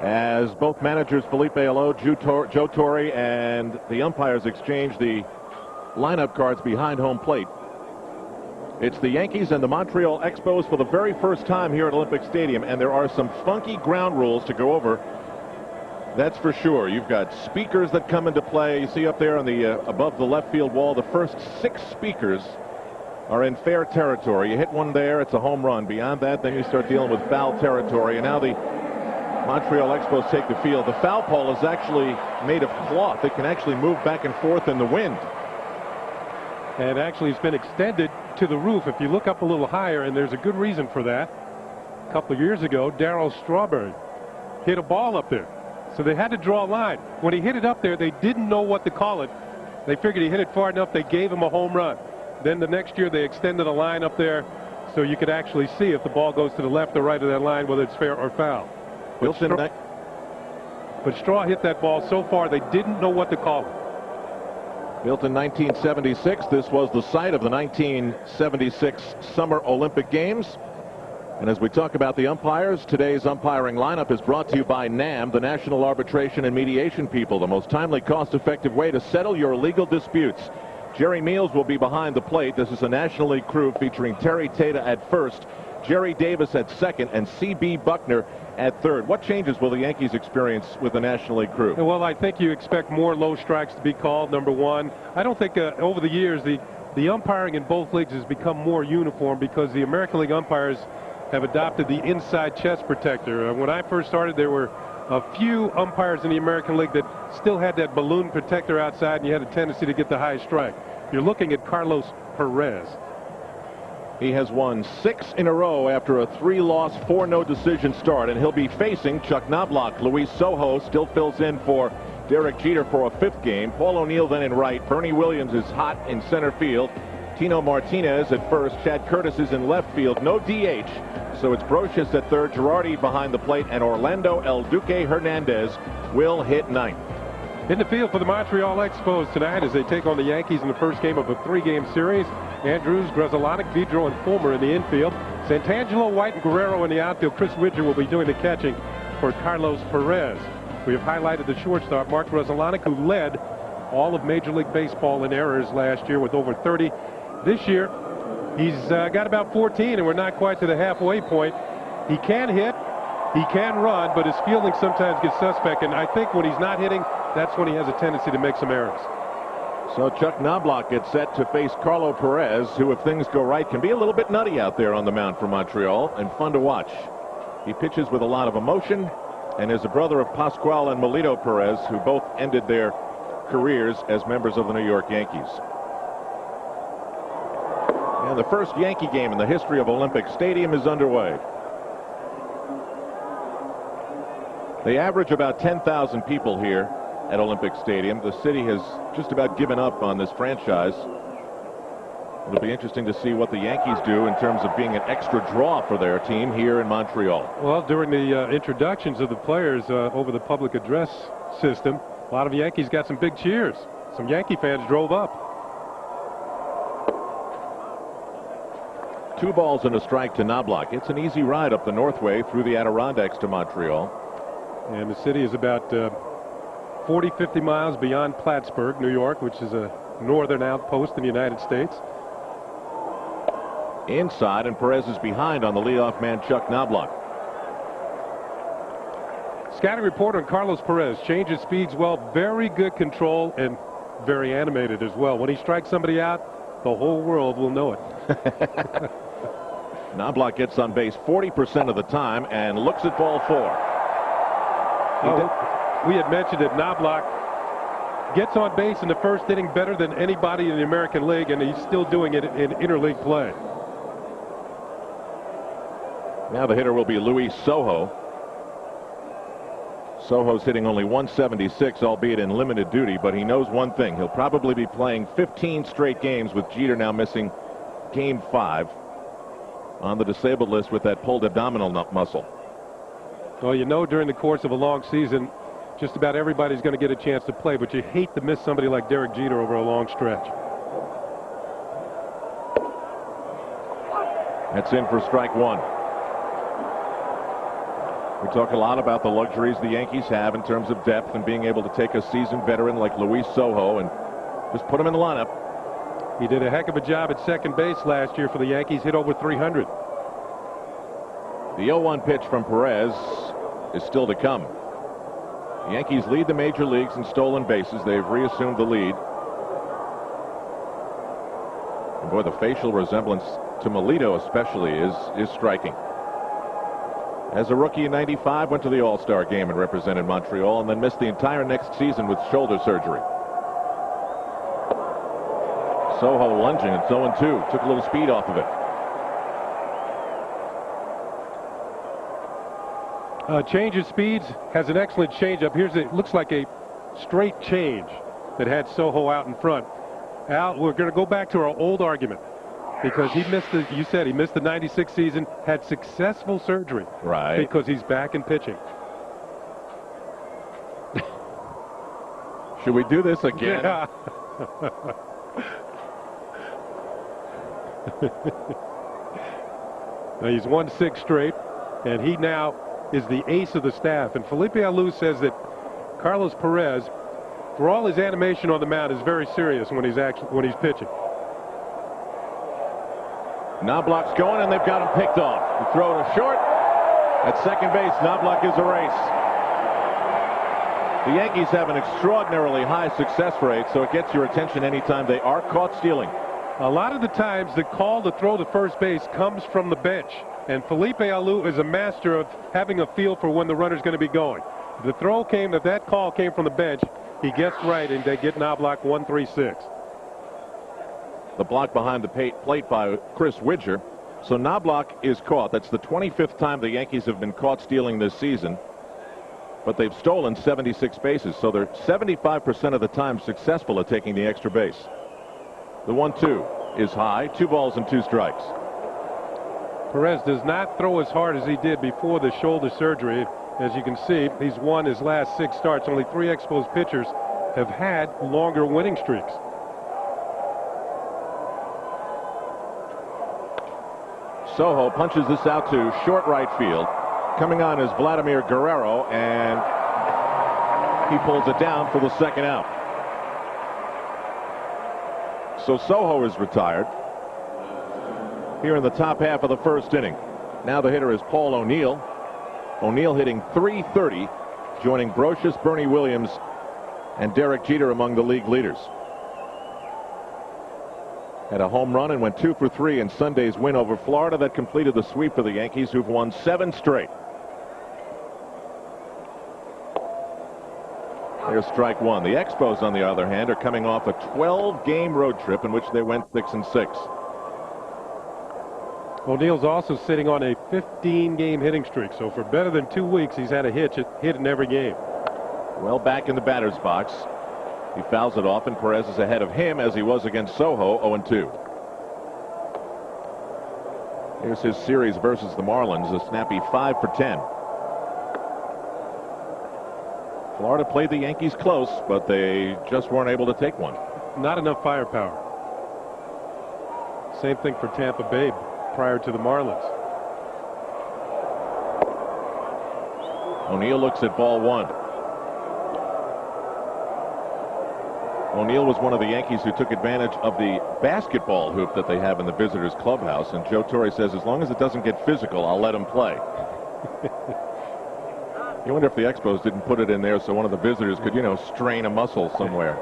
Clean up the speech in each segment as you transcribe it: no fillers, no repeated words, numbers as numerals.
As both managers Felipe Alou, Joe Torre, and the umpires exchange the lineup cards behind home plate. It's the Yankees and the Montreal Expos for the very first time here at Olympic Stadium, and there are some funky ground rules to go over. That's for sure. You've got speakers that come into play. You see up there on the above the left field wall, the first 6 speakers are in fair territory. You hit one there, it's a home run. Beyond that, then you start dealing with foul territory. And now the Montreal Expos take the field. The foul pole is actually made of cloth. It can actually move back and forth in the wind. And actually it's been extended to the roof. If you look up a little higher, and there's a good reason for that. A couple of years ago, Darryl Strawberry hit a ball up there. So they had to draw a line. When he hit it up there, they didn't know what to call it. They figured he hit it far enough, they gave him a home run. Then the next year they extended a line up there so you could actually see if the ball goes to the left or right of that line, whether it's fair or foul. But Straw hit that ball so far they didn't know what to call it. Built in 1976, this was the site of the 1976 Summer Olympic Games. And as we talk about the umpires, today's umpiring lineup is brought to you by NAM, the National Arbitration and Mediation People, the most timely, cost-effective way to settle your legal disputes. Jerry Meals will be behind the plate. This is a National League crew featuring Terry Tata at first, Jerry Davis at second, and C.B. Buckner at third. What changes will the Yankees experience with the National League crew? Well, I think you expect more low strikes to be called, number one. I don't think over the years the umpiring in both leagues has become more uniform because the American League umpires have adopted the inside chest protector. When I first started, there were a few umpires in the American League that still had that balloon protector outside, and you had a tendency to get the high strike. You're looking at Carlos Perez. He has won 6 in a row after a 3-loss, 4-no decision start, and he'll be facing Chuck Knobloch. Luis Sojo still fills in for Derek Jeter for a 5th game. Paul O'Neill then in right. Bernie Williams is hot in center field. Tino Martinez at first. Chad Curtis is in left field. No DH. So it's Brocious at third. Girardi behind the plate. And Orlando El Duque Hernandez will hit ninth. In the field for the Montreal Expos tonight as they take on the Yankees in the first game of a 3-game series. Andrews, Grzelcyk, Vidro, and Fulmer in the infield. Santangelo, White, and Guerrero in the outfield. Chris Widger will be doing the catching for Carlos Perez. We have highlighted the shortstop, Mark Grzelcyk, who led all of Major League Baseball in errors last year with over 30. This year, he's got about 14, and we're not quite to the halfway point. He can hit, he can run, but his fielding sometimes gets suspect, and I think when he's not hitting, that's when he has a tendency to make some errors. So Chuck Knobloch gets set to face Carlo Perez, who, if things go right, can be a little bit nutty out there on the mound for Montreal and fun to watch. He pitches with a lot of emotion and is a brother of Pascual and Melito Perez, who both ended their careers as members of the New York Yankees. And the first Yankee game in the history of Olympic Stadium is underway. They average about 10,000 people here at Olympic Stadium. The city has just about given up on this franchise. It'll be interesting to see what the Yankees do in terms of being an extra draw for their team here in Montreal. Well, during the introductions of the players over the public address system, a lot of Yankees got some big cheers. Some Yankee fans drove up. 2 balls and a strike to Knobloch. It's an easy ride up the Northway through the Adirondacks to Montreal. And the city is about 40-50 miles beyond Plattsburgh, New York, which is a northern outpost in the United States. Inside, and Perez is behind on the leadoff man, Chuck Knobloch. Scouting report on Carlos Perez. Changes speeds well, very good control, and very animated as well. When he strikes somebody out, the whole world will know it. Knobloch gets on base 40% of the time and looks at ball 4. We had mentioned that Knobloch gets on base in the first inning better than anybody in the American League, and he's still doing it in interleague play. Now the hitter will be Luis Sojo. Sojo's hitting only 176, albeit in limited duty, but he knows one thing. He'll probably be playing 15 straight games with Jeter now missing Game 5 on the disabled list with that pulled abdominal muscle. Well, you know, during the course of a long season, just about everybody's going to get a chance to play, but you hate to miss somebody like Derek Jeter over a long stretch. That's in for strike 1. We talk a lot about the luxuries the Yankees have in terms of depth and being able to take a seasoned veteran like Luis Sojo and just put him in the lineup. He did a heck of a job at second base last year for the Yankees, hit over 300. The 0-1 pitch from Perez is still to come. The Yankees lead the major leagues in stolen bases. They've reassumed the lead. And boy, the facial resemblance to Melito especially is striking. As a rookie in '95, went to the All-Star game and represented Montreal, and then missed the entire next season with shoulder surgery. Sojo lunging at 0-2. Took a little speed off of it. Change of speeds, has an excellent changeup. Here's it looks like a straight change that had Sojo out in front. Al, we're going to go back to our old argument because he missed the, you said he missed the '96 season, had successful surgery. Right. Because he's back in pitching. Should we do this again? Yeah. Now he's won 6 straight, and he now is the ace of the staff. And Felipe Alou says that Carlos Perez, for all his animation on the mound, is very serious when he's pitching. Knobloch's going, and they've got him picked off. The throw to short. At second base, Knobloch is erased. The Yankees have an extraordinarily high success rate, so it gets your attention anytime they are caught stealing. A lot of the times the call to throw to first base comes from the bench, and Felipe Alou is a master of having a feel for when the runner's going to be going. If that call came from the bench, he gets right, and they get Knobloch 1-3-6. The block behind the plate by Chris Widger. So Knobloch is caught. That's the 25th time the Yankees have been caught stealing this season. But they've stolen 76 bases, so they're 75% of the time successful at taking the extra base. The 1-2 is high. 2 balls and 2 strikes. Perez does not throw as hard as he did before the shoulder surgery. As you can see, he's won his last 6 starts. Only 3 exposed pitchers have had longer winning streaks. Sojo punches this out to short right field. Coming on is Vladimir Guerrero, and he pulls it down for the second out. So Sojo is retired here in the top half of the first inning. Now the hitter is Paul O'Neill. O'Neill hitting .330, joining Brocious, Bernie Williams, and Derek Jeter among the league leaders. Had a home run and went 2 for 3 in Sunday's win over Florida. That completed the sweep for the Yankees, who've won 7 straight. There's strike 1. The Expos, on the other hand, are coming off a 12-game road trip in which they went 6-6. O'Neill's also sitting on a 15-game hitting streak, so for better than 2 weeks he's had a hit in every game. Well back in the batter's box. He fouls it off, and Perez is ahead of him as he was against Sojo, 0-2. Here's his series versus the Marlins, a snappy 5 for 10. Florida played the Yankees close, but they just weren't able to take one. Not enough firepower. Same thing for Tampa Bay prior to the Marlins. O'Neill looks at ball 1. O'Neill was one of the Yankees who took advantage of the basketball hoop that they have in the visitors clubhouse, and Joe Torre says as long as it doesn't get physical, I'll let him play. You wonder if the Expos didn't put it in there so one of the visitors could, strain a muscle somewhere.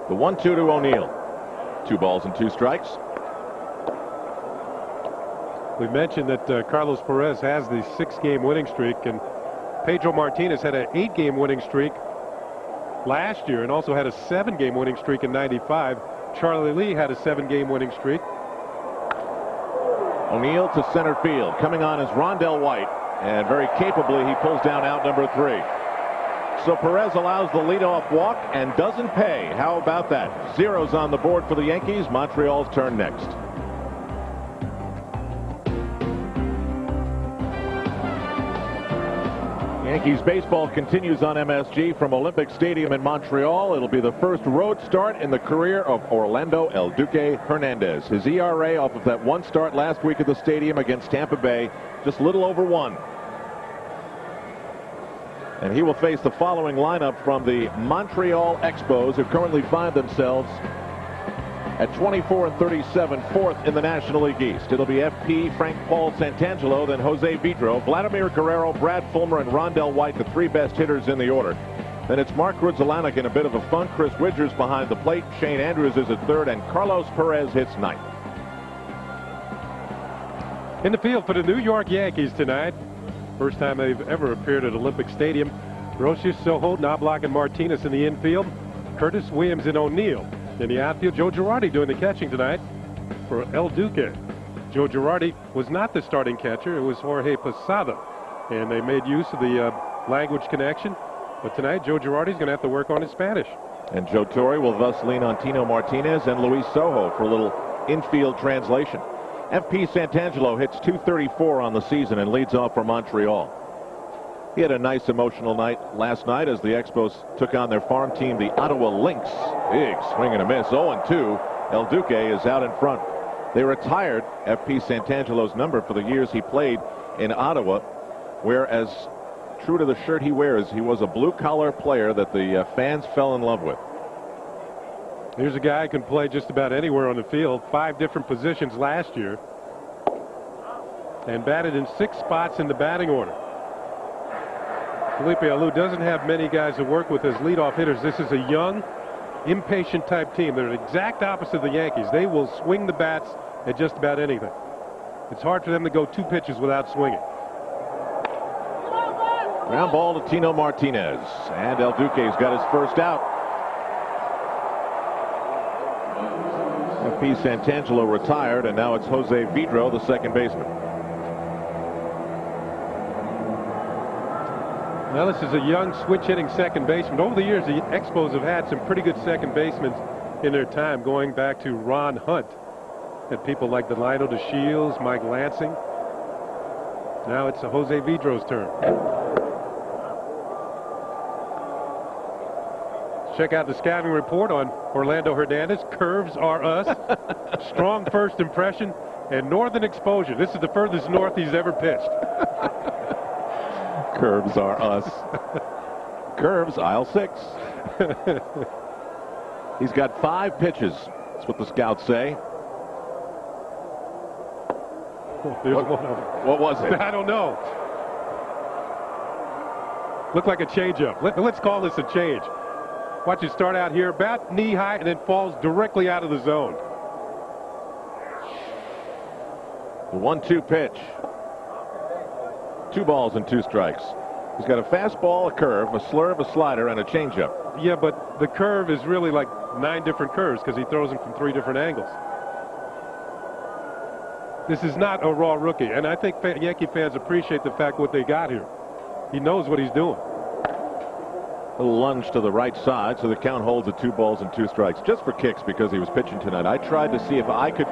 The 1-2 to O'Neill. 2 balls and 2 strikes. We mentioned that Carlos Perez has the 6-game winning streak, and Pedro Martinez had an 8-game winning streak last year and also had a 7-game winning streak in '95. Charlie Lee had a 7-game winning streak. O'Neill to center field. Coming on is Rondell White, and very capably he pulls down out number 3. So Perez allows the leadoff walk and doesn't pay. How about that? 0s on the board for the Yankees. Montreal's turn next. Yankees baseball continues on MSG from Olympic Stadium in Montreal. It'll be the first road start in the career of Orlando El Duque Hernandez. His ERA off of that one start last week at the stadium against Tampa Bay, just a little over 1. And he will face the following lineup from the Montreal Expos, who currently find themselves at 24-37, fourth in the National League East. It'll be FP, Frank Paul Santangelo, then Jose Vidro, Vladimir Guerrero, Brad Fulmer, and Rondell White, the 3 best hitters in the order. Then it's Mark Grudzielanek in a bit of a funk. Chris Widgers behind the plate. Shane Andrews is at third, and Carlos Perez hits ninth. In the field for the New York Yankees tonight, first time they've ever appeared at Olympic Stadium. Rosius, Soho, Knobloch, and Martinez in the infield. Curtis, Williams, and O'Neill. In the outfield, Joe Girardi doing the catching tonight for El Duque. Joe Girardi was not the starting catcher. It was Jorge Posada. And they made use of the language connection. But tonight, Joe Girardi's going to have to work on his Spanish. And Joe Torre will thus lean on Tino Martinez and Luis Soho for a little infield translation. FP Santangelo hits .234 on the season and leads off for Montreal. He had a nice emotional night last night as the Expos took on their farm team, the Ottawa Lynx. Big swing and a miss. 0-2. El Duque is out in front. They retired FP Santangelo's number for the years he played in Ottawa, whereas true to the shirt he wears, he was a blue-collar player that the fans fell in love with. Here's a guy who can play just about anywhere on the field. 5 different positions last year. And batted in 6 spots in the batting order. Felipe Alou doesn't have many guys to work with as leadoff hitters. This is a young, impatient type team. They're the exact opposite of the Yankees. They will swing the bats at just about anything. It's hard for them to go 2 pitches without swinging. Ground ball to Tino Martinez. And El Duque's got his first out. FP Santangelo retired, and now it's Jose Vidro, the second baseman. Now this is a young switch-hitting second baseman. Over the years, the Expos have had some pretty good second basemen in their time, going back to Ron Hunt. Had people like Delino DeShields, Mike Lansing. Now it's Jose Vidro's turn. Check out the scouting report on Orlando Hernandez. Curves are us. Strong first impression and northern exposure. This is the furthest north he's ever pitched. Curves are us. Curves, aisle 6. He's got 5 pitches. That's what the scouts say. There's one of them. What was it? I don't know. Looked like a changeup. Let's call this a change. Watch it start out here, about knee high, and then falls directly out of the zone. The 1-2 pitch. 2 balls and 2 strikes. He's got a fastball, a curve, a slurve, a slider, and a changeup. Yeah, but the curve is really like 9 different curves because he throws them from 3 different angles. This is not a raw rookie, and I think Yankee fans appreciate the fact what they got here. He knows what he's doing. A little lunge to the right side, so the count holds at 2 balls and 2 strikes. Just for kicks, because he was pitching tonight. I tried to see if I could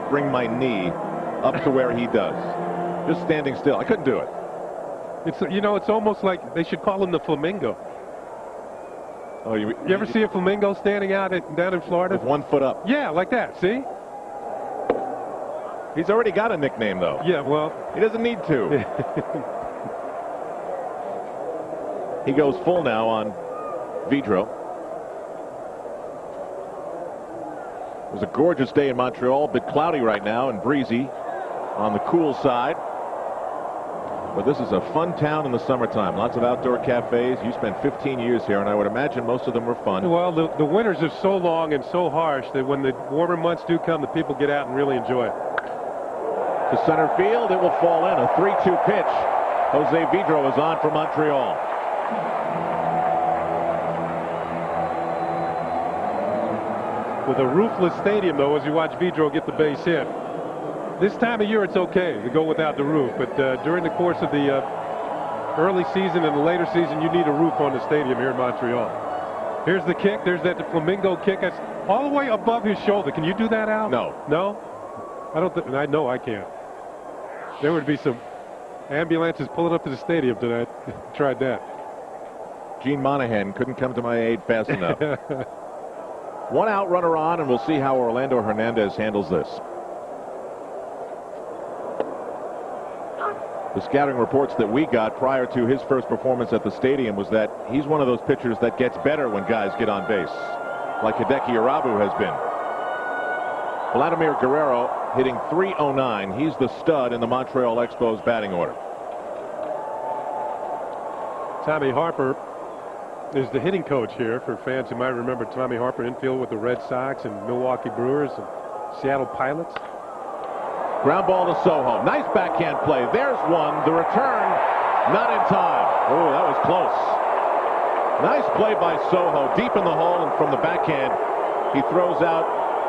bring my knee up to where he does. Just standing still. I couldn't do it. It's, you know, it's almost like they should call him the flamingo. Oh, you ever see a flamingo standing out down in Florida? With 1 foot up. Yeah, like that. See? He's already got a nickname, though. Yeah, well. He doesn't need to. He goes full now on Vidro. It was a gorgeous day in Montreal. A bit cloudy right now and breezy on the cool side. But this is a fun town in the summertime. Lots of outdoor cafes. You spent 15 years here, and I would imagine most of them were fun. Well, the winters are so long and so harsh that when the warmer months do come, the people get out and really enjoy it. To center field, it will fall in. A 3-2 pitch. Jose Vidro is on for Montreal. With a roofless stadium, though, as you watch Vidro get the base hit. This time of year, it's okay to go without the roof, but during the course of the early season and the later season, you need a roof on the stadium here in Montreal. Here's the kick. There's that flamingo kick. That's all the way above his shoulder. Can you do that, Al? No. No? I don't think. I know I can't. There would be some ambulances pulling up to the stadium tonight. Tried that. Gene Monahan couldn't come to my aid fast enough. One out, runner on, and we'll see how Orlando Hernandez handles this. The scouting reports that we got prior to his first performance at the stadium was that he's one of those pitchers that gets better when guys get on base, like Hideki Irabu has been. Vladimir Guerrero hitting .309. He's the stud in the Montreal Expos batting order. Tommy Harper is the hitting coach here. For fans who might remember Tommy Harper, infield with the Red Sox and Milwaukee Brewers and Seattle Pilots. Ground ball to Soho. Nice backhand play. There's one. The return not in time. Oh, that was close. Nice play by Soho. Deep in the hole, and from the backhand, he throws out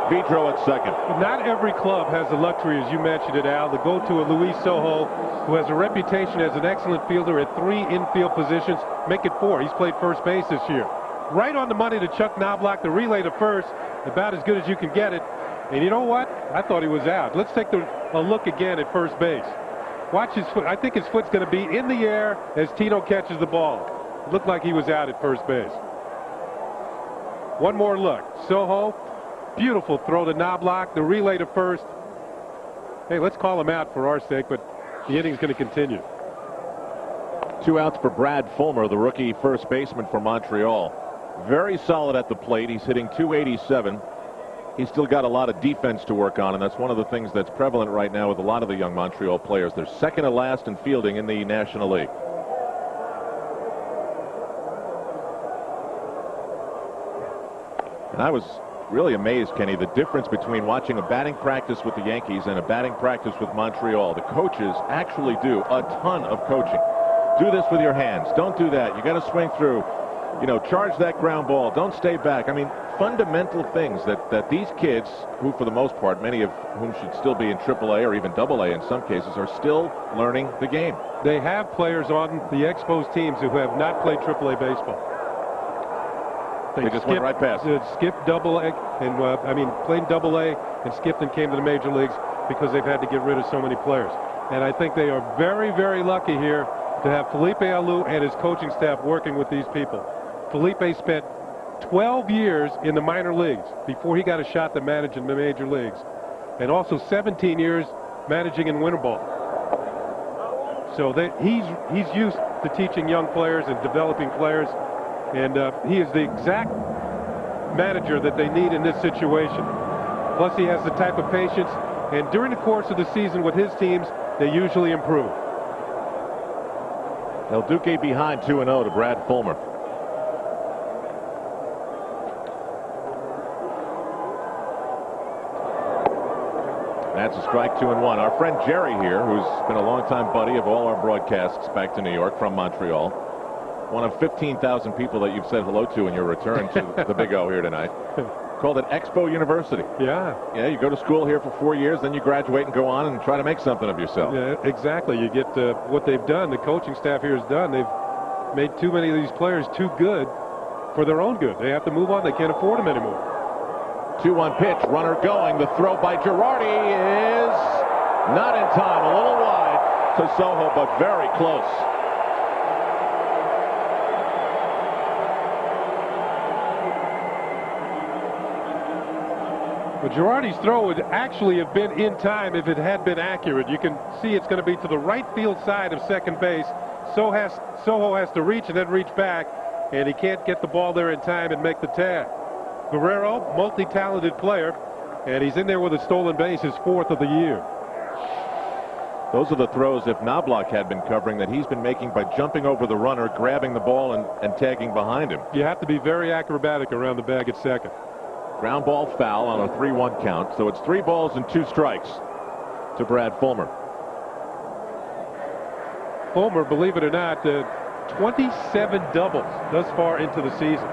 Vidro at second. Not every club has the luxury, as you mentioned it, Al, to go to a Luis Soho, who has a reputation as an excellent fielder at 3 infield positions. Make it 4. He's played first base this year. Right on the money to Chuck Knobloch. The relay to first, about as good as you can get it. And you know what? I thought he was out. Let's take a look again at first base. Watch his foot. I think his foot's going to be in the air as Tino catches the ball. It looked like he was out at first base. One more look. Soho, beautiful throw to Knobloch. The relay to first. Hey, let's call him out for our sake, but the inning's going to continue. 2 outs for Brad Fulmer, the rookie first baseman for Montreal. Very solid at the plate. He's hitting .287. He's still got a lot of defense to work on, and that's one of the things that's prevalent right now with a lot of the young Montreal players. They're second to last in fielding in the National League. And I was really amazed, Kenny, the difference between watching a batting practice with the Yankees and a batting practice with Montreal. The coaches actually do a ton of coaching. Do this with your hands. Don't do that. You got to swing through. You know, charge that ground ball. Don't stay back. I mean, fundamental things that these kids, who for the most part, many of whom should still be in AAA or even AA in some cases, are still learning the game. They have players on the Expos teams who have not played AAA baseball. They just went right past. Skipped AA and played AA and skipped and came to the major leagues because they've had to get rid of so many players. And I think they are very, very lucky here to have Felipe Alou and his coaching staff working with these people. Felipe spent 12 years in the minor leagues before he got a shot to manage in the major leagues, and also 17 years managing in winter ball. So he's used to teaching young players and developing players, and he is the exact manager that they need in this situation. Plus, he has the type of patience, and during the course of the season with his teams, they usually improve. El Duque behind 2-0 to Brad Fulmer. That's a strike, 2-1. Our friend Jerry here, who's been a longtime buddy of all our broadcasts back to New York from Montreal, one of 15,000 people that you've said hello to in your return to the Big O here tonight, called it Expo University. Yeah. Yeah, you go to school here for 4 years, then you graduate and go on and try to make something of yourself. Yeah, exactly. You get what they've done, the coaching staff here has done. They've made too many of these players too good for their own good. They have to move on. They can't afford them anymore. 2-1 pitch, runner going. The throw by Girardi is not in time. A little wide to Soho, but very close. But Girardi's throw would actually have been in time if it had been accurate. You can see it's going to be to the right field side of second base. Soho has to reach and then reach back, and he can't get the ball there in time and make the tag. Guerrero, multi-talented player, and he's in there with a stolen base, his 4th of the year. Those are the throws, if Knobloch had been covering, that he's been making by jumping over the runner, grabbing the ball, and tagging behind him. You have to be very acrobatic around the bag at second. Ground ball foul on a 3-1 count, so it's 3 balls and 2 strikes to Brad Fulmer. Fulmer, believe it or not, 27 doubles thus far into the season.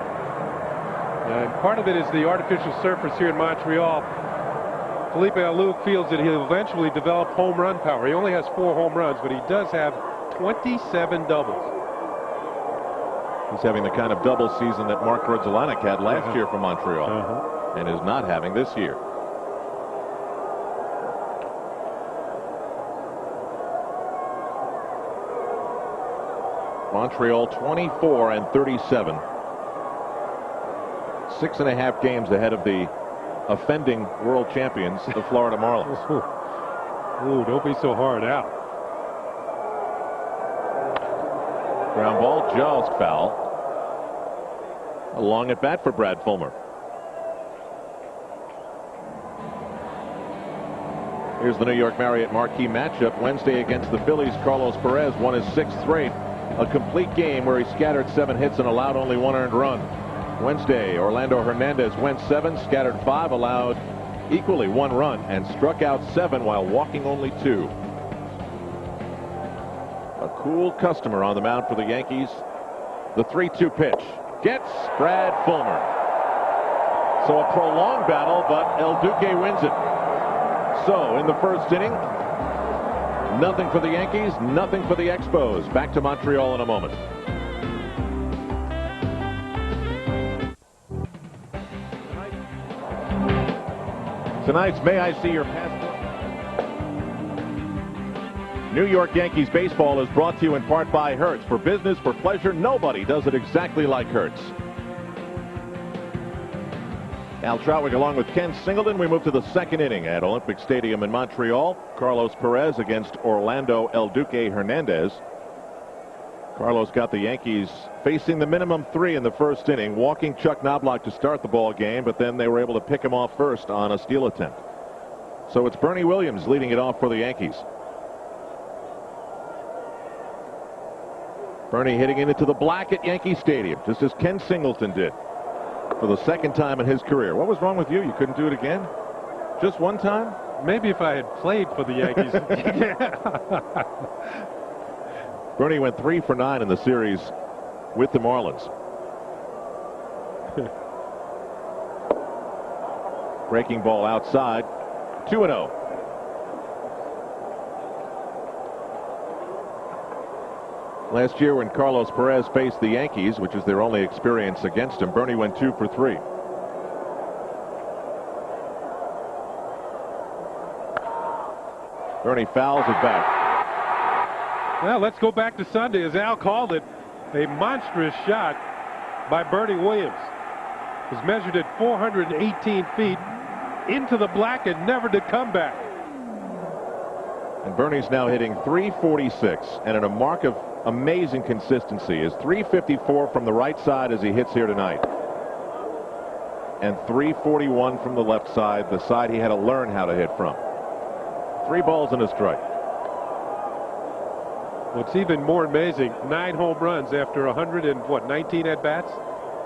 And part of it is the artificial surface here in Montreal. Felipe Alou feels that he'll eventually develop home run power. He only has 4 home runs, but he does have 27 doubles. He's having the kind of double season that Mark Grudzielanek had last year for Montreal, and is not having this year. Montreal 24-37. 6.5 games ahead of the offending world champions, the Florida Marlins. Ooh, don't be so hard out. Ground ball, jaws foul. A long at bat for Brad Fulmer. Here's the New York Marriott marquee matchup Wednesday against the Phillies. Carlos Perez won his 6th straight. A complete game where he scattered 7 hits and allowed only 1 earned run. Wednesday, Orlando Hernandez went 7, scattered 5, allowed equally 1 run, and struck out 7 while walking only 2. A cool customer on the mound for the Yankees. The 3-2 pitch gets Brad Fulmer. So a prolonged battle, but El Duque wins it. So in the first inning, nothing for the Yankees, nothing for the Expos. Back to Montreal in a moment. Tonight's May I See Your Passport? New York Yankees baseball is brought to you in part by Hertz. For business, for pleasure, nobody does it exactly like Hertz. Al Trautwig along with Ken Singleton. We move to the second inning at Olympic Stadium in Montreal. Carlos Perez against Orlando El Duque Hernandez. Carlos got the Yankees facing the minimum 3 in the first inning, walking Chuck Knobloch to start the ball game, but then they were able to pick him off first on a steal attempt. So it's Bernie Williams leading it off for the Yankees. Bernie hitting it into the black at Yankee Stadium, just as Ken Singleton did for the second time in his career. What was wrong with you? You couldn't do it again? Just one time? Maybe if I had played for the Yankees. Bernie went 3 for 9 in the series with the Marlins. Breaking ball outside. 2-0. Last year when Carlos Perez faced the Yankees, which is their only experience against him, Bernie went 2 for 3. Bernie fouls it back. Well, let's go back to Sunday. As Al called it, a monstrous shot by Bernie Williams. It was measured at 418 feet into the black and never to come back. And Bernie's now hitting .346, and in a mark of amazing consistency is .354 from the right side as he hits here tonight, and .341 from the left side, the side he had to learn how to hit from. 3 balls and a strike. What's even more amazing, 9 home runs after 19 at bats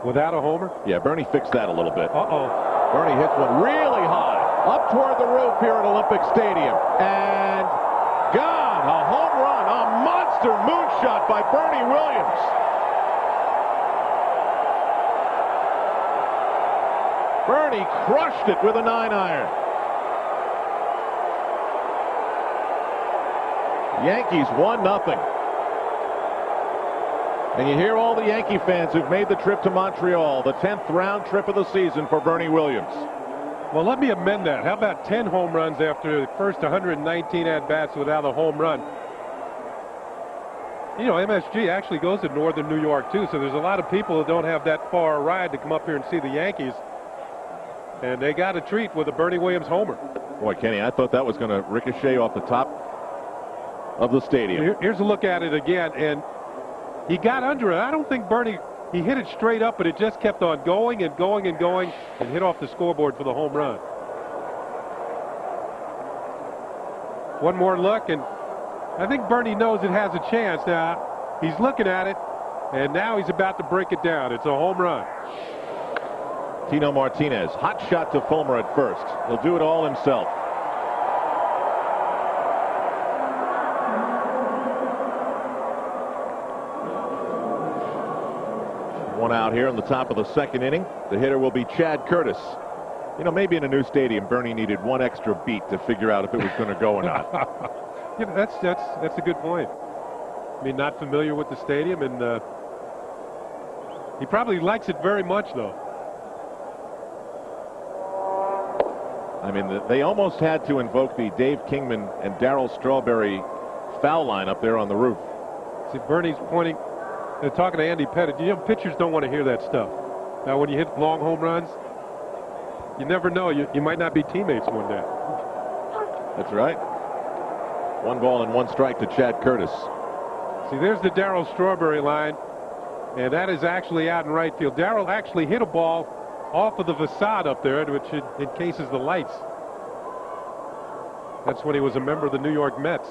without a homer. Yeah, Bernie fixed that a little bit. Bernie hits one really high up toward the roof here at Olympic Stadium, and gone. A home run, a monster moonshot by Bernie Williams. Bernie crushed it with a 9-iron. Yankees 1-0. And you hear all the Yankee fans who've made the trip to Montreal, the 10th round trip of the season for Bernie Williams. Well, let me amend that. How about 10 home runs after the first 119 at-bats without a home run? You know, MSG actually goes to northern New York, too, so there's a lot of people who don't have that far a ride to come up here and see the Yankees. And they got a treat with a Bernie Williams homer. Boy, Kenny, I thought that was going to ricochet off the top of the stadium. Here's a look at it again, and he got under it. I don't think Bernie, he hit it straight up, but it just kept on going and going and going and hit off the scoreboard for the home run. One more look, and I think Bernie knows it has a chance. Now, he's looking at it, and now he's about to break it down. It's a home run. Tino Martinez, hot shot to Fulmer at first. He'll do it all himself. One out here in the top of the second inning. The hitter will be Chad Curtis. You know, maybe in a new stadium, Bernie needed one extra beat to figure out if it was going to go or not. Yeah, that's a good point. I mean, not familiar with the stadium, and he probably likes it very much, though. I mean, they almost had to invoke the Dave Kingman and Darryl Strawberry foul line up there on the roof. See, Bernie's pointing They're talking to Andy Pettit. You know, pitchers don't want to hear that stuff. Now, when you hit long home runs, you never know. You might not be teammates one day. That's right. 1 ball and 1 strike to Chad Curtis. See, there's the Darryl Strawberry line, and that is actually out in right field. Darryl actually hit a ball off of the facade up there, which encases the lights. That's when he was a member of the New York Mets.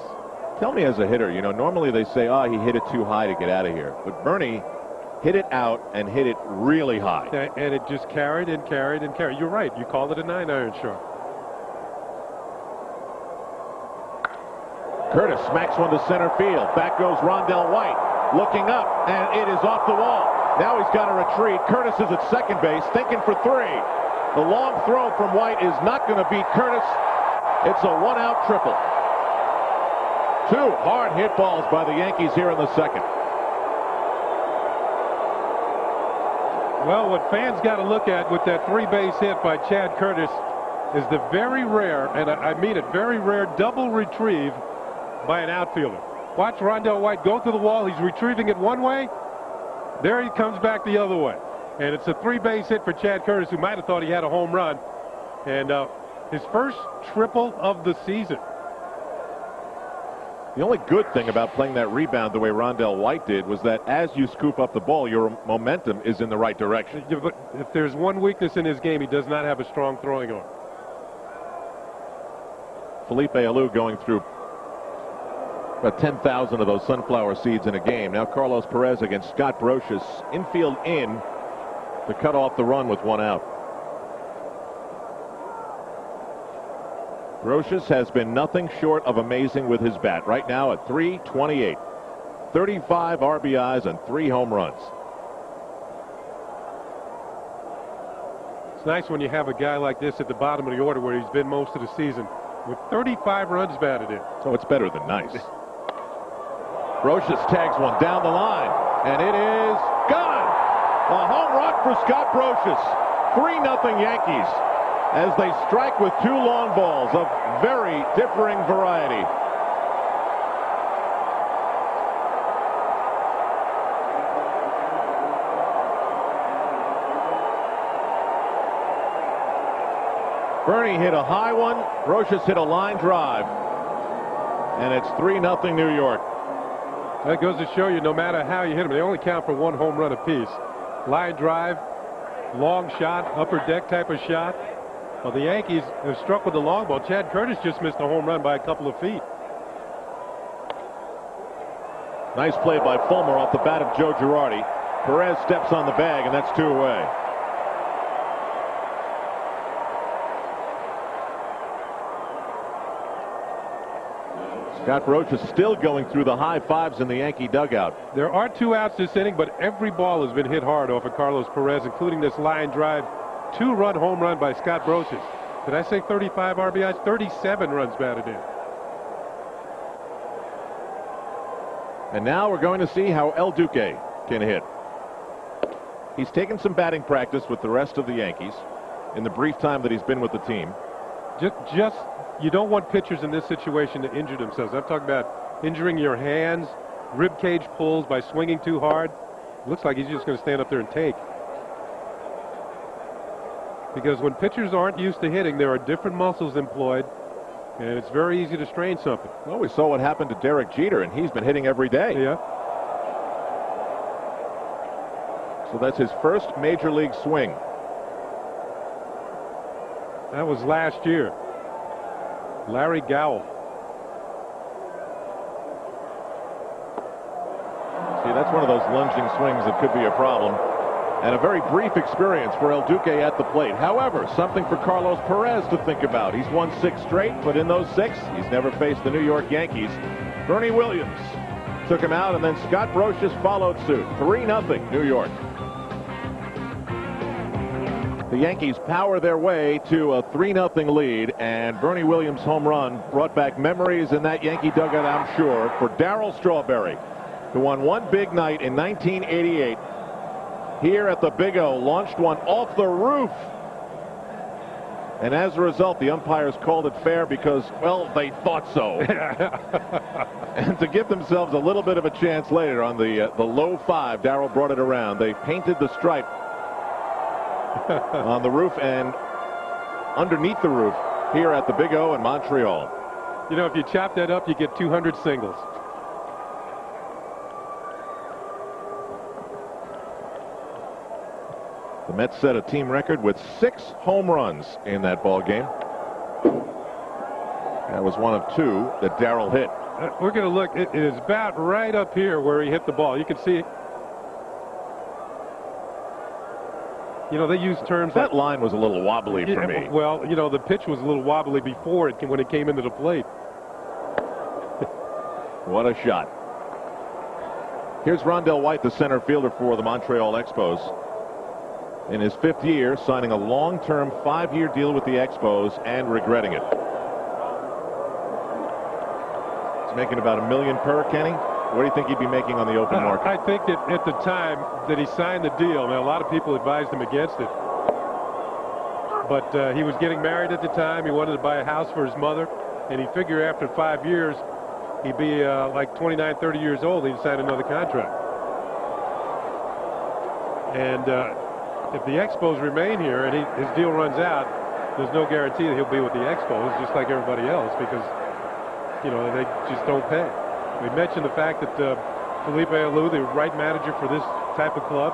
Tell me, as a hitter, you know, normally they say, oh, he hit it too high to get out of here. But Bernie hit it out and hit it really high. And it just carried and carried and carried. You're right. You called it a 9-iron shot. Curtis smacks one to center field. Back goes Rondell White. Looking up, and it is off the wall. Now he's got to retreat. Curtis is at second base, thinking for 3. The long throw from White is not going to beat Curtis. It's a 1-out triple. 2 hard hit balls by the Yankees here in the second. Well, what fans got to look at with that 3-base hit by Chad Curtis is the very rare, and I mean it, very rare double retrieve by an outfielder. Watch Rondell White go to the wall. He's retrieving it one way. There he comes back the other way. And it's a 3-base hit for Chad Curtis, who might have thought he had a home run. And his first triple of the season. The only good thing about playing that rebound the way Rondell White did was that as you scoop up the ball, your momentum is in the right direction. Yeah, but if there's one weakness in his game, he does not have a strong throwing arm. Felipe Alou going through about 10,000 of those sunflower seeds in a game. Now Carlos Perez against Scott Brocious. Infield in to cut off the run with 1 out. Brocious has been nothing short of amazing with his bat. Right now at .328. 35 RBIs and 3 home runs. It's nice when you have a guy like this at the bottom of the order where he's been most of the season with 35 runs batted in. So it's better than nice. Brocious tags one down the line, and it is gone. A home run for Scott Brocious. 3-0 Yankees as they strike with 2 long balls of very differing variety. Bernie hit a high one. Brocious hit a line drive. And it's 3-0 New York. That goes to show you, no matter how you hit them, they only count for 1 home run apiece. Line drive, long shot, upper deck type of shot. Well, the Yankees have struck with the long ball. Chad Curtis just missed a home run by a couple of feet. Nice play by Fulmer off the bat of Joe Girardi. Perez steps on the bag, and that's 2 away. Scott Brocious is still going through the high fives in the Yankee dugout. There are 2 outs this inning, but every ball has been hit hard off of Carlos Perez, including this line drive 2-run home run by Scott Brocious. Did I say 35 RBIs? 37 runs batted in. And now we're going to see how El Duque can hit. He's taken some batting practice with the rest of the Yankees in the brief time that he's been with the team. Just you don't want pitchers in this situation to injure themselves. I'm talking about injuring your hands, rib cage pulls by swinging too hard. It looks like he's just going to stand up there and take. Because when pitchers aren't used to hitting, there are different muscles employed, and it's very easy to strain something. Well, we saw what happened to Derek Jeter, and he's been hitting every day. Yeah. So that's his first major league swing. That was last year. Larry Gowell. See, that's one of those lunging swings that could be a problem. And a very brief experience for El Duque at the plate. However, something for Carlos Perez to think about. He's won 6 straight, but in those 6, he's never faced the New York Yankees. Bernie Williams took him out, and then Scott Brocious followed suit. 3-0 New York. The Yankees power their way to a 3-0 lead, and Bernie Williams' home run brought back memories in that Yankee dugout, I'm sure, for Darryl Strawberry, who won one big night in 1988 here at the Big O. Launched one off the roof And as a result, the umpires called it fair because, well, they thought so. And to give themselves a little bit of a chance later on the low 5, Darryl brought it around. They painted the stripe on the roof and underneath the roof here at the Big O in Montreal. You know, if you chop that up, you get 200 singles. The Mets set a team record with 6 home runs in that ball game. That was one of 2 that Darryl hit. We're going to look. It is about right up here where he hit the ball. You can see it. You know, they use terms that line was a little wobbly for me. Well, you know, the pitch was a little wobbly before it when it came into the plate. What a shot. Here's Rondell White, the center fielder for the Montreal Expos. In his 5th year, signing a long-term 5-year deal with the Expos and regretting it. He's making about $1 million per, Kenny. What do you think he'd be making on the open market? I think that at the time that he signed the deal, now a lot of people advised him against it. But he was getting married at the time. He wanted to buy a house for his mother. And he figured after 5 years, he'd be like 29, 30 years old. He'd sign another contract. And if the Expos remain here and his deal runs out, there's no guarantee that he'll be with the Expos, just like everybody else, because, you know, they just don't pay. We mentioned the fact that Felipe Alou, the right manager for this type of club,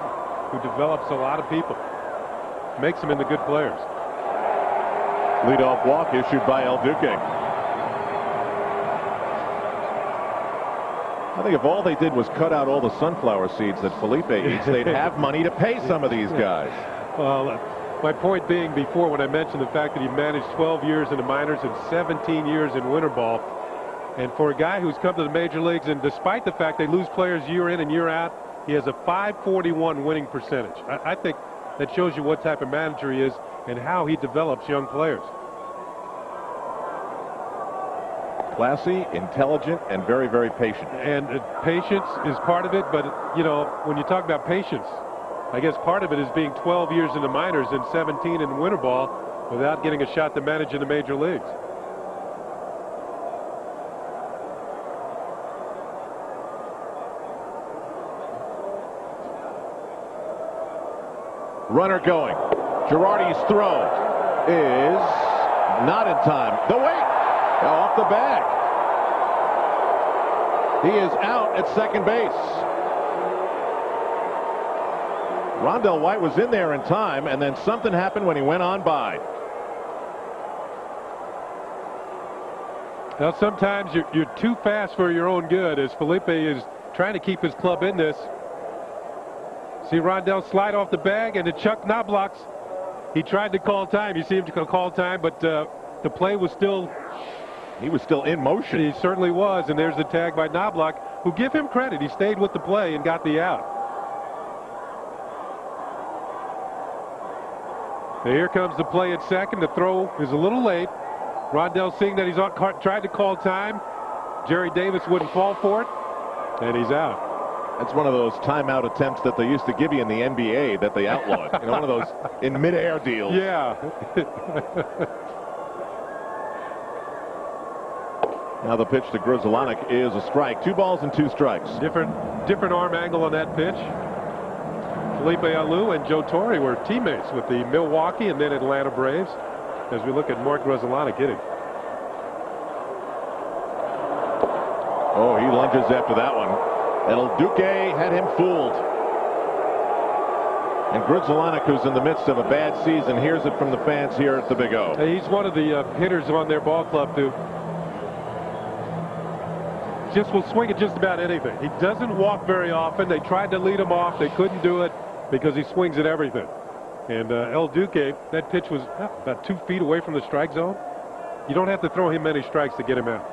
who develops a lot of people, makes them into good players. Leadoff walk issued by El Duque. I think if all they did was cut out all the sunflower seeds that Felipe eats, they'd have money to pay some of these guys. Well, my point being before, when I mentioned the fact that he managed 12 years in the minors and 17 years in winter ball, and for a guy who's come to the major leagues, and despite the fact they lose players year in and year out, he has a .541 winning percentage. I think that shows you what type of manager he is and how he develops young players. Classy, intelligent, and very, very patient. And patience is part of it, but, you know, when you talk about patience, I guess part of it is being 12 years in the minors and 17 in winter ball without getting a shot to manage in the major leagues. Runner going. Girardi's throw is not in time. The wait off the bag. He is out at second base. Rondell White was in there in time, and then something happened when he went on by. Now, sometimes you're too fast for your own good, as Felipe is trying to keep his club in this. See Rondell slide off the bag, and to Chuck Knobloch's, he tried to call time. You see him call time, but the play was still... He was still in motion. He certainly was, and there's the tag by Knobloch, who, give him credit, he stayed with the play and got the out. Now here comes the play at second. The throw is a little late. Rondell, seeing that he's tried to call time. Jerry Davis wouldn't fall for it, and he's out. That's one of those timeout attempts that they used to give you in the NBA that they outlawed. You know, one of those in midair deals. Yeah. Now the pitch to Grzelcyk is a strike. 2 balls and 2 strikes. Different arm angle on that pitch. Felipe Alou and Joe Torre were teammates with the Milwaukee and then Atlanta Braves. As we look at Mark Grzelcyk hitting. Oh, he lunges after that one. El Duque had him fooled. And Grzelcyk, who's in the midst of a bad season, hears it from the fans here at the Big O. He's one of the hitters on their ball club who just will swing at just about anything. He doesn't walk very often. They tried to lead him off. They couldn't do it because he swings at everything. And El Duque, that pitch was about 2 feet away from the strike zone. You don't have to throw him many strikes to get him out.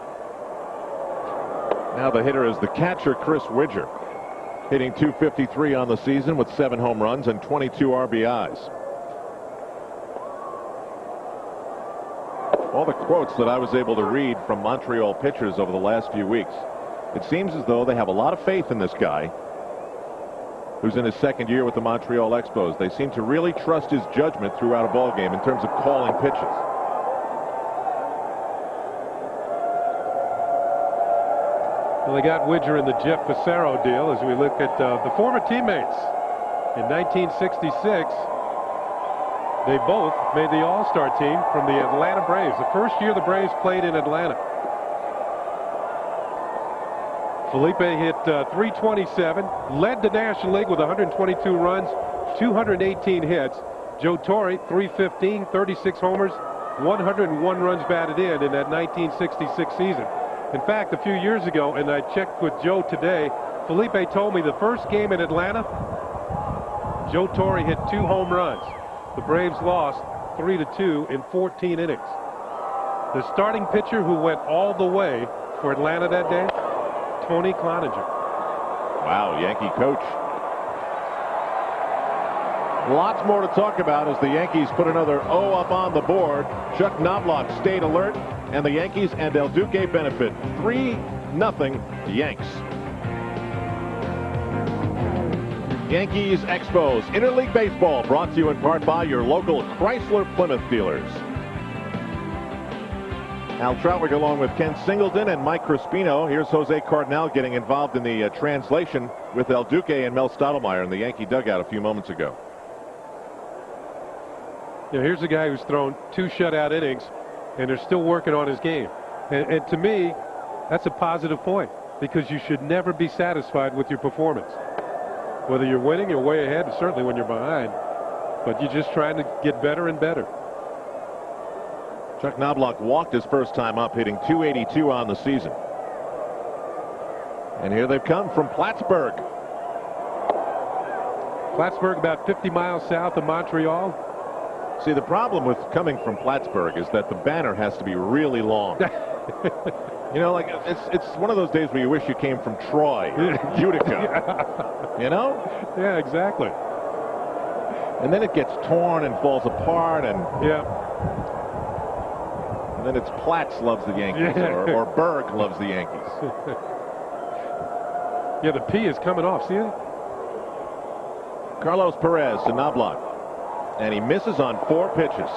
Now the hitter is the catcher, Chris Widger, hitting .253 on the season with 7 home runs and 22 RBIs. All the quotes that I was able to read from Montreal pitchers over the last few weeks, it seems as though they have a lot of faith in this guy. who's in his second year with the Montreal Expos. They seem to really trust his judgment throughout a ball game in terms of calling pitches. Well, they got Widger in the Jeff Fassero deal as we look at the former teammates. In 1966, they both made the All-Star team from the Atlanta Braves. The first year the Braves played in Atlanta. Felipe hit .327, led the National League with 122 runs, 218 hits. Joe Torre, .315, 36 homers, 101 runs batted in that 1966 season. In fact, a few years ago, and I checked with Joe today, Felipe told me the first game in Atlanta, Joe Torre hit 2 home runs. The Braves lost 3-2 in 14 innings. The starting pitcher who went all the way for Atlanta that day, Tony Cloninger. Wow, Yankee coach. Lots more to talk about as the Yankees put another O up on the board. Chuck Knobloch stayed alert, and the Yankees and El Duque benefit. 3-0 Yanks. Yankees Expos Interleague Baseball, brought to you in part by your local Chrysler Plymouth dealers. Al Trautwig along with Ken Singleton and Mike Crispino. Here's Jose Cardinal getting involved in the translation with El Duque and Mel Stottlemyre in the Yankee dugout a few moments ago. Yeah, here's a guy who's thrown 2 shutout innings, and they're still working on his game. And to me, that's a positive point, because you should never be satisfied with your performance. Whether you're winning, you're way ahead, and certainly when you're behind. But you're just trying to get better and better. Chuck Knobloch walked his first time up, hitting .282 on the season. And here they've come from Plattsburgh. Plattsburgh about 50 miles south of Montreal. See, the problem with coming from Plattsburgh is that the banner has to be really long. You know, like it's one of those days where you wish you came from Troy, Utica. You know? Yeah, exactly. And then it gets torn and falls apart, and yeah. And then it's Platts loves the Yankees, or Berg loves the Yankees. Yeah, the P is coming off. See it? Carlos Perez to Knobloch, and he misses on 4 pitches.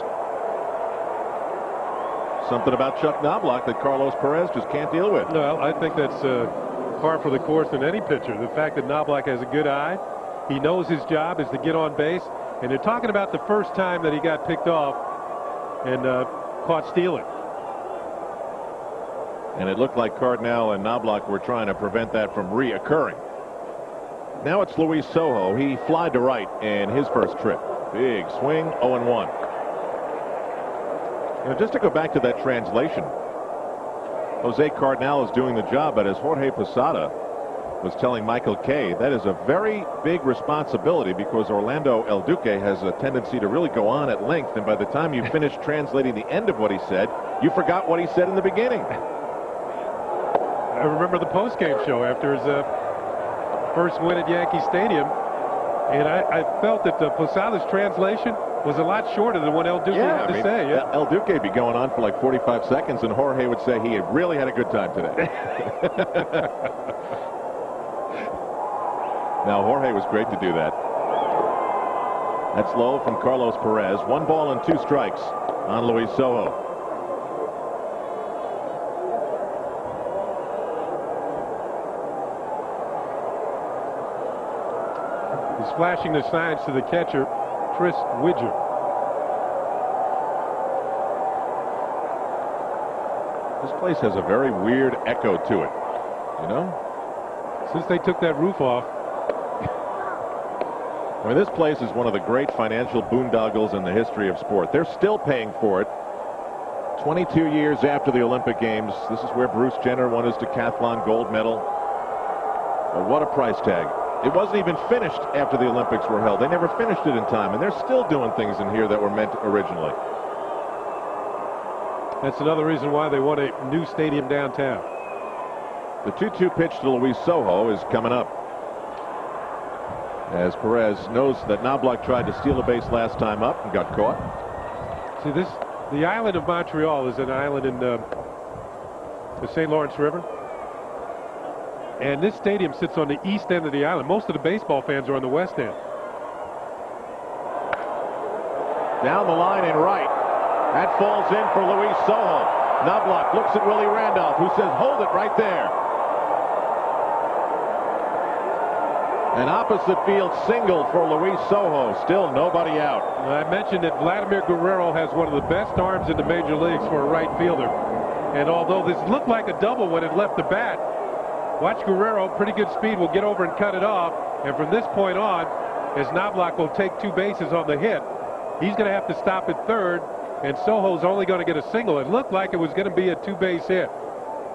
Something about Chuck Knobloch that Carlos Perez just can't deal with. No, I think that's par for the course in any pitcher. The fact that Knobloch has a good eye, he knows his job is to get on base, and they're talking about the first time that he got picked off and caught stealing. And it looked like Cardinal and Knobloch were trying to prevent that from reoccurring. Now it's Luis Sojo. He flied to right in his first trip. Big swing, 0-1. Now, just to go back to that translation, Jose Cardinal is doing the job, but as Jorge Posada was telling Michael Kay, that is a very big responsibility, because Orlando El Duque has a tendency to really go on at length, and by the time you finish translating the end of what he said, you forgot what he said in the beginning. I remember the post-game show after his first win at Yankee Stadium, and I felt that Posada's translation was a lot shorter than what El Duque had to say. Yeah. El Duque would be going on for like 45 seconds, and Jorge would say he had really had a good time today. Now, Jorge was great to do that. That's low from Carlos Perez. 1 ball and 2 strikes on Luis Sojo. He's flashing the signs to the catcher, Chris Widger. This place has a very weird echo to it, you know? Since they took that roof off. I mean, this place is one of the great financial boondoggles in the history of sport. They're still paying for it. 22 years after the Olympic Games, this is where Bruce Jenner won his decathlon gold medal. But what a price tag. It wasn't even finished after the Olympics were held. They never finished it in time, and they're still doing things in here that were meant originally. That's another reason why they want a new stadium downtown. The 2-2 pitch to Luis Sojo is coming up, as Perez knows that Knobloch tried to steal a base last time up and got caught. See, the island of Montreal is an island in the St. Lawrence River. And this stadium sits on the east end of the island. Most of the baseball fans are on the west end. Down the line and right. That falls in for Luis Sojo. Knobloch looks at Willie Randolph, who says, hold it right there. An opposite field single for Luis Sojo. Still nobody out. I mentioned that Vladimir Guerrero has one of the best arms in the major leagues for a right fielder. And although this looked like a double when it left the bat, watch Guerrero, pretty good speed, will get over and cut it off. And from this point on, as Knobloch will take 2 bases on the hit, he's going to have to stop at third, and Sojo's only going to get a single. It looked like it was going to be a 2-base hit.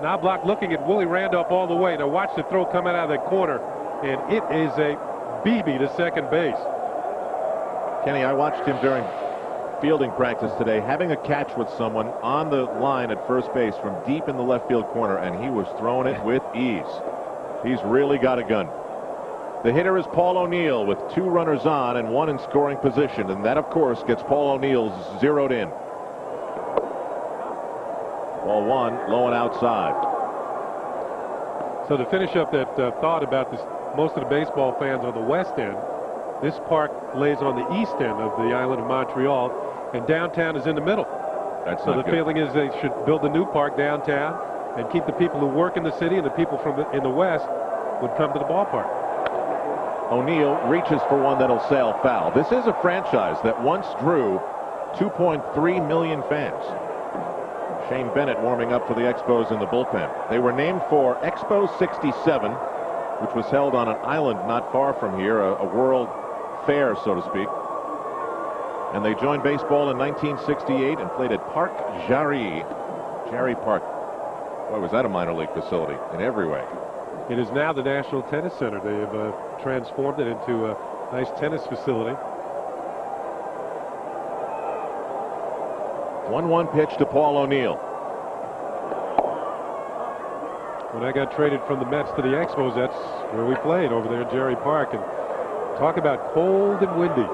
Knobloch looking at Willie Randolph all the way. Now watch the throw coming out of the corner, and it is a BB to second base. Kenny, I watched him during fielding practice today, having a catch with someone on the line at first base from deep in the left field corner, and he was throwing it with ease. He's really got a gun. The hitter is Paul O'Neill with 2 runners on and 1 in scoring position, and that, of course, gets Paul O'Neill zeroed in. Ball 1, low and outside. So to finish up that thought about this, most of the baseball fans on the west end, this park lays on the east end of the island of Montreal, and downtown is in the middle. That's so not the good. feeling is they should build a new park downtown and keep the people who work in the city and the people from in the west would come to the ballpark. O'Neill reaches for one that'll sail foul. This is a franchise that once drew 2.3 million fans. Shane Bennett warming up for the Expos in the bullpen. They were named for Expo 67, which was held on an island not far from here, a world fair, so to speak. And they joined baseball in 1968 and played at Parc Jarry. Jarry Park. Boy, was that a minor league facility in every way. It is now the National Tennis Center. They have transformed it into a nice tennis facility. 1-1 pitch to Paul O'Neill. When I got traded from the Mets to the Expos, that's where we played, over there at Jarry Park. And talk about cold and windy.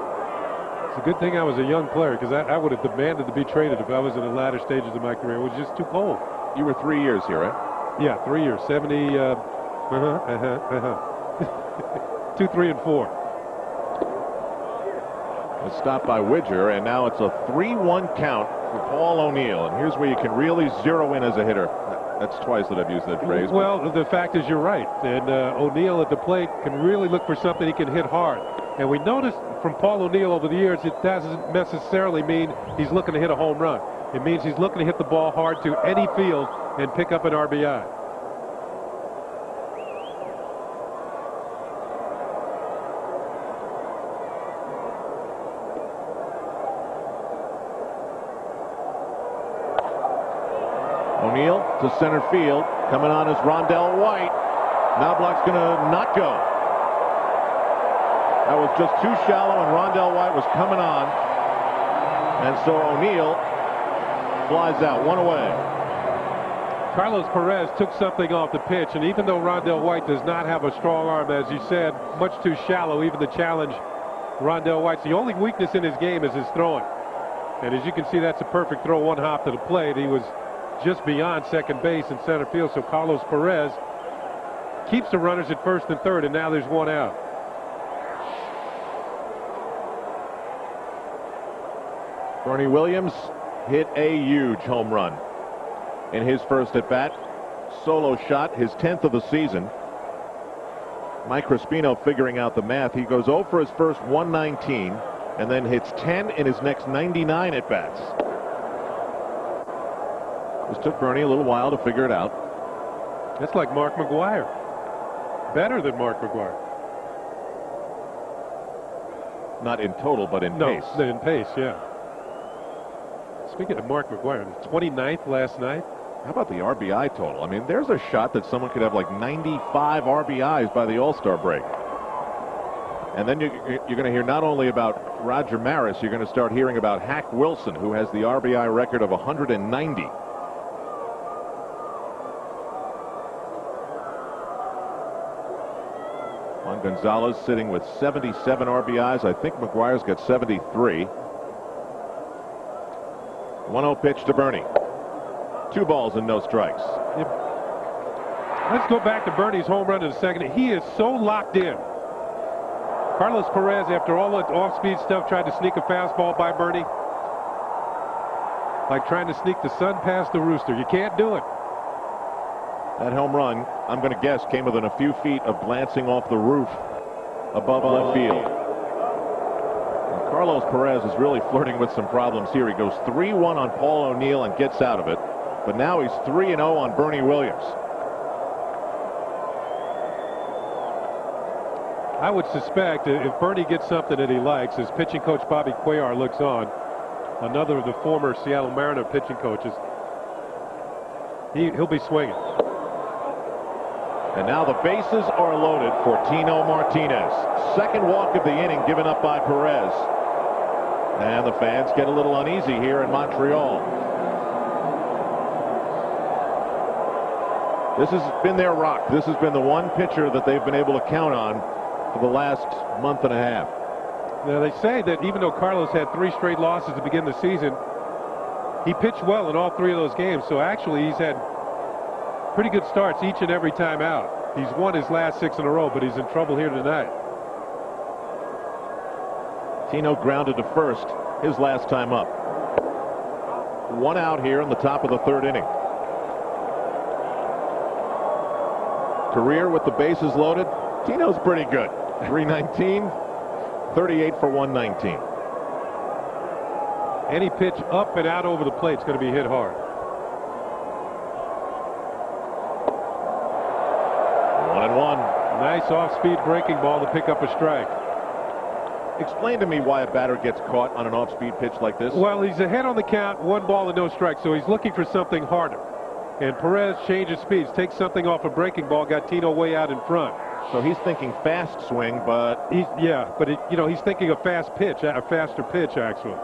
It's a good thing I was a young player, because I would have demanded to be traded if I was in the latter stages of my career. It was just too cold. You were 3 years here, right? Yeah, 3 years. 70. 2, 3, and 4. A stop by Widger, and now it's a 3-1 count for Paul O'Neill. And here's where you can really zero in as a hitter. That's twice that I've used that phrase. Well, the fact is you're right. And O'Neill at the plate can really look for something he can hit hard. And we noticed from Paul O'Neill over the years, it doesn't necessarily mean he's looking to hit a home run. It means he's looking to hit the ball hard to any field and pick up an RBI. O'Neill to center field. Coming on is Rondell White. Knobloch's going to not go. That was just too shallow, and Rondell White was coming on. And so O'Neill flies out. 1 away. Carlos Perez took something off the pitch, and even though Rondell White does not have a strong arm, as you said, much too shallow, even to challenge Rondell White's the only weakness in his game is his throwing. And as you can see, that's a perfect throw, 1 hop to the plate. He was just beyond second base and center field, so Carlos Perez keeps the runners at first and third, and now there's 1 out. Bernie Williams hit a huge home run in his first at bat. Solo shot, his 10th of the season. Mike Crispino figuring out the math. He goes 0 for his first 119 and then hits 10 in his next 99 at bats. This took Bernie a little while to figure it out. That's like Mark McGwire. Better than Mark McGwire. Not in total, but in pace. No, in pace, yeah. Speaking of Mark McGwire, 29th last night. How about the RBI total? I mean, there's a shot that someone could have like 95 RBIs by the All-Star break. And then you're going to hear not only about Roger Maris, you're going to start hearing about Hack Wilson, who has the RBI record of 190. Juan Gonzalez sitting with 77 RBIs. I think McGuire's got 73. 1-0 pitch to Bernie. 2 balls and no strikes. Let's go back to Bernie's home run in a second. He is so locked in. Carlos Perez, after all that off-speed stuff, tried to sneak a fastball by Bernie. Like trying to sneak the sun past the rooster. You can't do it. That home run, I'm going to guess, came within a few feet of glancing off the roof above left field. And Carlos Perez is really flirting with some problems here. He goes 3-1 on Paul O'Neill and gets out of it. But now he's 3-0 on Bernie Williams. I would suspect if Bernie gets something that he likes, as pitching coach Bobby Cuellar looks on, another of the former Seattle Mariner pitching coaches, he'll be swinging. And now the bases are loaded for Tino Martinez. Second walk of the inning given up by Perez. And the fans get a little uneasy here in Montreal. This has been their rock. This has been the one pitcher that they've been able to count on for the last month and a half. Now they say that even though Carlos had 3 straight losses to begin the season, he pitched well in all 3 of those games. So actually he's had pretty good starts each and every time out. He's won his last 6 in a row, but he's in trouble here tonight. Tino grounded to first his last time up. 1 out here in the top of the 3rd inning. Career with the bases loaded, Tino's pretty good. 319, 38 for 119. Any pitch up and out over the plate is going to be hit hard. 1-1. Nice off-speed breaking ball to pick up a strike. Explain to me why a batter gets caught on an off-speed pitch like this. Well, he's ahead on the count, 1 ball and no strike, so he's looking for something harder. And Perez changes speeds, takes something off a breaking ball, got Tino way out in front. So he's thinking fast swing, but he's thinking a fast pitch, a faster pitch actually.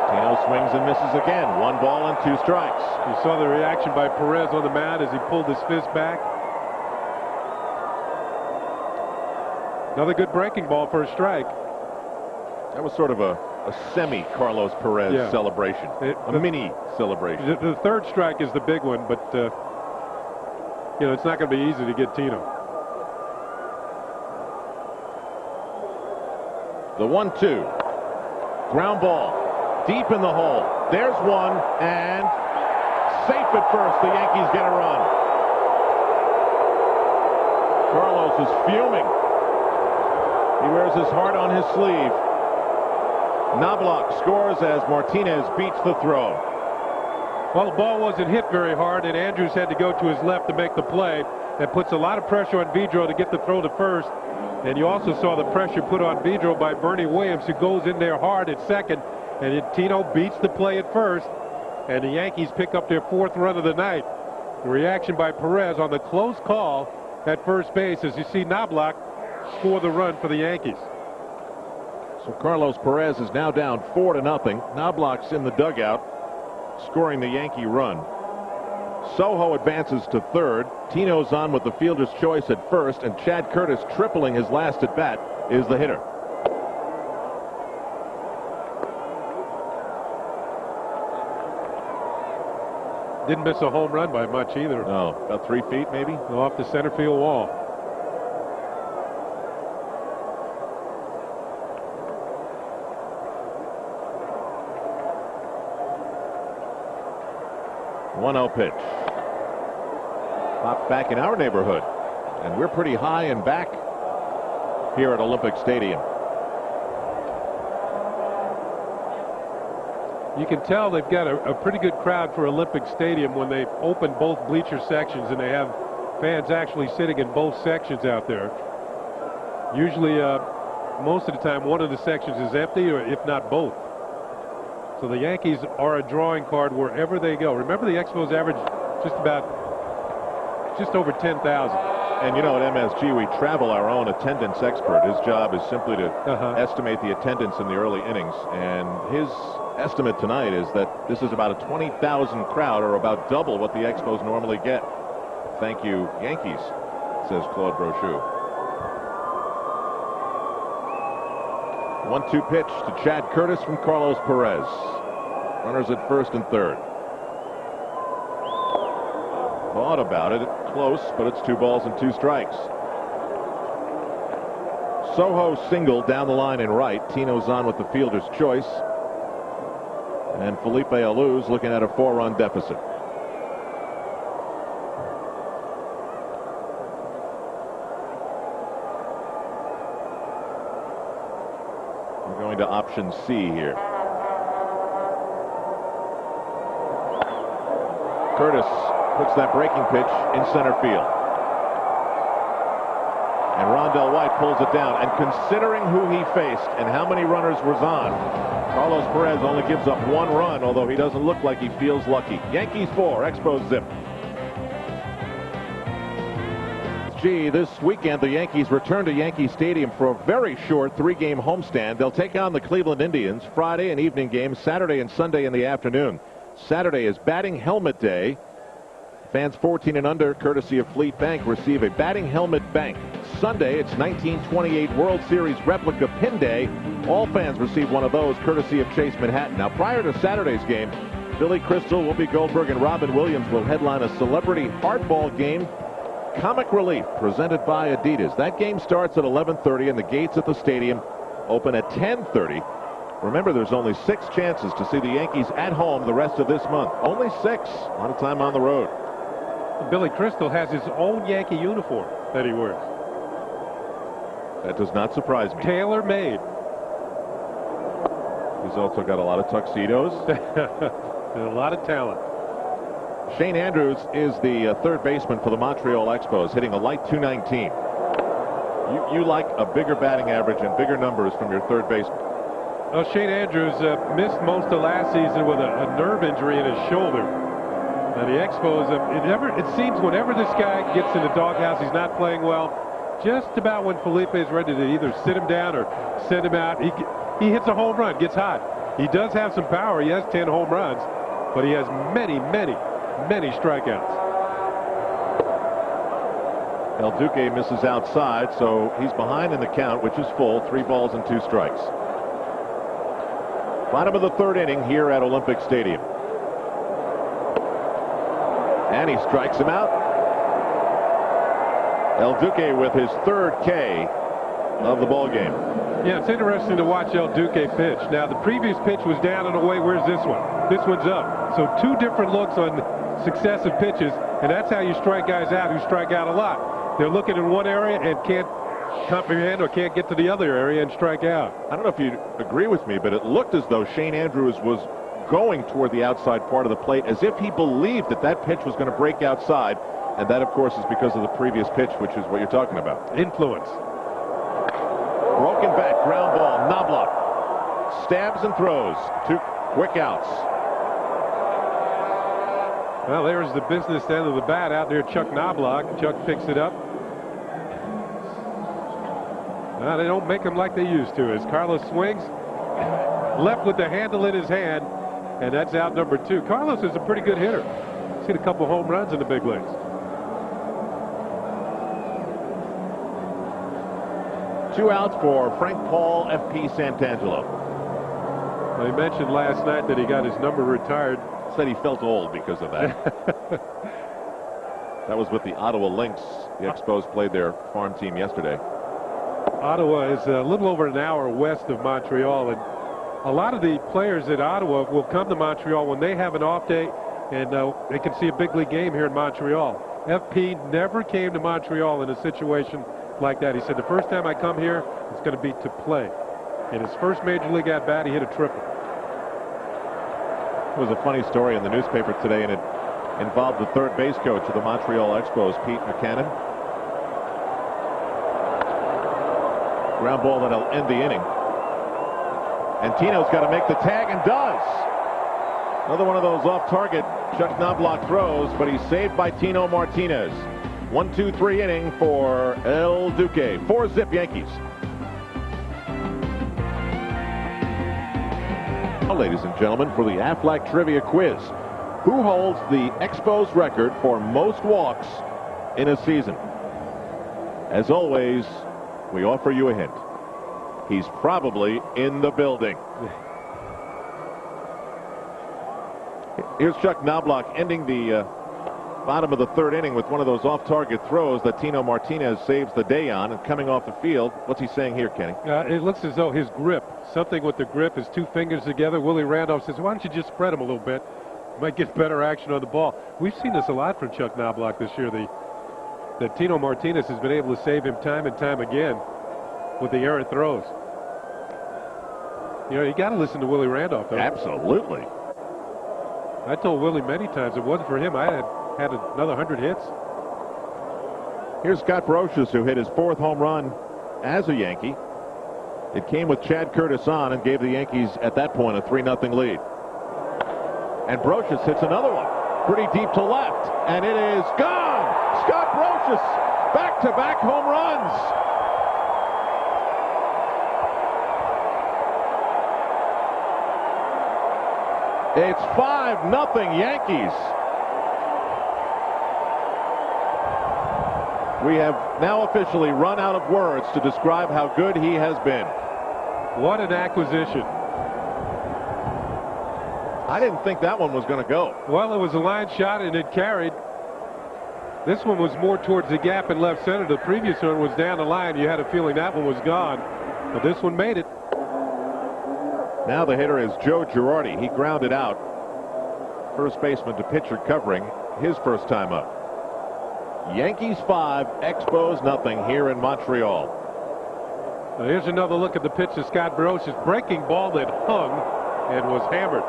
Tino swings and misses again. 1 ball and 2 strikes. You saw the reaction by Perez on the mound as he pulled his fist back. Another good breaking ball for a strike. That was sort of a semi-Carlos Perez celebration. A mini celebration. The 3rd strike is the big one, but it's not going to be easy to get Tino. The 1-2. Ground ball. Deep in the hole. There's one, and safe at first. The Yankees get a run. Carlos is fuming. He wears his heart on his sleeve. Knobloch scores as Martinez beats the throw. Well, the ball wasn't hit very hard, and Andrews had to go to his left to make the play. That puts a lot of pressure on Vidro to get the throw to first. And you also saw the pressure put on Vidro by Bernie Williams, who goes in there hard at second. And Tino beats the play at first. And the Yankees pick up their 4th run of the night. The reaction by Perez on the close call at first base as you see Knobloch score the run for the Yankees. So Carlos Perez is now down 4-0. Knobloch's in the dugout scoring the Yankee run. Soho advances to 3rd. Tino's on with the fielder's choice at first, and Chad Curtis, tripling his last at bat, is the hitter. Didn't miss a home run by much either. No, about 3 feet maybe. Off the center field wall. One-zero pitch. Pop back in our neighborhood, and we're pretty high and back here at Olympic Stadium. You can tell they've got a pretty good crowd for Olympic Stadium when they open both bleacher sections and they have fans actually sitting in both sections out there. Usually, most of the time, one of the sections is empty, or if not both. So the Yankees are a drawing card wherever they go. Remember, the Expos average just over 10,000. And you know, at MSG we travel our own attendance expert. His job is simply to estimate the attendance in the early innings, and his estimate tonight is that this is about a 20,000 crowd, or about double what the Expos normally get. Thank you, Yankees, says Claude Brochu. 1-2 pitch to Chad Curtis from Carlos Perez. Runners at first and third. Thought about it. Close, but it's 2 balls and 2 strikes. Soho single down the line in right. Tino's on with the fielder's choice. And Felipe Alou's looking at a 4-run deficit. We're going to option C here. Curtis puts that breaking pitch in center field. And Rondell White pulls it down. And considering who he faced and how many runners was on, Carlos Perez only gives up 1 run, although he doesn't look like he feels lucky. Yankees 4, Expos zip. This weekend the Yankees return to Yankee Stadium for a very short 3-game homestand. They'll take on the Cleveland Indians Friday, an evening game, Saturday and Sunday in the afternoon. Saturday is batting helmet day. Fans 14 and under, courtesy of Fleet Bank, receive a batting helmet bank. Sunday, it's 1928 World Series replica pin day. All fans receive one of those, courtesy of Chase Manhattan. Now, prior to Saturday's game, Billy Crystal, Whoopi Goldberg, and Robin Williams will headline a celebrity hardball game, Comic Relief, presented by Adidas. That game starts at 11:30, and the gates at the stadium open at 10:30. Remember, there's only 6 chances to see the Yankees at home the rest of this month. Only 6. A lot of time on the road. Billy Crystal has his own Yankee uniform that he wears. That does not surprise me. Tailor-made. He's also got a lot of tuxedos. And a lot of talent. Shane Andrews is the third baseman for the Montreal Expos, hitting a light .219. You like a bigger batting average and bigger numbers from your third baseman. Well, Shane Andrews missed most of last season with a nerve injury in his shoulder. Now the Expos, it seems whenever this guy gets in the doghouse, he's not playing well. Just about when Felipe is ready to either sit him down or send him out, he hits a home run, gets hot. He does have some power. He has 10 home runs, but he has many strikeouts. El Duque misses outside, so he's behind in the count, which is full. 3 balls and 2 strikes. Bottom of the 3rd inning here at Olympic Stadium. And he strikes him out. El Duque with his 3rd K of the ball game. Yeah, it's interesting to watch El Duque pitch. Now, the previous pitch was down and away. Where's this one? This one's up. So 2 different looks on successive pitches, and that's how you strike guys out who strike out a lot. They're looking in one area and can't comprehend or can't get to the other area and strike out. I don't know if you agree with me, but it looked as though Shane Andrews was going toward the outside part of the plate, as if he believed that pitch was going to break outside, and that, of course, is because of the previous pitch, which is what you're talking about. Influence. Broken bat, ground ball, Knobloch stabs and throws. 2 quick outs. Well, there's the business end of the bat out there, Chuck Knobloch. Chuck picks it up. Well, they don't make them like they used to. As Carlos swings, left with the handle in his hand, and that's out number 2. Carlos is a pretty good hitter. He's hit a couple home runs in the big leagues. 2 outs for Frank Paul, F.P. Santangelo. Well, he mentioned last night that he got his number retired. Said he felt old because of that. That was with the Ottawa Lynx. The Expos played their farm team yesterday. Ottawa is a little over an hour west of Montreal, and a lot of the players at Ottawa will come to Montreal when they have an off day, and they can see a big league game here in Montreal. FP never came to Montreal in a situation like that. He said, the first time I come here, it's going to be to play. In his first major league at bat, he hit a triple. It was a funny story in the newspaper today, and it involved the third base coach of the Montreal Expos, Pete McCannon. Ground ball that'll end the inning. And Tino's got to make the tag, and does. Another one of those off-target Chuck Knobloch throws, but he's saved by Tino Martinez. 1-2-3 inning for El Duque. 4-zip Yankees. Now, ladies and gentlemen, for the Aflac Trivia Quiz. Who holds the Expos record for most walks in a season? As always, we offer you a hint. He's probably in the building. Here's Chuck Knobloch ending the bottom of the third inning with one of those off-target throws that Tino Martinez saves the day on. And coming off the field, what's he saying here, Kenny? It looks as though his grip, something with the grip, his two fingers together. Willie Randolph says, why don't you just spread them a little bit? You might get better action on the ball. We've seen this a lot from Chuck Knobloch this year. That Tino Martinez has been able to save him time and time again with the errant throws. You know, you got to listen to Willie Randolph, though. Absolutely. I told Willie many times, if it wasn't for him, I had another 100 hits. Here's Scott Brocious, who hit his 4th home run as a Yankee. It came with Chad Curtis on and gave the Yankees, at that point, a 3-0 lead. And Brocious hits another one, pretty deep to left, and it is gone! Scott Brocious, back-to-back home runs! It's 5-0 Yankees. We have now officially run out of words to describe how good he has been. What an acquisition. I didn't think that one was going to go. Well, it was a line shot and it carried. This one was more towards the gap in left center. The previous one was down the line. You had a feeling that one was gone. But this one made it. Now the hitter is Joe Girardi. He grounded out. First baseman to pitcher covering his first time up. Yankees 5, Expos nothing here in Montreal. Now here's another look at the pitch to Scott Brocious. Breaking ball that hung and was hammered.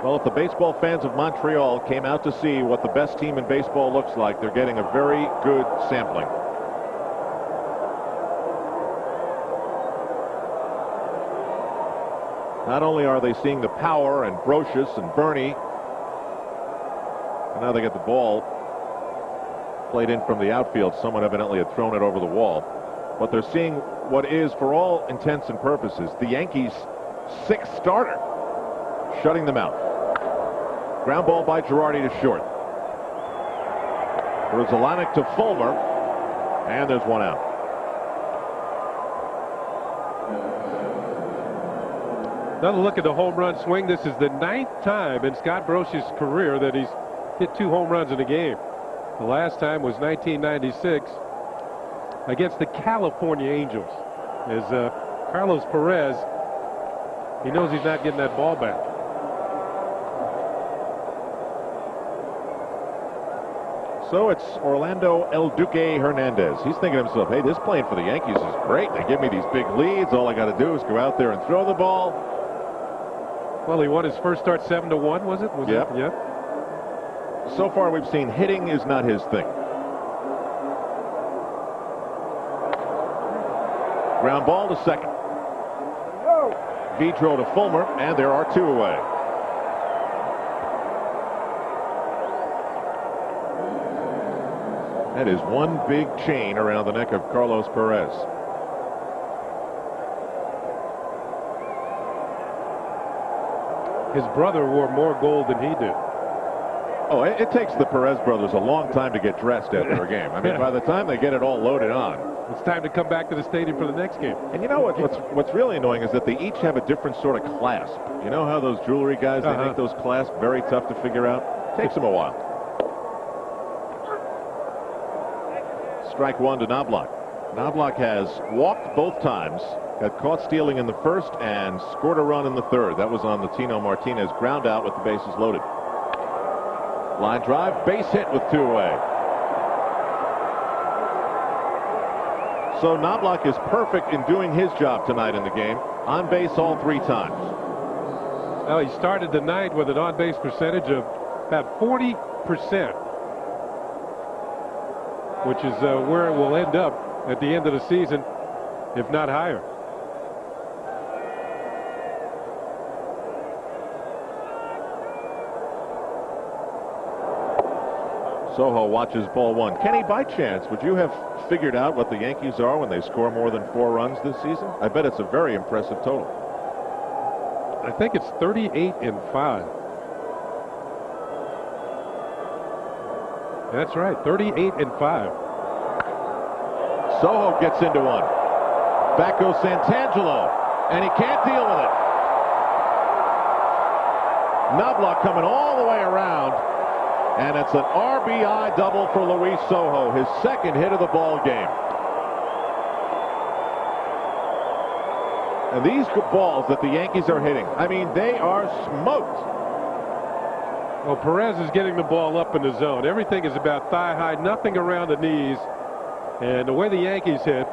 Well, if the baseball fans of Montreal came out to see what the best team in baseball looks like, they're getting a very good sampling. Not only are they seeing the power and Brocious and Bernie, and now they get the ball played in from the outfield. Someone evidently had thrown it over the wall. But they're seeing what is, for all intents and purposes, the Yankees' 6th starter, shutting them out. Ground ball by Girardi to short. Grzelcyk to Fulmer, and there's one out. Another look at the home run swing. This is the 9th time in Scott Brocious' career that he's hit 2 home runs in a game. The last time was 1996 against the California Angels. As Carlos Perez, he knows he's not getting that ball back. So it's Orlando El Duque Hernandez. He's thinking to himself, hey, this playing for the Yankees is great. They give me these big leads. All I got to do is go out there and throw the ball. Well, he won his first start 7-1, was it? Yep. Yep. So far we've seen hitting is not his thing. Ground ball to second. Vidro to Fulmer, and there are 2 away. That is one big chain around the neck of Carlos Perez. His brother wore more gold than he did. Oh, it takes the Perez brothers a long time to get dressed after a game. I mean, by the time they get it all loaded on. It's time to come back to the stadium for the next game. And you know what's really annoying is that they each have a different sort of clasp. You know how those jewelry guys, they make those clasps very tough to figure out? Takes them a while. Strike 1 to Knobloch. Knobloch has walked both times, got caught stealing in the first, and scored a run in the third. That was on the Tino Martinez ground out with the bases loaded. Line drive, base hit with 2 away. So Knobloch is perfect in doing his job tonight in the game. On base all 3 times. Well, he started the night with an on-base percentage of about 40%, which is where it will end up at the end of the season, if not higher. Soho watches ball 1. Kenny, by chance, would you have figured out what the Yankees are when they score more than 4 runs this season? I bet it's a very impressive total. I think it's 38-5. That's right, 38-5. Soho gets into one. Back goes Santangelo, and he can't deal with it. Knobloch coming all the way around, and it's an RBI double for Luis Sojo, his second hit of the ball game. And these balls that the Yankees are hitting, I mean, they are smoked. Well, Perez is getting the ball up in the zone. Everything is about thigh high, nothing around the knees. And the way the Yankees hit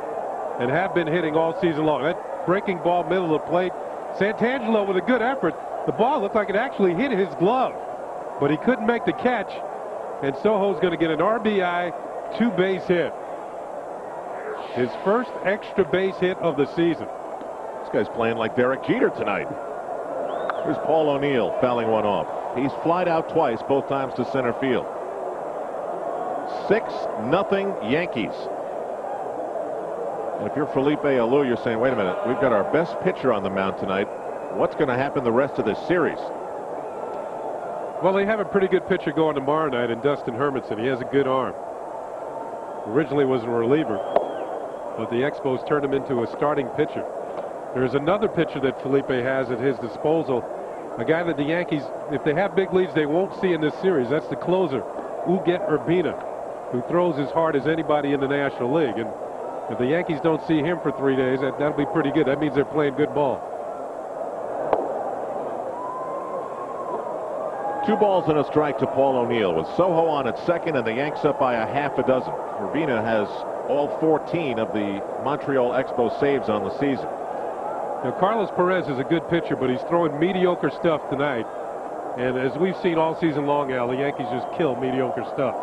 and have been hitting all season long, that breaking ball middle of the plate, Santangelo with a good effort. The ball looked like it actually hit his glove, but he couldn't make the catch. And Sojo's going to get an RBI two-base hit. His first extra base hit of the season. This guy's playing like Derek Jeter tonight. Here's Paul O'Neill fouling one off. He's flied out twice, both times to center field. 6-0 Yankees. And if you're Felipe Alou, you're saying, wait a minute, we've got our best pitcher on the mound tonight. What's going to happen the rest of this series? Well, they have a pretty good pitcher going tomorrow night in Dustin Hermanson. He has a good arm. Originally was a reliever, but the Expos turned him into a starting pitcher. There's another pitcher that Felipe has at his disposal, a guy that the Yankees, if they have big leads, they won't see in this series. That's the closer, Uget Urbina, who throws as hard as anybody in the National League. And if the Yankees don't see him for 3 days, that'll be pretty good. That means they're playing good ball. 2 balls and a strike to Paul O'Neill with Sojo on at second and the Yanks up by a half a dozen. Urbina has all 14 of the Montreal Expos saves on the season. Now, Carlos Perez is a good pitcher, but he's throwing mediocre stuff tonight. And as we've seen all season long, Al, the Yankees just kill mediocre stuff.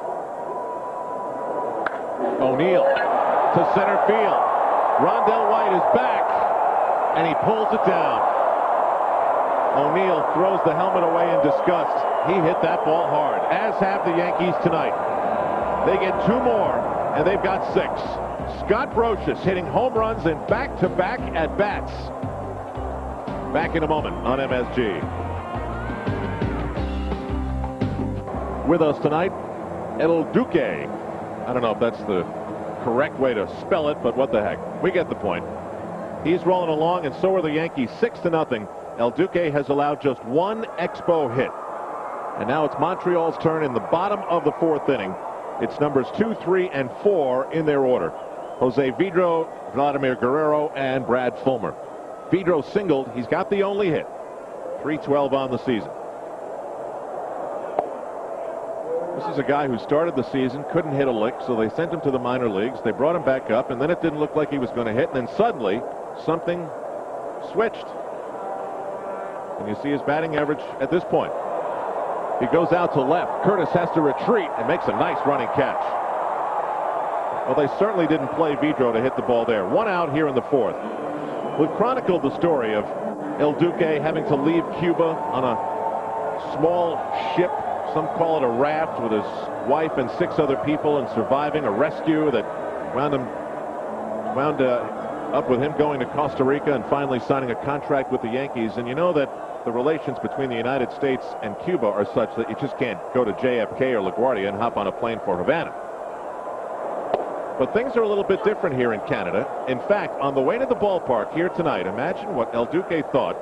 O'Neill to center field. Rondell White is back, and he pulls it down. O'Neill throws the helmet away in disgust. He hit that ball hard, as have the Yankees tonight. They get 2 more, and they've got 6. Scott Brocious hitting home runs in back-to-back at-bats. Back in a moment on MSG. With us tonight, El Duque. I don't know if that's the correct way to spell it, but what the heck. We get the point. He's rolling along, and so are the Yankees, 6-0. El Duque has allowed just 1 Expo hit. And now it's Montreal's turn in the bottom of the 4th inning. It's numbers 2, 3, and 4 in their order. Jose Vidro, Vladimir Guerrero, and Brad Fulmer. Vidro singled. He's got the only hit. 312 on the season. This is a guy who started the season, couldn't hit a lick, so they sent him to the minor leagues. They brought him back up, and then it didn't look like he was going to hit, and then suddenly something switched. And you see his batting average at this point. He goes out to left. Curtis has to retreat and makes a nice running catch. Well, they certainly didn't play Vidro to hit the ball there. 1 out here in the 4th. We've chronicled the story of El Duque having to leave Cuba on a small ship. Some call it a raft, with his wife and 6 other people, and surviving a rescue that wound up with him going to Costa Rica and finally signing a contract with the Yankees. And you know that the relations between the United States and Cuba are such that you just can't go to JFK or LaGuardia and hop on a plane for Havana. But things are a little bit different here in Canada. In fact, on the way to the ballpark here tonight, imagine what El Duque thought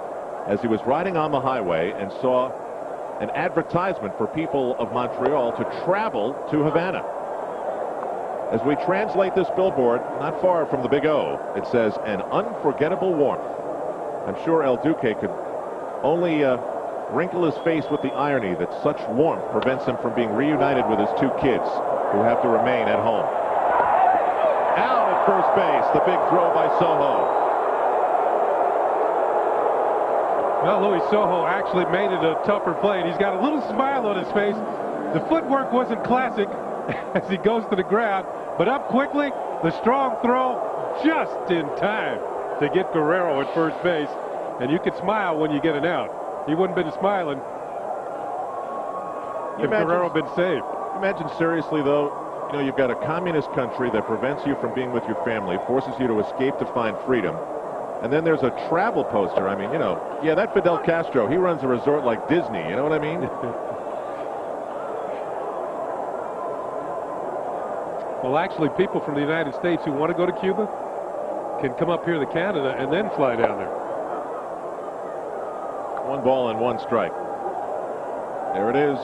as he was riding on the highway and saw an advertisement for people of Montreal to travel to Havana. As we translate this billboard, not far from the Big O, it says, "An unforgettable warmth." I'm sure El Duque could only wrinkle his face with the irony that such warmth prevents him from being reunited with his 2 kids who have to remain at home. Out at first base, the big throw by Sojo. Well, Luis Sojo actually made it a tougher play, and he's got a little smile on his face. The footwork wasn't classic as he goes to the ground, but up quickly, the strong throw just in time to get Guerrero at first base. And you could smile when you get an out. He wouldn't have been smiling if Guerrero had been saved. Imagine seriously, though, you know, you've got a communist country that prevents you from being with your family, forces you to escape to find freedom. And then there's a travel poster. I mean, you know, yeah, that Fidel Castro, he runs a resort like Disney. You know what I mean? Well, actually, people from the United States who want to go to Cuba can come up here to Canada and then fly down there. 1 ball and 1 strike. There it is.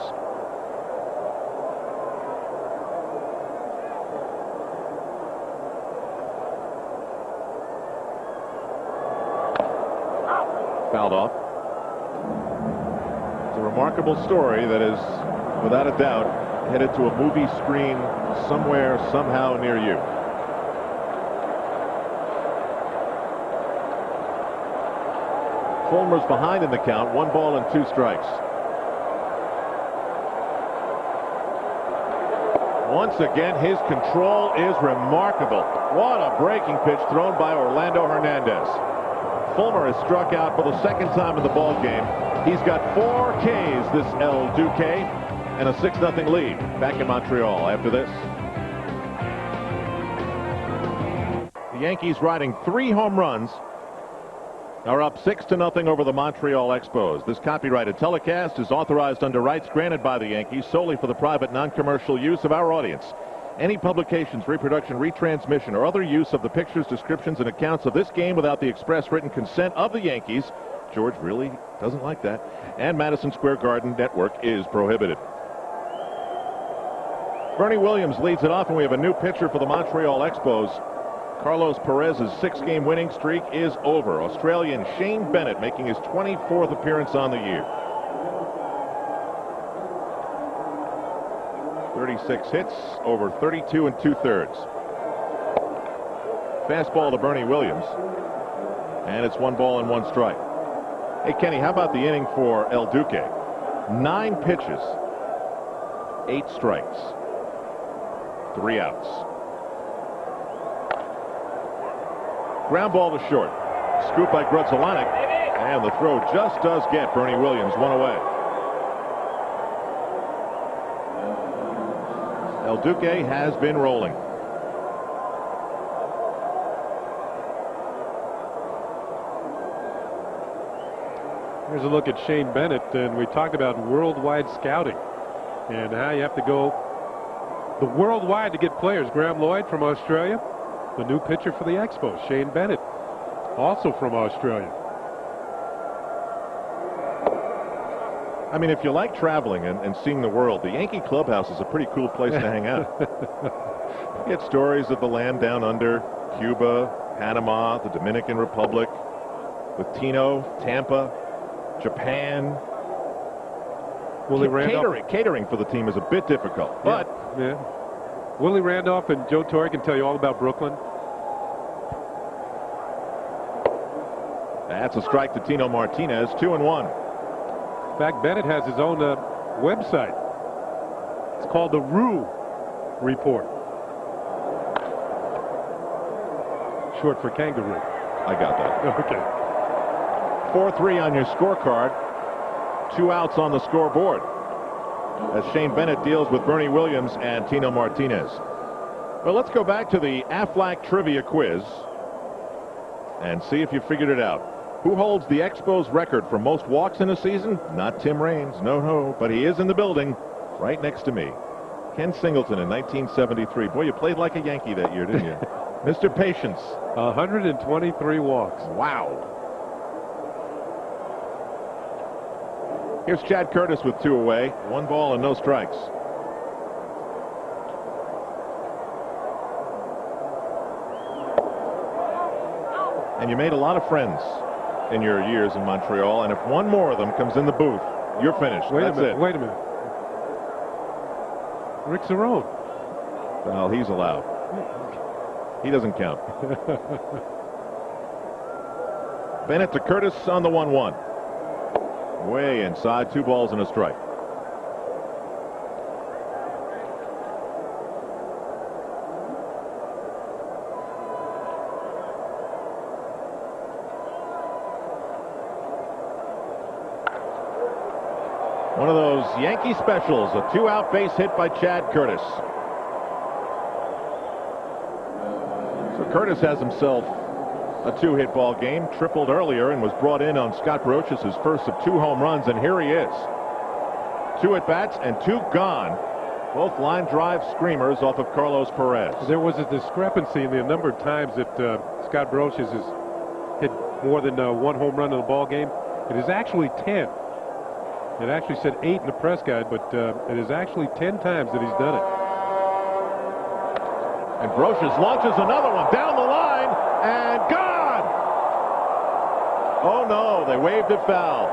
Fouled off. It's a remarkable story that is, without a doubt, headed to a movie screen somewhere, somehow near you. Fulmer's behind in the count, 1 ball and 2 strikes. Once again, his control is remarkable. What a breaking pitch thrown by Orlando Hernandez. Fulmer has struck out for the 2nd time in the ball game. He's got 4 Ks, this El Duque, and a 6-0 lead back in Montreal after this. The Yankees, riding 3 home runs, are up 6-0 over the Montreal Expos. This copyrighted telecast is authorized under rights granted by the Yankees solely for the private non-commercial use of our audience. Any publications, reproduction, retransmission, or other use of the pictures, descriptions, and accounts of this game without the express written consent of the Yankees, George really doesn't like that, and Madison Square Garden Network is prohibited. Bernie Williams leads it off, and we have a new pitcher for the Montreal Expos. Carlos Perez's 6-game winning streak is over. Australian Shane Bennett making his 24th appearance on the year. 36 hits over 32 2/3. Fastball to Bernie Williams, and it's 1 ball and 1 strike. Hey Kenny, how about the inning for El Duque? 9 pitches, 8 strikes, 3 outs. Ground ball to short. Scoop by Grudzelanek, and the throw just does get Bernie Williams 1 away. El Duque has been rolling. Here's a look at Shane Bennett, and we talked about worldwide scouting and how you have to go the worldwide to get players. Graham Lloyd from Australia, the new pitcher for the Expos. Shane Bennett, also from Australia. I mean, if you like traveling and seeing the world, the Yankee clubhouse is a pretty cool place to hang out. You get stories of the land down under, Cuba, Panama, the Dominican Republic, with Tino, Tampa, Japan. Willie Randolph. Catering for the team is a bit difficult, but yeah. Willie Randolph and Joe Torre can tell you all about Brooklyn. That's a strike to Tino Martinez, 2-1. In fact, Bennett has his own website. It's called the Rue Report. Short for kangaroo. I got that. Okay. 4-3 on your scorecard. 2 outs on the scoreboard as Shane Bennett deals with Bernie Williams and Tino Martinez. Well, let's go back to the Aflac trivia quiz and see if you figured it out. Who holds the Expos record for most walks in a season? Not Tim Raines, no, but he is in the building right next to me. Ken Singleton in 1973. Boy, you played like a Yankee that year, didn't you? Mr. Patience. 123 walks. Wow. Here's Chad Curtis with 2 away. 1 ball and no strikes. And you made a lot of friends in your years in Montreal, and if one more of them comes in the booth, you're finished. That's it. Wait a minute. Rick Cerrone. Well, he's allowed. He doesn't count. Bennett to Curtis on the 1-1. Way inside, 2 balls and a strike. One of those Yankee specials, a 2-out base hit by Chad Curtis. So Curtis has himself a 2-hit ball game, tripled earlier and was brought in on Scott Brocious' first of 2 home runs, and here he is. 2 at-bats and 2 gone. Both line drive screamers off of Carlos Perez. There was a discrepancy in the number of times that Scott Brocious has hit more than 1 home run in a ball game. It is actually 10. It actually said 8 in the press guide, but it is actually 10 times that he's done it. And Brocious launches another one down the line and gone. Oh no, they waved it foul.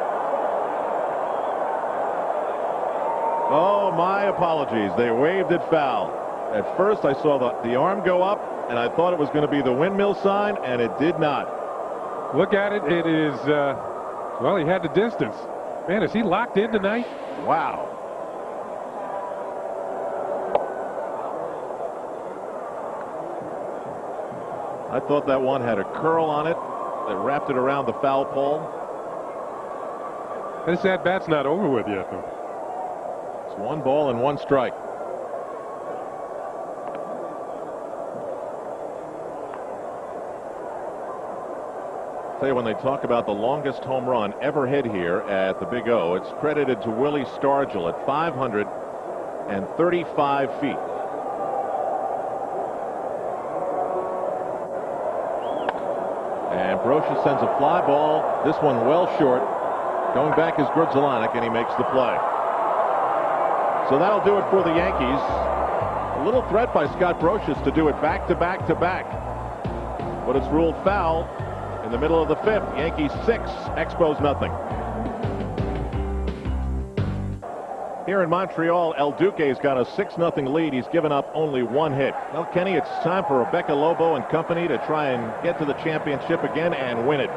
Oh, my apologies. They waved it foul. At first I saw the arm go up and I thought it was going to be the windmill sign, and it did not. Look at it. It is, well, he had the distance. Man, is he locked in tonight? Wow. I thought that one had a curl on it that wrapped it around the foul pole. This at-bat's not over with yet, though. It's 1 ball and 1 strike. Tell you, when they talk about the longest home run ever hit here at the Big O, it's credited to Willie Stargell at 535 feet. And Brocious sends a fly ball. This one well short. Going back is Grudzielanek, and he makes the play. So that'll do it for the Yankees. A little threat by Scott Brocious to do it back to back to back. But it's ruled foul. In the middle of the 5th, Yankees 6, Expos nothing. Here in Montreal, El Duque's got a 6-0 lead. He's given up only 1 hit. Well, Kenny, it's time for Rebecca Lobo and company to try and get to the championship again and win it.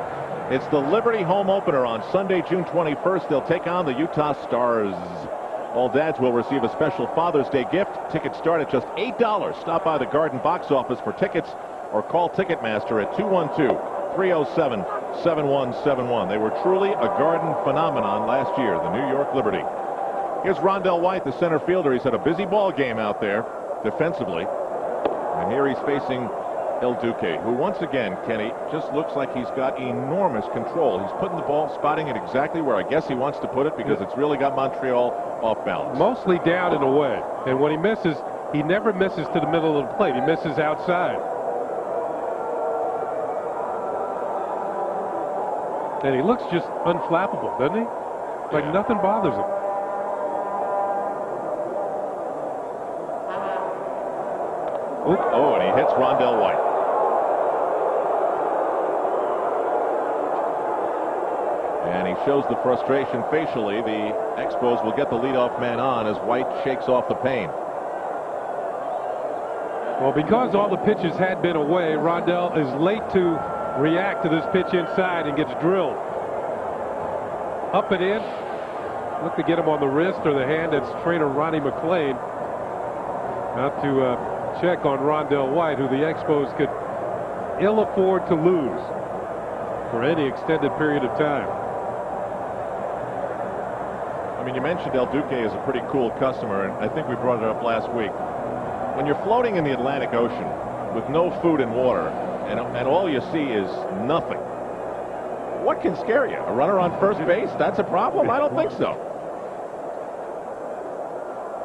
It's the Liberty home opener on Sunday, June 21st. They'll take on the Utah Stars. All dads will receive a special Father's Day gift. Tickets start at just $8. Stop by the Garden box office for tickets or call Ticketmaster at 212-307-7171. They were truly a Garden phenomenon last year, the New York Liberty. Here's Rondell White, the center fielder. He's had a busy ball game out there defensively. And here he's facing El Duque, who once again, Kenny, just looks like he's got enormous control. He's putting the ball, spotting it exactly where I guess he wants to put it, because it's really got Montreal off balance. Mostly down and away. And when he misses, he never misses to the middle of the plate. He misses outside. And he looks just unflappable, doesn't he? Like nothing bothers him. Oh, and he hits Rondell White. And he shows the frustration facially. The Expos will get the leadoff man on as White shakes off the pain. Well, because all the pitches had been away, Rondell is late to react to this pitch inside and gets drilled. Up and in. Look to get him on the wrist or the hand. That's trainer Ronnie McLean. Out to check on Rondell White, who the Expos could ill afford to lose for any extended period of time. I mean, you mentioned El Duque is a pretty cool customer, and I think we brought it up last week. When you're floating in the Atlantic Ocean with no food and water, and all you see is nothing, what can scare you? A runner on first base? That's a problem? I don't think so.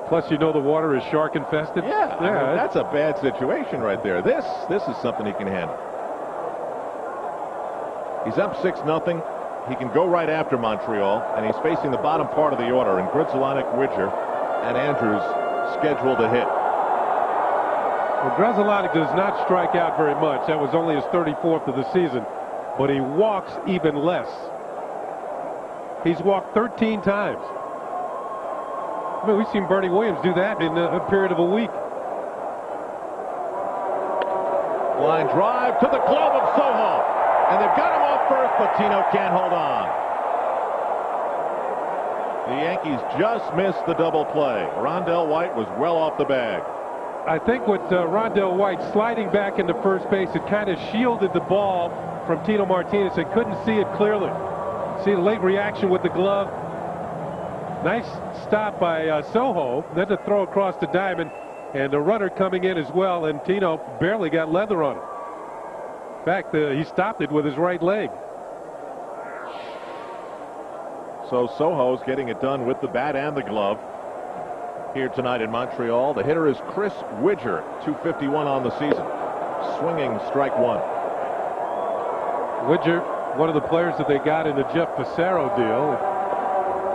Plus, you know the water is shark infested. Yeah, I mean, that's a bad situation right there. This is something he can handle. He's up 6-0. He can go right after Montreal, and he's facing the bottom part of the order, and Grudzielanek, Widger, and Andrews scheduled to hit. Well, Grudzielanek does not strike out very much. That was only his 34th of the season, but he walks even less. He's walked 13 times. I mean, we've seen Bernie Williams do that in a period of a week. Line drive to the glove of Soho. And they've got him off first, but Tino can't hold on. The Yankees just missed the double play. Rondell White was well off the bag. I think with Rondell White sliding back into first base, it kind of shielded the ball from Tino Martinez. They couldn't see it clearly. See the late reaction with the glove. Nice stop by Soho, then to throw across the diamond, and the runner coming in as well, and Tino barely got leather on it. In fact, he stopped it with his right leg. So Soho's getting it done with the bat and the glove here tonight in Montreal. The hitter is Chris Widger, 251 on the season. Swinging strike one. Widger, one of the players that they got in the Jeff Passero deal.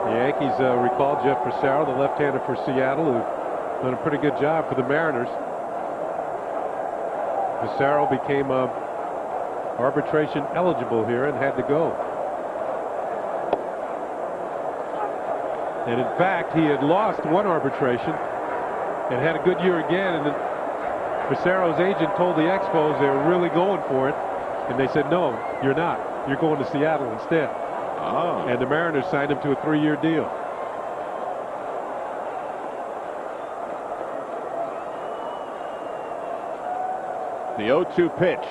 The Yankees recall Jeff Pissarro, the left-hander for Seattle, who done a pretty good job for the Mariners. Pissarro became arbitration eligible here and had to go. And in fact, he had lost one arbitration and had a good year again. And then Pissarro's agent told the Expos they were really going for it. And they said, no, you're not. You're going to Seattle instead. Oh. And the Mariners signed him to a 3-year deal. The 0-2 pitch.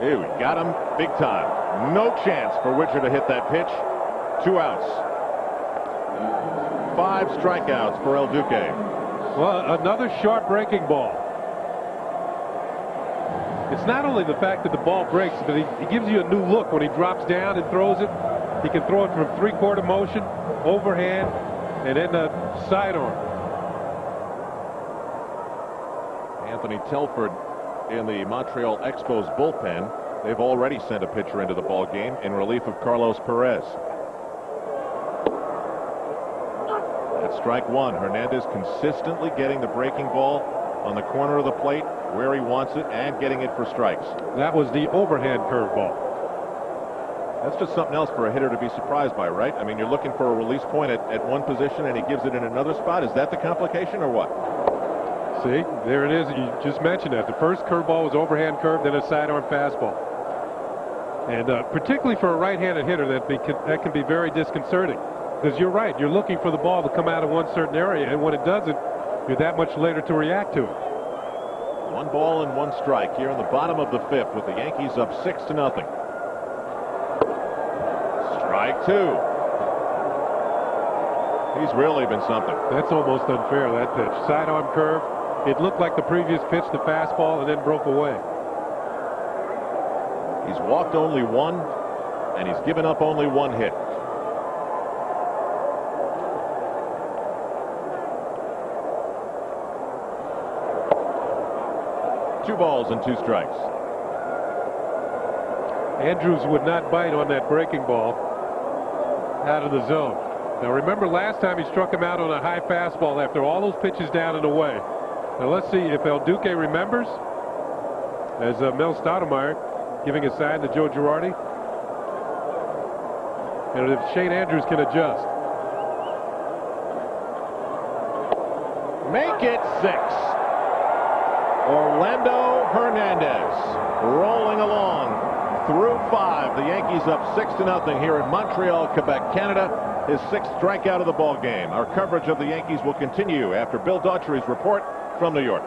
Ew, got him big time. No chance for Widger to hit that pitch. 2 outs. 5 strikeouts for El Duque. Well, another sharp breaking ball. It's not only the fact that the ball breaks, but he gives you a new look when he drops down and throws it. He can throw it from 3/4 motion, overhand, and then the sidearm. Anthony Telford in the Montreal Expos bullpen. They've already sent a pitcher into the ball game in relief of Carlos Perez. That's strike 1. Hernandez consistently getting the breaking ball on the corner of the plate where he wants it and getting it for strikes. That was the overhand curveball. That's just something else for a hitter to be surprised by, right? I mean, you're looking for a release point at one position and he gives it in another spot. Is that the complication or what? See, there it is. You just mentioned that. The first curveball was overhand curve, then a sidearm fastball. And particularly for a right-handed hitter, that can be very disconcerting. Because you're right. You're looking for the ball to come out of one certain area, and when it doesn't, you're that much later to react to it. 1 ball and 1 strike here in the bottom of the 5th with the Yankees up 6-0. Strike 2. He's really been something. That's almost unfair, that pitch. Sidearm curve. It looked like the previous pitch, the fastball, and then broke away. He's walked only 1, and he's given up only 1 hit. Two balls and 2 strikes. Andrews would not bite on that breaking ball out of the zone. Now remember, last time he struck him out on a high fastball after all those pitches down and away. Now let's see if El Duque remembers, as Mel Stoudemire giving a sign to Joe Girardi, and if Shane Andrews can adjust. Make it 6. Orlando Hernandez rolling along through 5. The Yankees up 6-0 here in Montreal, Quebec, Canada. His 6th strikeout of the ball game. Our coverage of the Yankees will continue after Bill Daughtry's report from New York.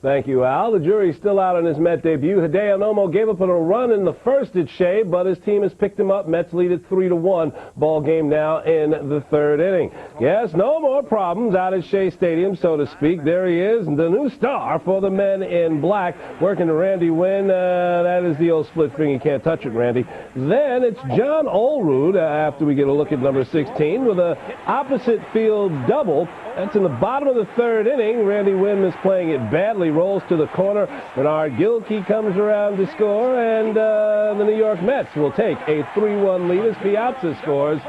Thank you, Al. The jury's still out on his Met debut. Hideo Nomo gave up on a run in the first at Shea, but his team has picked him up. Mets lead at 3-1. Ball game now in the 3rd inning. Yes, no more problems out at Shea Stadium, so to speak. There he is, the new star for the men in black, working to Randy Wynn. That is the old split finger. You can't touch it, Randy. Then it's John Olerud, after we get a look at number 16, with a opposite field double. That's in the bottom of the 3rd inning. Randy Wynn is playing it badly. Rolls to the corner. Bernard Gilkey comes around to score, and the New York Mets will take a 3-1 lead as Piazza scores,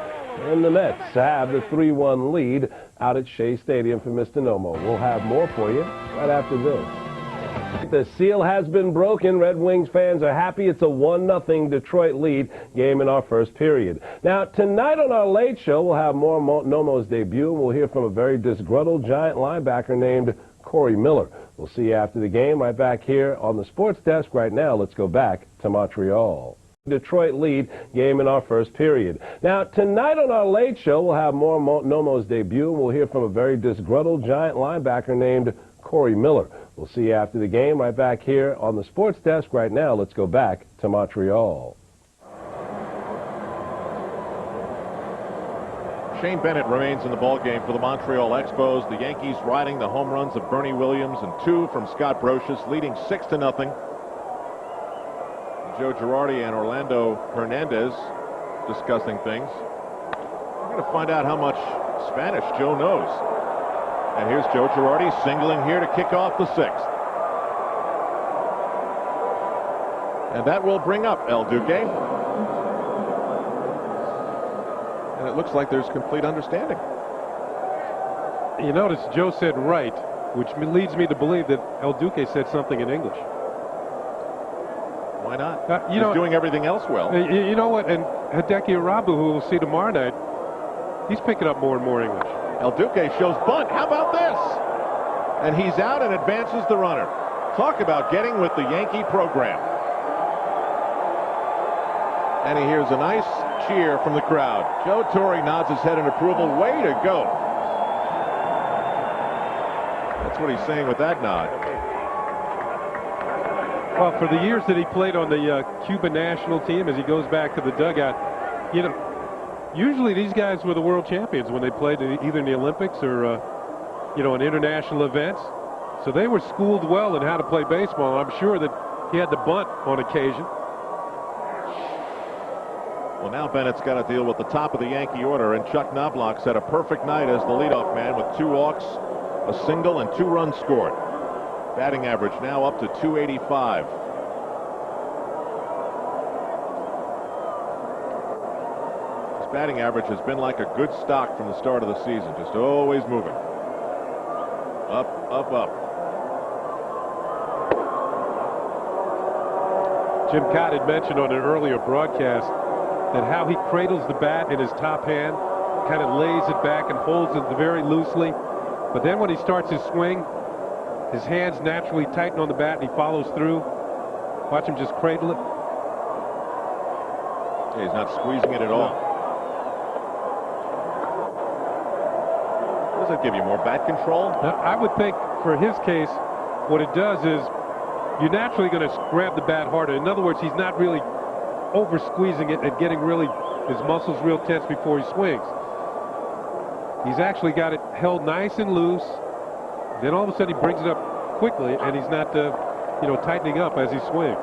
and the Mets have the 3-1 lead out at Shea Stadium for Mr. Nomo. We'll have more for you right after this. The seal has been broken. Red Wings fans are happy. It's a 1-0 Detroit lead game in our first period. Now, tonight on our Late Show, we'll have more Nomo's debut. We'll hear from a very disgruntled Giant linebacker named Corey Miller. We'll see you after the game right back here on the sports desk. Right now, let's go back to Montreal. Detroit lead game in our first period. Now, tonight on our Late Show, we'll have more Nomo's debut. We'll hear from a very disgruntled Giant linebacker named Corey Miller. We'll see you after the game right back here on the sports desk. Right now, let's go back to Montreal. Shane Bennett remains in the ballgame for the Montreal Expos. The Yankees riding the home runs of Bernie Williams and 2 from Scott Brocious, leading 6-0. Joe Girardi and Orlando Hernandez discussing things. We're going to find out how much Spanish Joe knows. And here's Joe Girardi singling here to kick off the 6th. And that will bring up El Duque. And it looks like there's complete understanding. You notice Joe said right, which leads me to believe that El Duque said something in English. Why not? He's doing everything else well. You know what? And Hideki Arabu, who we'll see tomorrow night, he's picking up more and more English. El Duque shows bunt. How about this? And he's out and advances the runner. Talk about getting with the Yankee program. And he hears a nice cheer from the crowd. Joe Torre nods his head in approval. Way to go. That's what he's saying with that nod. Well, for the years that he played on the Cuban national team, as he goes back to the dugout, usually these guys were the world champions when they played either in the Olympics or, in international events. So they were schooled well in how to play baseball. I'm sure that he had to bunt on occasion. Well, now Bennett's got to deal with the top of the Yankee order, and Chuck Knobloch's had a perfect night as the leadoff man with 2 walks, a single, and 2 runs scored. Batting average now up to .285. His batting average has been like a good stock from the start of the season, just always moving. Up, up, up. Jim Cott had mentioned on an earlier broadcast that how he cradles the bat in his top hand, kind of lays it back and holds it very loosely. But then when he starts his swing, his hands naturally tighten on the bat and he follows through. Watch him just cradle it. Yeah, he's not squeezing it at all. Does it give you more bat control? Now, I would think for his case, what it does is you're naturally going to grab the bat harder. In other words, he's not really over squeezing it and getting his muscles real tense before he swings. He's actually got it held nice and loose. Then all of a sudden he brings it up quickly, and he's not, tightening up as he swings.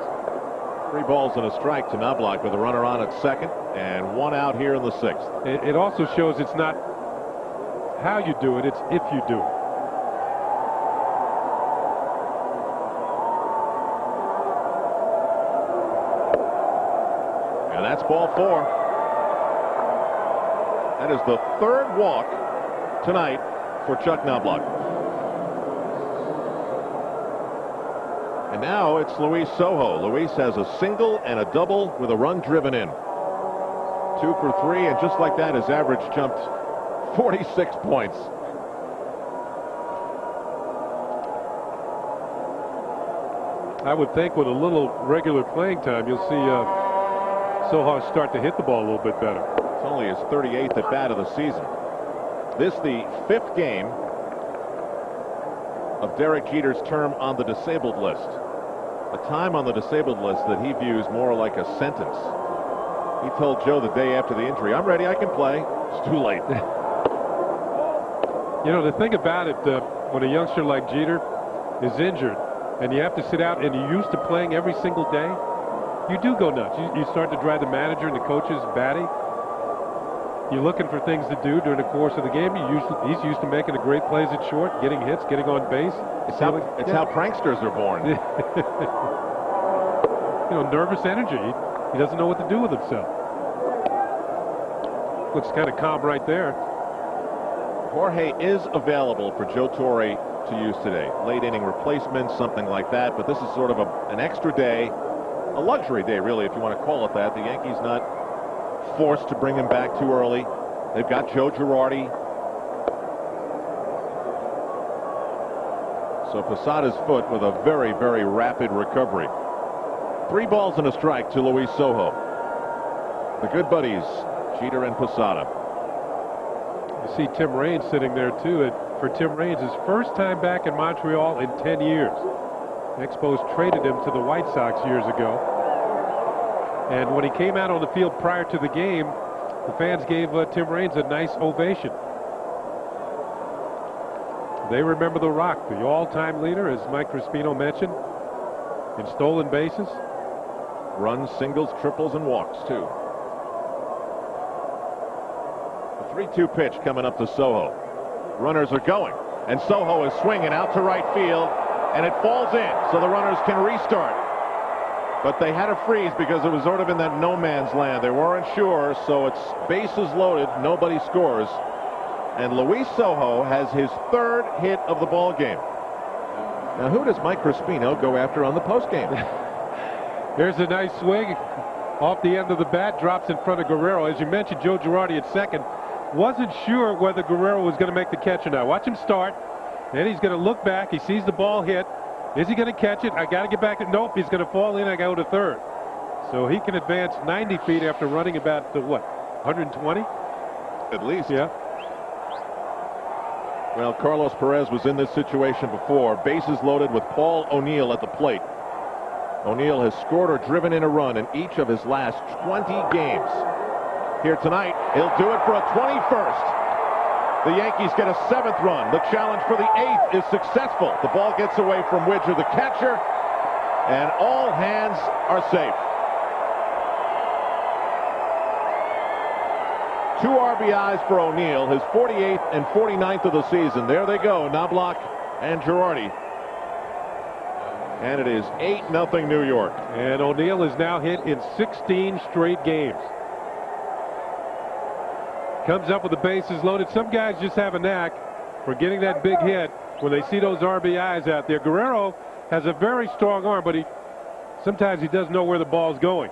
3 balls and a strike to Knobloch with a runner on at second and 1 out here in the 6th. It also shows it's not how you do it, it's if you do it. And that's ball 4. That is the 3rd walk tonight for Chuck Knobloch. And now it's Luis Sojo. Luis has a single and a double with a run driven in. 2 for 3, and just like that, his average jumped 46 points. I would think with a little regular playing time, you'll see Sojo start to hit the ball a little bit better. It's only his 38th at bat of the season. This the 5th game of Derek Jeter's term on the disabled list. A time on the disabled list that he views more like a sentence. He told Joe the day after the injury, "I'm ready, I can play." It's too late. The thing about it, when a youngster like Jeter is injured and you have to sit out and you're used to playing every single day, you do go nuts. You start to drive the manager and the coaches batty. You're looking for things to do during the course of the game. He's used to making the great plays at short, getting hits, getting on base. It's how pranksters are born. Nervous energy. He doesn't know what to do with himself. Looks kind of calm right there. Jorge is available for Joe Torre to use today. Late inning replacement, something like that. But this is sort of an extra day, a luxury day, really, if you want to call it that. The Yankees not forced to bring him back too early. They've got Joe Girardi. So Posada's foot with a very, very rapid recovery. 3 balls and a strike to Luis Sojo. The good buddies, Jeter and Posada. You see Tim Raines sitting there too. For Tim Raines, his first time back in Montreal in 10 years. Expos traded him to the White Sox years ago. And when he came out on the field prior to the game, the fans gave Tim Raines a nice ovation. They remember The Rock, the all-time leader, as Mike Crispino mentioned, in stolen bases. Runs, singles, triples, and walks, too. The 3-2 pitch coming up to Sojo. Runners are going, and Sojo is swinging out to right field, and it falls in, so the runners can restart. But they had a freeze because it was sort of in that no man's land. They weren't sure, so it's bases loaded, nobody scores. And Luis Sojo has his 3rd hit of the ball game. Now, who does Mike Crispino go after on the postgame? Here's a nice swing off the end of the bat, drops in front of Guerrero. As you mentioned, Joe Girardi at second. Wasn't sure whether Guerrero was going to make the catch or not. Watch him start. Then he's going to look back. He sees the ball hit. Is he going to catch it? I got to get back. Nope, he's going to fall in. I go to third. So he can advance 90 feet after running about, what, 120? At least. Yeah. Well, Carlos Perez was in this situation before. Bases loaded with Paul O'Neill at the plate. O'Neill has scored or driven in a run in each of his last 20 games. Here tonight, he'll do it for a 21st. The Yankees get a 7th run. The challenge for the 8th is successful. The ball gets away from Widger, the catcher, and all hands are safe. 2 RBIs for O'Neill, his 48th and 49th of the season. There they go, Knobloch and Girardi. And it is 8-0 New York. And O'Neill is now hit in 16 straight games. Comes up with the bases loaded. Some guys just have a knack for getting that big hit when they see those RBIs out there. Guerrero has a very strong arm, but sometimes he doesn't know where the ball's going.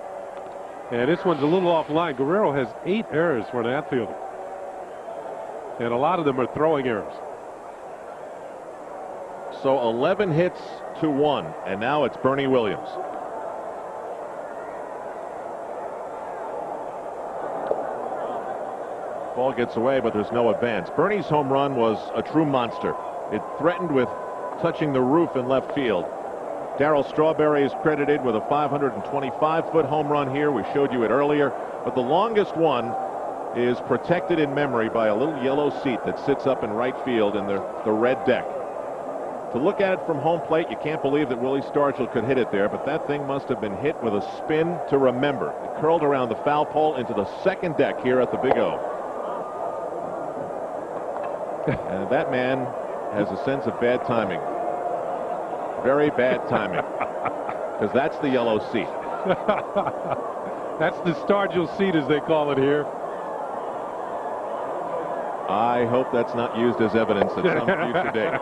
And this one's a little offline. Guerrero has 8 errors for an outfielder. And a lot of them are throwing errors. So 11 hits to 1, and now it's Bernie Williams. Ball gets away, but there's no advance. Bernie's home run was a true monster. It threatened with touching the roof in left field. Darryl Strawberry is credited with a 525-foot home run here. We showed you it earlier, but the longest one is protected in memory by a little yellow seat that sits up in right field in the red deck. To look at it from home plate, you can't believe that Willie Stargell could hit it there, but that thing must have been hit with a spin to remember. It curled around the foul pole into the second deck here at the Big O. And that man has a sense of bad timing. Very bad timing. Because that's the yellow seat. That's the Stargell seat, as they call it here. I hope that's not used as evidence at some future date.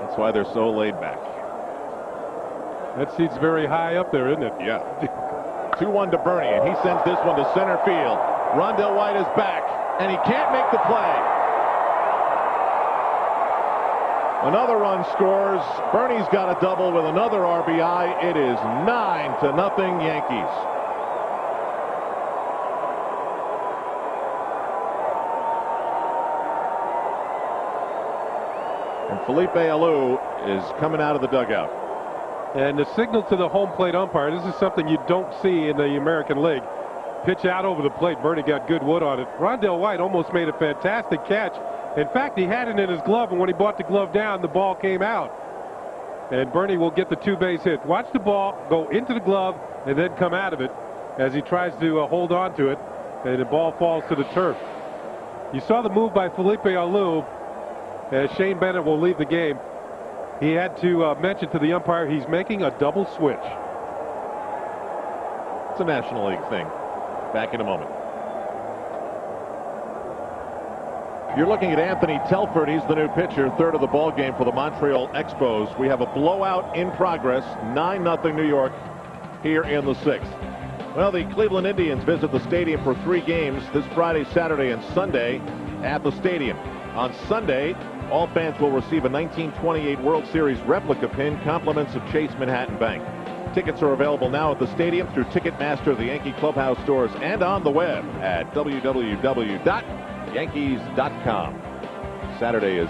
That's why they're so laid back. That seat's very high up there, isn't it? Yeah. 2-1 to Bernie, and he sends this one to center field. Rondell White is back, and he can't make the play. Another run scores. Bernie's got a double with another RBI. It is 9-0 Yankees. And Felipe Alou is coming out of the dugout. And the signal to the home plate umpire, this is something you don't see in the American League. Pitch out over the plate. Bernie got good wood on it. Rondell White almost made a fantastic catch. In fact, he had it in his glove, and when he brought the glove down, the ball came out. And Bernie will get the 2-base hit. Watch the ball go into the glove and then come out of it as he tries to hold on to it, and the ball falls to the turf. You saw the move by Felipe Alou as Shane Bennett will leave the game. He had to mention to the umpire he's making a double switch. It's a National League thing. Back in a moment. You're looking at Anthony Telford. He's the new pitcher, third of the ball game for the Montreal Expos. We have a blowout in progress, 9-0 New York here in the 6th. Well, the Cleveland Indians visit the stadium for 3 games this Friday, Saturday, and Sunday at the stadium. On Sunday, all fans will receive a 1928 World Series replica pin, compliments of Chase Manhattan Bank. Tickets are available now at the stadium through Ticketmaster, the Yankee Clubhouse stores, and on the web at www.yankees.com. Saturday is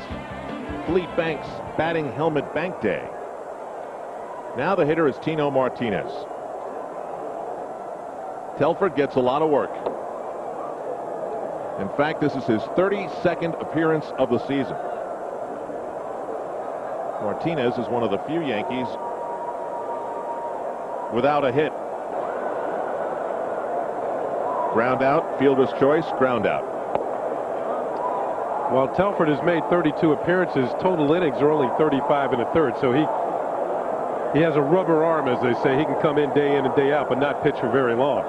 Fleet Bank's Batting Helmet Bank Day. Now the hitter is Tino Martinez. Telford gets a lot of work. In fact, this is his 32nd appearance of the season. Martinez is one of the few Yankees without a hit. Ground out, fielder's choice, ground out. Well, Telford has made 32 appearances. Total innings are only 35 and a third, so he has a rubber arm, as they say. He can come in and day out, but not pitch for very long.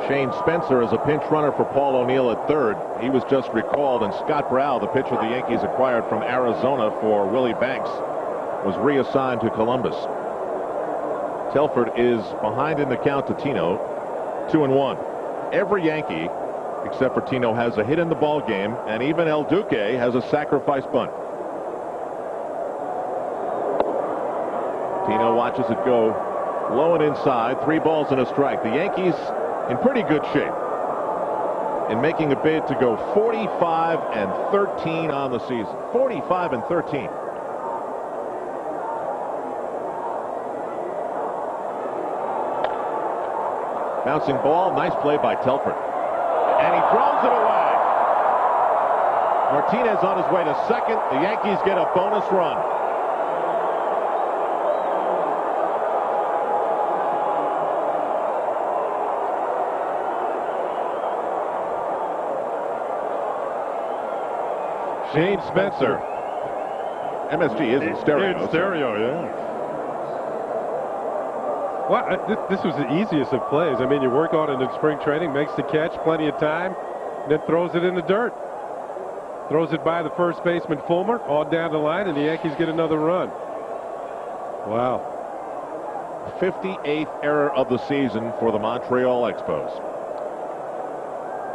Shane Spencer is a pinch runner for Paul O'Neill at third. He was just recalled, and Scott Brow, the pitcher the Yankees acquired from Arizona for Willie Banks, was reassigned to Columbus. Telford is behind in the count to Tino, 2-1. Every Yankee, except for Tino, has a hit in the ball game, and even El Duque has a sacrifice bunt. Tino watches it go low and inside. 3 balls and a strike. The Yankees in pretty good shape in making a bid to go 45-13 on the season. 45-13. Bouncing ball, nice play by Telford. And he throws it away. Martinez on his way to second. The Yankees get a bonus run. Shane Spencer. MSG is in stereo. In stereo, yeah. Well, this was the easiest of plays. I mean, you work on it in spring training, makes the catch, plenty of time, then throws it in the dirt. Throws it by the first baseman Fulmer, on down the line, and the Yankees get another run. Wow. 58th error of the season for the Montreal Expos.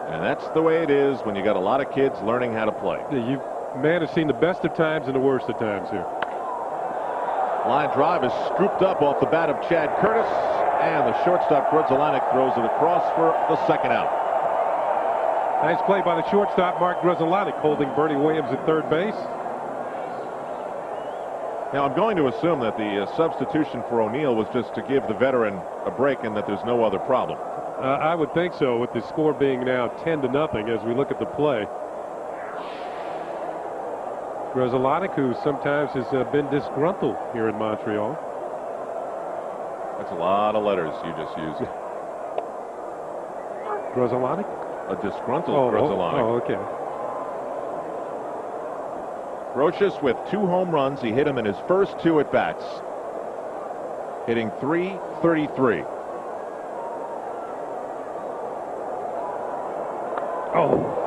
And that's the way it is when you got a lot of kids learning how to play. Yeah, man has seen the best of times and the worst of times here. Line drive is scooped up off the bat of Chad Curtis, and the shortstop Grudzielanek throws it across for the second out. Nice play by the shortstop Mark Grudzielanek, holding Bernie Williams at third base. Now I'm going to assume that the substitution for O'Neill was just to give the veteran a break and that there's no other problem. I would think so, with the score being now 10-0 as we look at the play. Grudzielanek, who sometimes has been disgruntled here in Montreal. That's a lot of letters you just used. Grudzielanek? A disgruntled Grudzielanek. Oh, okay. Brocious with 2 home runs. He hit him in his first 2 at-bats. Hitting .333. Oh.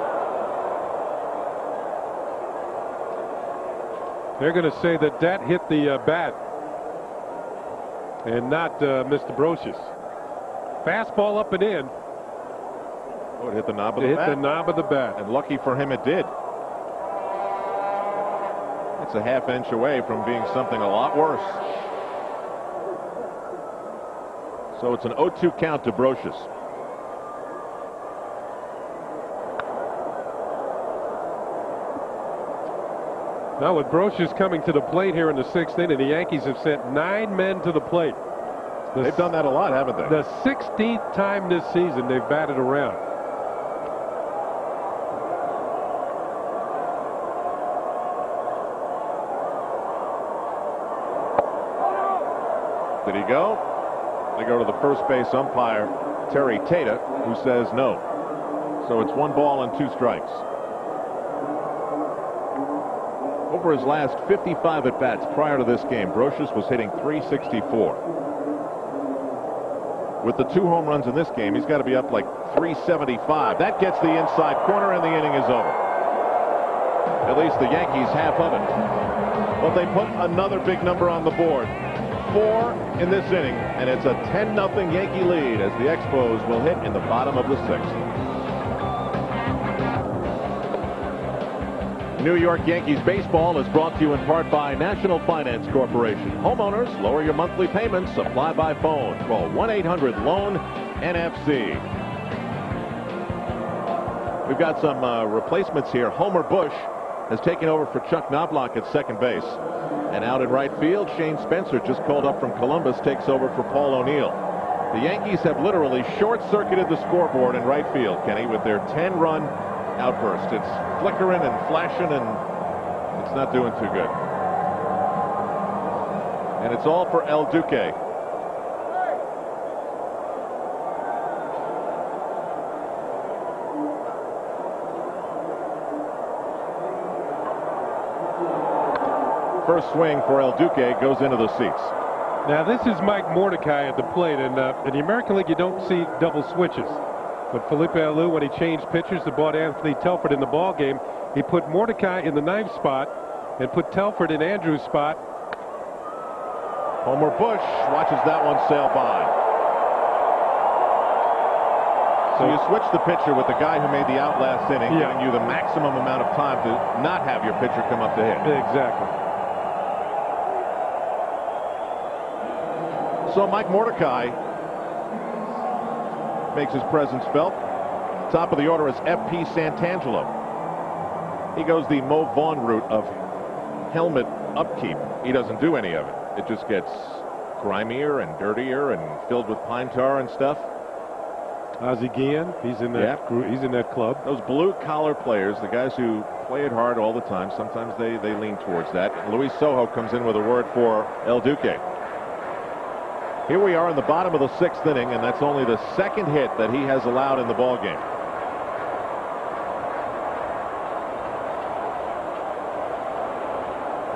They're going to say that hit the bat and not Mr. Brocious. Fastball up and in. Oh, it hit the knob of the bat. It hit the knob of the bat. And lucky for him it did. It's a half-inch away from being something a lot worse. So it's an 0-2 count to Brocious. Now with Brocious coming to the plate here in the 6th inning, the Yankees have sent 9 men to the plate. They've done that a lot, haven't they? The 16th time this season they've batted around. Did he go? They go to the first base umpire, Terry Tata, who says no. So it's 1 ball and 2 strikes. Over his last 55 at-bats prior to this game, Brocious was hitting .364. With the 2 home runs in this game, he's got to be up like .375. That gets the inside corner, and the inning is over. At least the Yankees half of it. But they put another big number on the board. 4 in this inning, and it's a 10-0 Yankee lead as the Expos will hit in the bottom of the 6th. New York Yankees baseball is brought to you in part by National Finance Corporation. Homeowners, lower your monthly payments. Apply by phone. Call 1-800-LOAN-NFC. We've got some replacements here. Homer Bush has taken over for Chuck Knobloch at second base. And out in right field, Shane Spencer, just called up from Columbus, takes over for Paul O'Neill. The Yankees have literally short-circuited the scoreboard in right field, Kenny, with their 10-run outburst. It's flickering and flashing, and it's not doing too good. And it's all for El Duque. first swing for El Duque goes into the seats. Now this is Mike Mordecai at the plate, and in the American League you don't see double switches. But Felipe Alou, when he changed pitchers and brought Anthony Telford in the ball game, he put Mordecai in the ninth spot and put Telford in Andrews' spot. Homer Bush watches that one sail by. So you switch the pitcher with the guy who made the out last inning, giving you the maximum amount of time to not have your pitcher come up to hit. Exactly. So Mike Mordecai makes his presence felt. Top of the order is F.P. Santangelo. He goes the Mo Vaughn route of helmet upkeep. He doesn't do any of it. It just gets grimier and dirtier and filled with pine tar and stuff. Ozzie Guillen, he's in that group, he's in that club. Those blue-collar players, the guys who play it hard all the time, sometimes they lean towards that. Luis Sojo comes in with a word for El Duque. Here we are in the bottom of the sixth inning, and that's only the second hit that he has allowed in the ball game.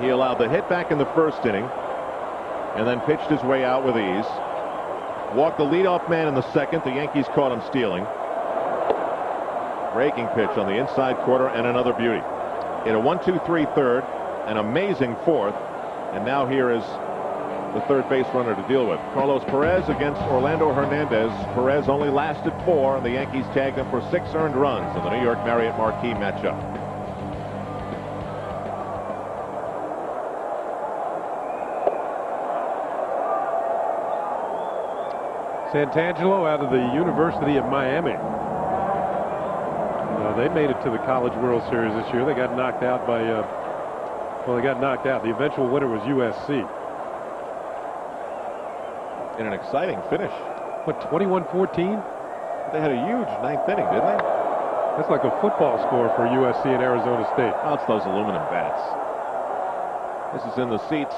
He allowed the hit back in the first inning and then pitched his way out with ease. Walked the leadoff man in the second. The Yankees caught him stealing. Breaking pitch on the inside quarter and another beauty. Hit a 1-2-3 third, an amazing fourth, and now here is the third base runner to deal with. Carlos Perez against Orlando Hernandez. Perez only lasted 4, and the Yankees tagged him for 6 earned runs in the New York Marriott Marquis matchup. Santangelo out of the University of Miami. They made it to the College World Series this year. They got knocked out by, they got knocked out. The eventual winner was USC. In an exciting finish. What, 21-14? They had a huge ninth inning, didn't they? That's like a football score for USC and Arizona State. Oh, it's those aluminum bats. This is in the seats.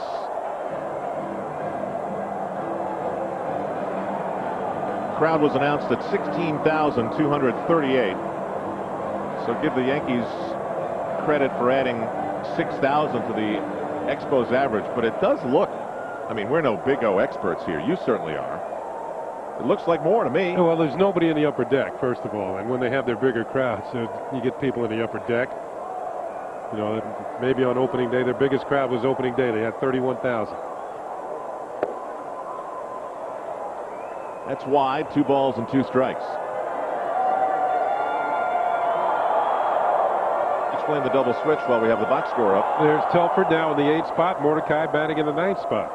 Crowd was announced at 16,238. So give the Yankees credit for adding 6,000 to the Expos average, but it does look, I mean, we're no Big O experts here. You certainly are. It looks like more to me. Well, there's nobody in the upper deck, first of all, and when they have their bigger crowds, you get people in the upper deck. You know, maybe on opening day, their biggest crowd was opening day. They had 31,000. That's wide. 2 balls and 2 strikes. Explain the double switch while we have the box score up. There's Telford now in the 8th spot. Mordecai batting in the 9th spot.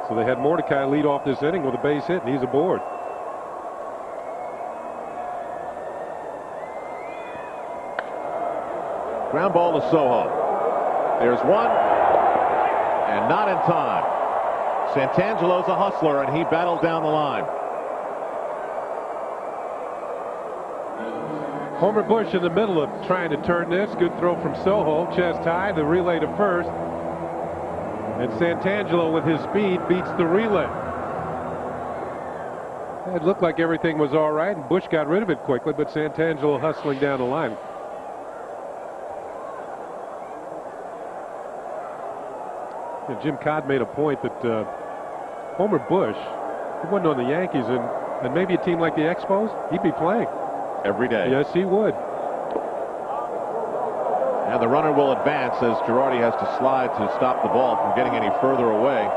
So they had Mordecai lead off this inning with a base hit, and he's aboard. Ground ball to Sojo. There's one, and not in time. Santangelo's a hustler, and he battled down the line. Homer Bush in the middle of trying to turn this. Good throw from Sojo. Chest high. The relay to first. And Santangelo with his speed beats the relay. It looked like everything was all right, and Bush got rid of it quickly, but Santangelo hustling down the line. And Jim Codd made a point that Homer Bush, he wasn't on the Yankees, and maybe a team like the Expos, he'd be playing. Every day. Yes, he would. And the runner will advance as Girardi has to slide to stop the ball from getting any further away.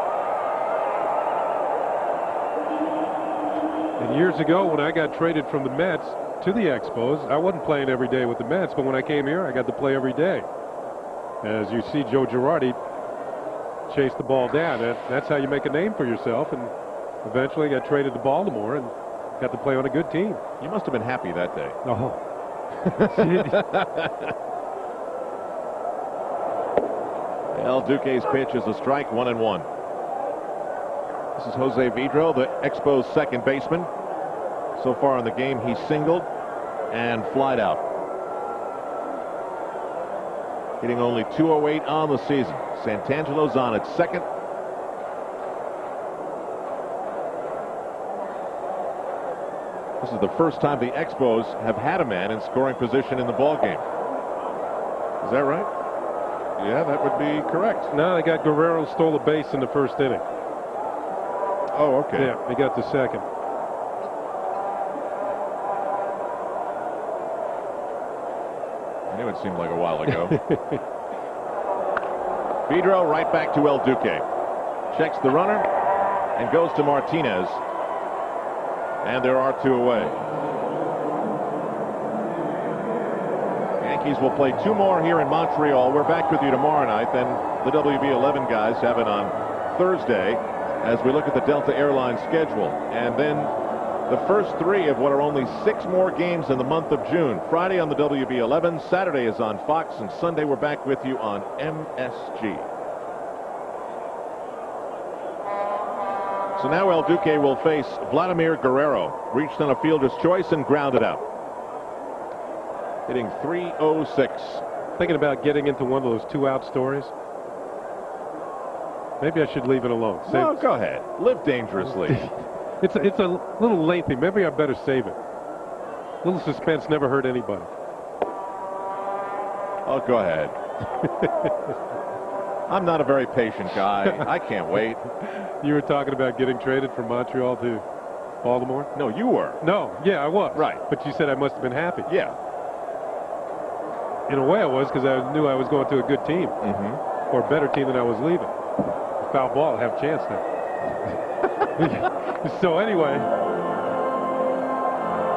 And years ago, when I got traded from the Mets to the Expos, I wasn't playing every day with the Mets, but when I came here, I got to play every day. As you see Joe Girardi chase the ball down, that's how you make a name for yourself, and eventually got traded to Baltimore and got to play on a good team. You must have been happy that day. Oh. El Duque's pitch is a strike, 1-1. This is Jose Vidro, the Expos second baseman. So far in the game, he singled and flied out. Hitting only 208 on the season. Santangelo's on at second. This is the first time the Expos have had a man in scoring position in the ball game. Is that right? Yeah, that would be correct. No, they got Guerrero stole a base in the first inning. Oh, okay. Yeah, they got the second. I knew it seemed like a while ago. Pedro right back to El Duque. Checks the runner and goes to Martinez. And there are 2 away. Yankees will play 2 more here in Montreal. We're back with you tomorrow night. Then the WB11 guys have it on Thursday as we look at the Delta Airlines schedule. And then the first 3 of what are only 6 more games in the month of June. Friday on the WB11, Saturday is on Fox, and Sunday we're back with you on MSG. So now El Duque will face Vladimir Guerrero. Reached on a fielder's choice and grounded out. Hitting .306. Thinking about getting into one of those 2-out stories. Maybe I should leave it alone. No, go ahead. Live dangerously. It's a little lengthy. Maybe I better save it. A little suspense never hurt anybody. Oh, go ahead. I'm not a very patient guy. I can't wait. You were talking about getting traded from Montreal to Baltimore? No, you were. No, yeah, I was. Right. But you said I must have been happy. Yeah. In a way I was, because I knew I was going to a good team. Or a better team than I was leaving. Foul ball, I have a chance now. So anyway,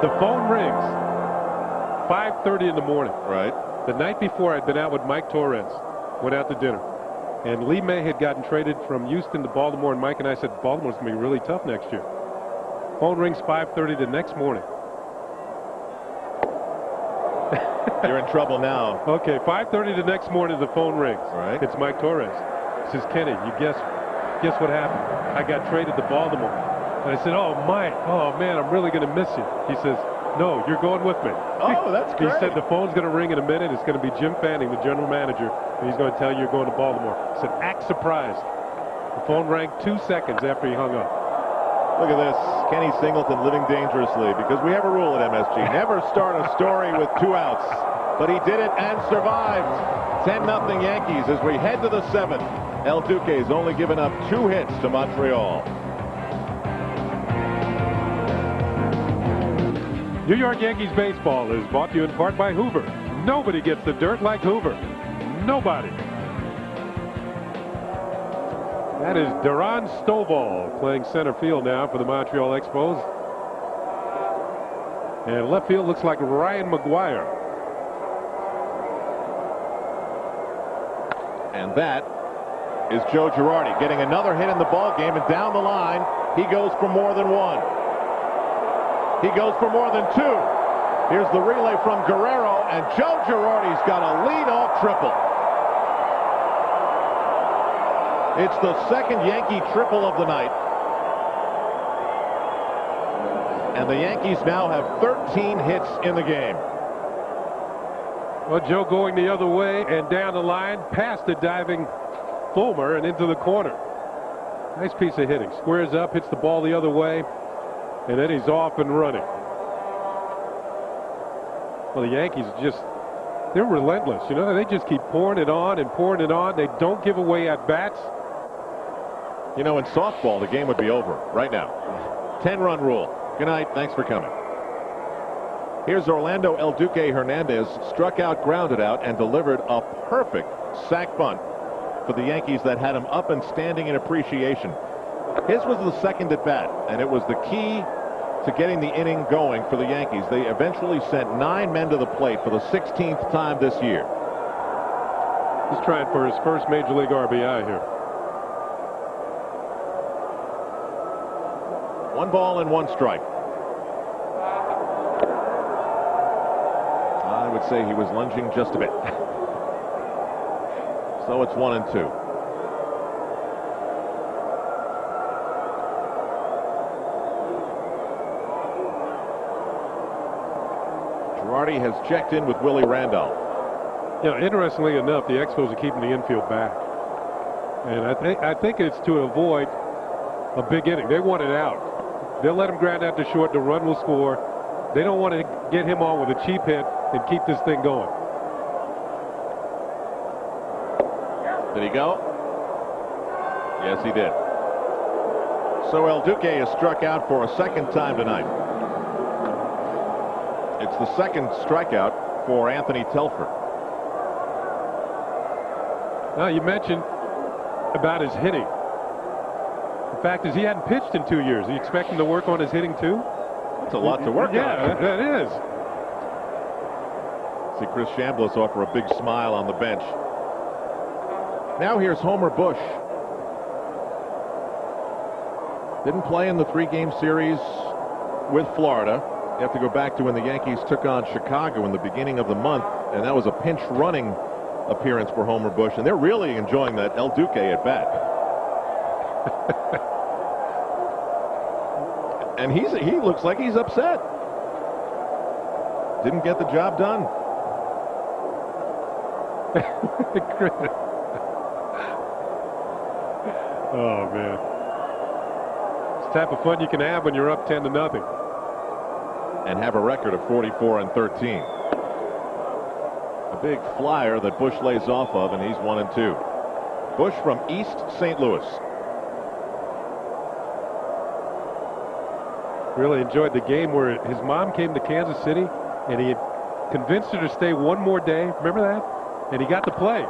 the phone rings. 5:30 in the morning. Right. The night before, I'd been out with Mike Torres. Went out to dinner. And Lee May had gotten traded from Houston to Baltimore, and Mike and I said, Baltimore's going to be really tough next year. Phone rings 5:30 the next morning. You're in trouble now. Okay, 5:30 the next morning, the phone rings. Right. It's Mike Torres. He says, Kenny, you guess what happened? I got traded to Baltimore. And I said, oh, Mike, oh, man, I'm really going to miss you. He says, no, you're going with me. Oh, that's great. He said the phone's going to ring in a minute. It's going to be Jim Fanning, the general manager, and he's going to tell you you're going to Baltimore. I said, act surprised. The phone rang 2 seconds after he hung up. Look at this. Kenny Singleton living dangerously, because we have a rule at MSG. Never start a story with 2 outs. But he did it and survived. 10-0 Yankees as we head to the 7th. El Duque's only given up 2 hits to Montreal. New York Yankees baseball is brought to you in part by Hoover. Nobody gets the dirt like Hoover. Nobody. That is Duran Stovall playing center field now for the Montreal Expos. And left field looks like Ryan McGuire. And that is Joe Girardi getting another hit in the ball game, and down the line he goes for more than 1. He goes for more than 2. Here's the relay from Guerrero, and Joe Girardi's got a lead-off triple. It's the second Yankee triple of the night. And the Yankees now have 13 hits in the game. Well, Joe going the other way and down the line past the diving Fulmer and into the corner. Nice piece of hitting. Squares up, hits the ball the other way, and then he's off and running. Well, the Yankees they're relentless. You know, they just keep pouring it on and pouring it on. They don't give away at bats. You know, in softball, the game would be over right now. 10-run rule. Good night. Thanks for coming. Here's Orlando El Duque Hernandez, struck out, grounded out, and delivered a perfect sac bunt for the Yankees that had him up and standing in appreciation. His was the second at bat, and it was the key to getting the inning going for the Yankees. They eventually sent 9 men to the plate for the 16th time this year. He's trying for his first Major League RBI here. 1 ball and 1 strike. I would say he was lunging just a bit. So it's 1 and 2. Girardi has checked in with Willie Randolph. You know, interestingly enough, the Expos are keeping the infield back, and I think it's to avoid a big inning. They want it out. They'll let him ground out to short. The run will score. They don't want to get him on with a cheap hit and keep this thing going. Did he go? Yes, he did. So El Duque is struck out for a second time tonight. It's the second strikeout for Anthony Telford. Now, you mentioned about his hitting. The fact is he hadn't pitched in 2 years. You expect him to work on his hitting too? That's a lot to work on. Yeah, that is. See Chris Chambliss offer a big smile on the bench. Now here's Homer Bush. Didn't play in the 3-game series with Florida. You have to go back to when the Yankees took on Chicago in the beginning of the month, and that was a pinch running appearance for Homer Bush, and they're really enjoying that El Duque at bat. And he looks like he's upset. Didn't get the job done. Oh man, it's the type of fun you can have when you're up 10-0 and have a record of 44-13. A big flyer that Bush lays off of, and he's 1-2. Bush from East St. Louis. Really enjoyed the game where his mom came to Kansas City and he had convinced her to stay one more day. Remember that? And he got to play.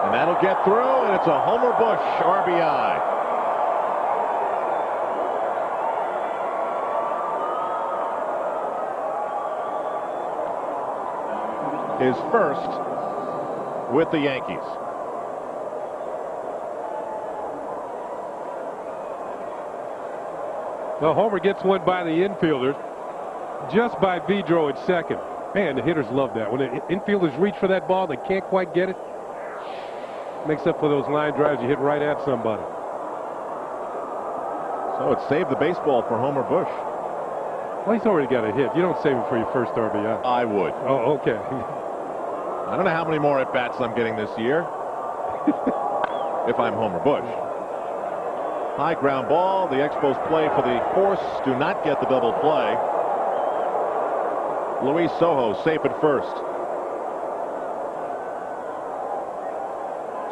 And that'll get through, and it's a Homer Bush RBI. His first with the Yankees. Well, Homer gets one by the infielders, just by Vidro at second. Man, the hitters love that. When the infielders reach for that ball, they can't quite get it. Makes up for those line drives you hit right at somebody. So it saved the baseball for Homer Bush. Well, he's already got a hit. You don't save him for your first RBI. I would. Oh, okay. I don't know how many more at-bats I'm getting this year. If I'm Homer Bush. High ground ball. The Expos play for the force. Do not get the double play. Luis Sojo safe at first.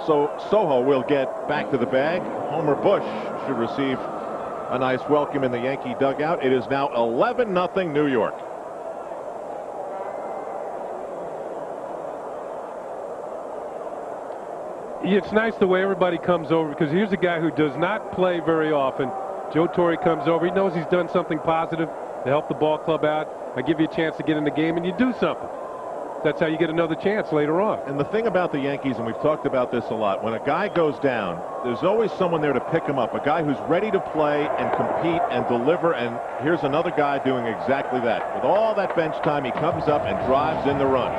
So Sojo will get back to the bag. Homer Bush should receive a nice welcome in the Yankee dugout. It is now 11-0 New York. It's nice the way everybody comes over, because here's a guy who does not play very often. Joe Torre comes over. He knows he's done something positive to help the ball club out. I give you a chance to get in the game and you do something. That's how you get another chance later on. And the thing about the Yankees, and we've talked about this a lot, when a guy goes down, there's always someone there to pick him up, a guy who's ready to play and compete and deliver, and here's another guy doing exactly that. With all that bench time, he comes up and drives in the run.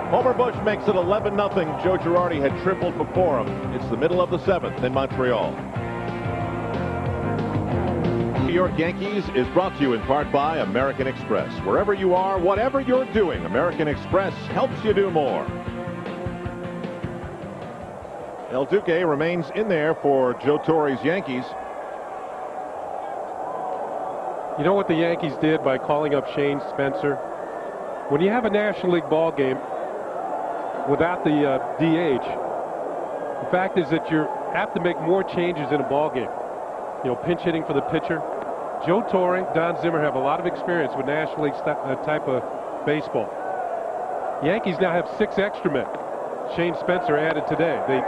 Homer Bush makes it 11-0. Joe Girardi had tripled before him. It's the middle of the 7th in Montreal. New York Yankees is brought to you in part by American Express. Wherever you are, whatever you're doing, American Express helps you do more. El Duque remains in there for Joe Torre's Yankees. You know what the Yankees did by calling up Shane Spencer? When you have a National League ball game without the DH, the fact is that you have to make more changes in a ball game. You know, pinch hitting for the pitcher. Joe Torre, Don Zimmer have a lot of experience with National League type of baseball. The Yankees now have 6 extra men. Shane Spencer added today. They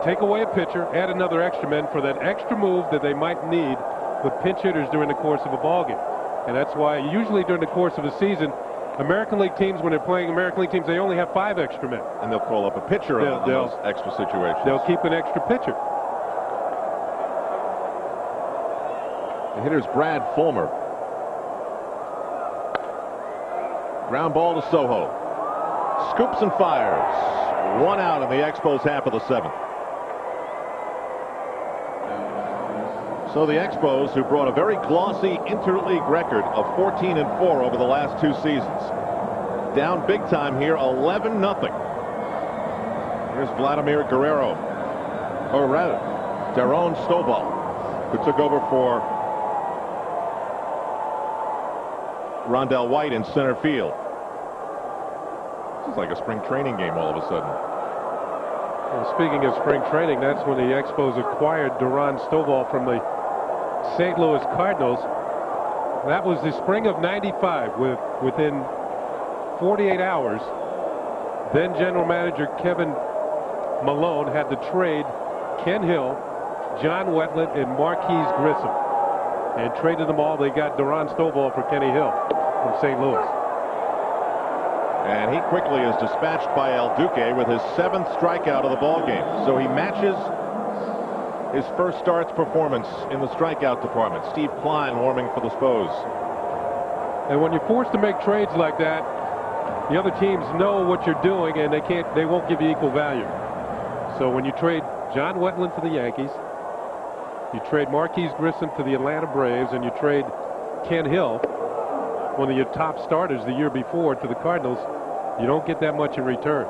take away a pitcher, add another extra man for that extra move that they might need with pinch hitters during the course of a ball game. And that's why usually during the course of a season, American League teams, when they're playing American League teams, they only have 5 extra men. And they'll call up a pitcher on those extra situations. They'll keep an extra pitcher. The hitter's Brad Fulmer. Ground ball to Sojo. Scoops and fires. 1 out in the Expos half of the 7th. So the Expos, who brought a very glossy interleague record of 14-4 over the last 2 seasons, down big time here, 11-0. Here's Vladimir Guerrero, or rather, Daron Stovall, who took over for Rondell White in center field. This is like a spring training game all of a sudden. Well, speaking of spring training, that's when the Expos acquired Duran Stovall from the St. Louis Cardinals. That was the spring of '95. Within 48 hours, then general manager Kevin Malone had to trade Ken Hill, John Wetland, and Marquise Grissom, and traded them all. They got Duran Stovall for Kenny Hill from St. Louis. And he quickly is dispatched by El Duque with his 7th strikeout of the ball game. So he matches his first start's performance in the strikeout department. Steve Klein warming for the Spos. And when you're forced to make trades like that, the other teams know what you're doing, and they won't give you equal value. So when you trade John Wetland to the Yankees, you trade Marquise Grissom to the Atlanta Braves, and you trade Ken Hill, one of your top starters the year before, to the Cardinals, you don't get that much in return.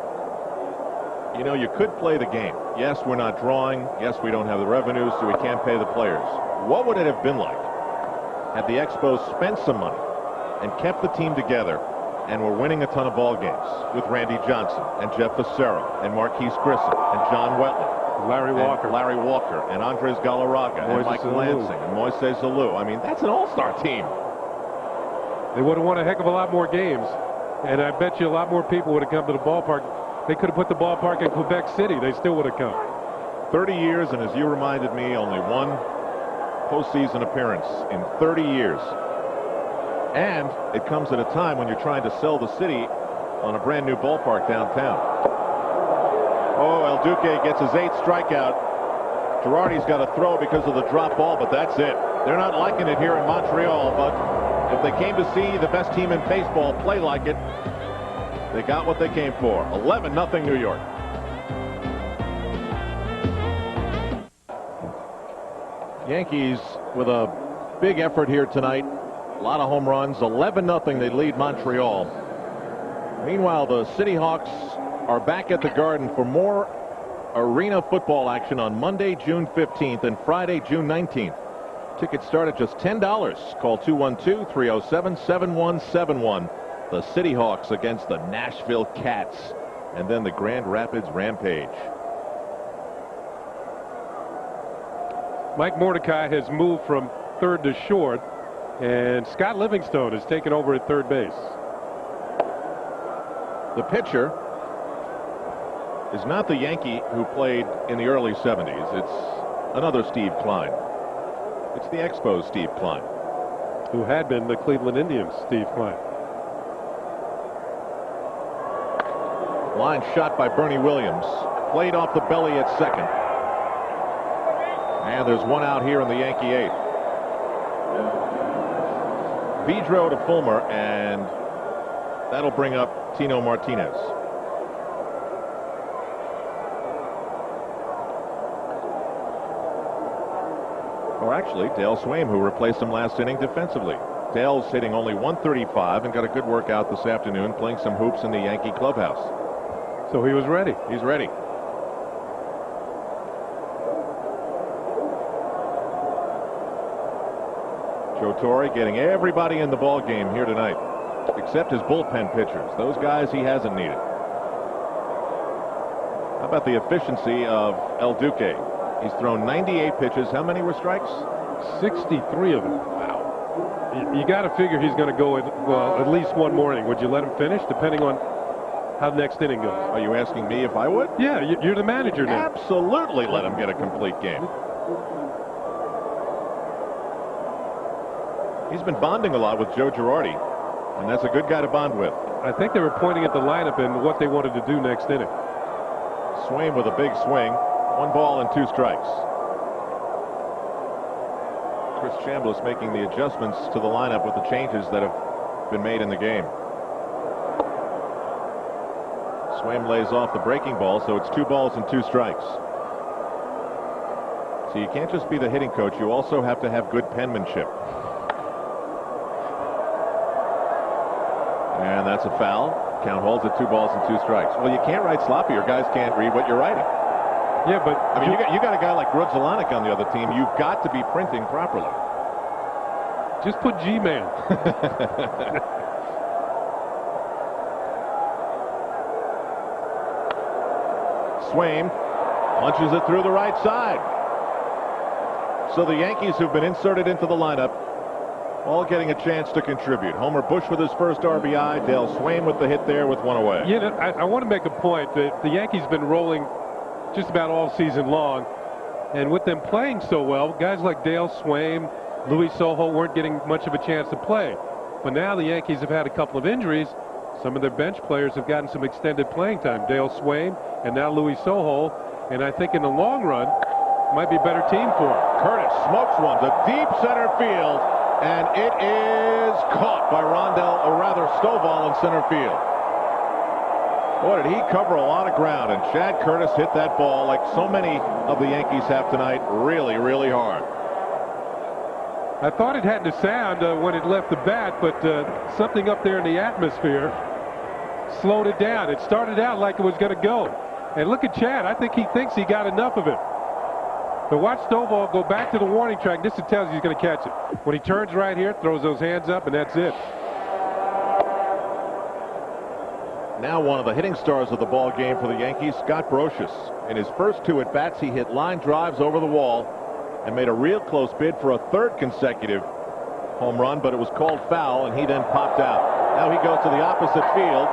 You know, you could play the game. Yes, we're not drawing. Yes, we don't have the revenues, so we can't pay the players. What would it have been like had the Expos spent some money and kept the team together and were winning a ton of ball games with Randy Johnson and Jeff Fassero and Marquise Grissom and John Wetland, Larry Walker, and Andres Galarraga and Mike Lansing and Moises Alou. I mean, that's an all-star team. They would have won a heck of a lot more games, and I bet you a lot more people would have come to the ballpark. They could have put the ballpark in Quebec City. They still would have come. 30 years, and as you reminded me, only one postseason appearance in 30 years. And it comes at a time when you're trying to sell the city on a brand new ballpark downtown. Oh, El Duque gets his 8th strikeout. Girardi's got to throw because of the drop ball, but that's it. They're not liking it here in Montreal, but if they came to see the best team in baseball play like it, they got what they came for. 11-0 New York. Yankees with a big effort here tonight. A lot of home runs. 11-0 they lead Montreal. Meanwhile, the City Hawks are back at the Garden for more arena football action on Monday, June 15th and Friday, June 19th. Tickets start at just $10. Call 212-307-7171. The City Hawks against the Nashville Cats, and then the Grand Rapids Rampage. Mike Mordecai has moved from third to short, and Scott Livingstone has taken over at third base. The pitcher is not the Yankee who played in the early 70s. It's another Steve Klein. It's the Expos Steve Klein, who had been the Cleveland Indians Steve Klein. Line shot by Bernie Williams, played off the belly at second, and there's one out here in the Yankee 8th. Vidro to Fulmer, and that'll bring up Tino Martinez. Or actually, Dale Swaim, who replaced him last inning defensively. Dale's hitting only 135 and got a good workout this afternoon, playing some hoops in the Yankee clubhouse. So he was ready. He's ready. Joe Torre getting everybody in the ball game here tonight, except his bullpen pitchers. Those guys he hasn't needed. How about the efficiency of El Duque? He's thrown 98 pitches. How many were strikes? 63 of them. Wow. You got to figure he's going to go at least one more inning. Would you let him finish, depending on how the next inning goes? Are you asking me if I would? Yeah, you're the manager now. Absolutely let him get a complete game. He's been bonding a lot with Joe Girardi, and that's a good guy to bond with. I think they were pointing at the lineup and what they wanted to do next inning. Swaim with a big swing. 1 ball and 2 strikes. Chris Chambliss making the adjustments to the lineup with the changes that have been made in the game. Swaim lays off the breaking ball, so it's 2 balls and 2 strikes. So you can't just be the hitting coach, you also have to have good penmanship. And that's a foul. Count holds at 2 balls and 2 strikes. Well, you can't write sloppy, or guys can't read what you're writing. Yeah, but I mean, you got a guy like Grudzielanek on the other team. You've got to be printing properly. Just put G-Man. Swaim punches it through the right side. So the Yankees, who've been inserted into the lineup, all getting a chance to contribute. Homer Bush with his first RBI. Dale Swaim with the hit there with one away. You know, I want to make a point that the Yankees have been rolling just about all season long. And with them playing so well, guys like Dale Swaim, Luis Sojo weren't getting much of a chance to play. But now the Yankees have had a couple of injuries. Some of their bench players have gotten some extended playing time. Dale Swaim and now Luis Sojo. And I think in the long run, might be a better team for him. Curtis smokes one to deep center field. And it is caught by Rondell, or rather Stovall in center field. Boy, did he cover a lot of ground, and Chad Curtis hit that ball like so many of the Yankees have tonight, really, really hard. I thought it had to sound when it left the bat, but something up there in the atmosphere slowed it down. It started out like it was going to go. And look at Chad. I think he thinks he got enough of it. But watch Stovall go back to the warning track. This tells you he's going to catch it. When he turns right here, throws those hands up, and that's it. Now one of the hitting stars of the ball game for the Yankees, Scott Brocious. In his first two at-bats, he hit line drives over the wall and made a real close bid for a third consecutive home run, but it was called foul, and he then popped out. Now he goes to the opposite field,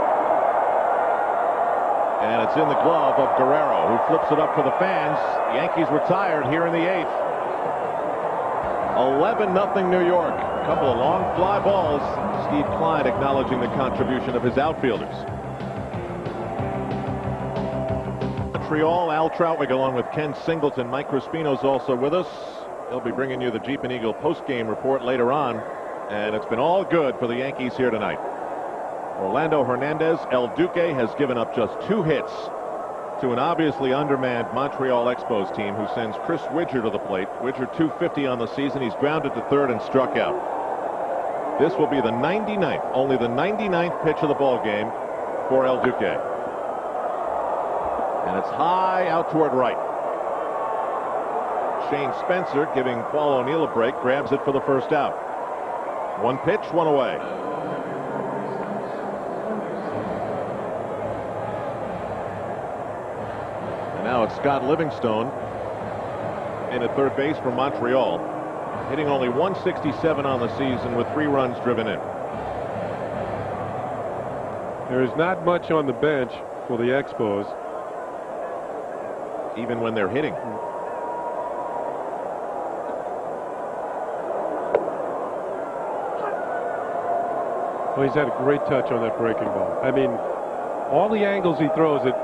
and it's in the glove of Guerrero, who flips it up for the fans. The Yankees retired here in the eighth. 11-0 New York. A couple of long fly balls. Steve Klein acknowledging the contribution of his outfielders. Montreal, Al Troutwig along with Ken Singleton. Mike Crispino's also with us. He'll be bringing you the Jeep and Eagle post-game report later on. And it's been all good for the Yankees here tonight. Orlando Hernandez, El Duque, has given up just 2 hits to an obviously undermanned Montreal Expos team, who sends Chris Widger to the plate. Widger 250 on the season. He's grounded to third and struck out. This will be the 99th, only the 99th pitch of the ball game for El Duque. And it's high out toward right. Shane Spencer, giving Paul O'Neill a break, grabs it for the first out. 1 pitch, 1 away. Now it's Scott Livingstone in at third base for Montreal, hitting only 167 on the season with 3 runs driven in. There is not much on the bench for the Expos, even when they're hitting. Well, he's had a great touch on that breaking ball. I mean, all the angles he throws it,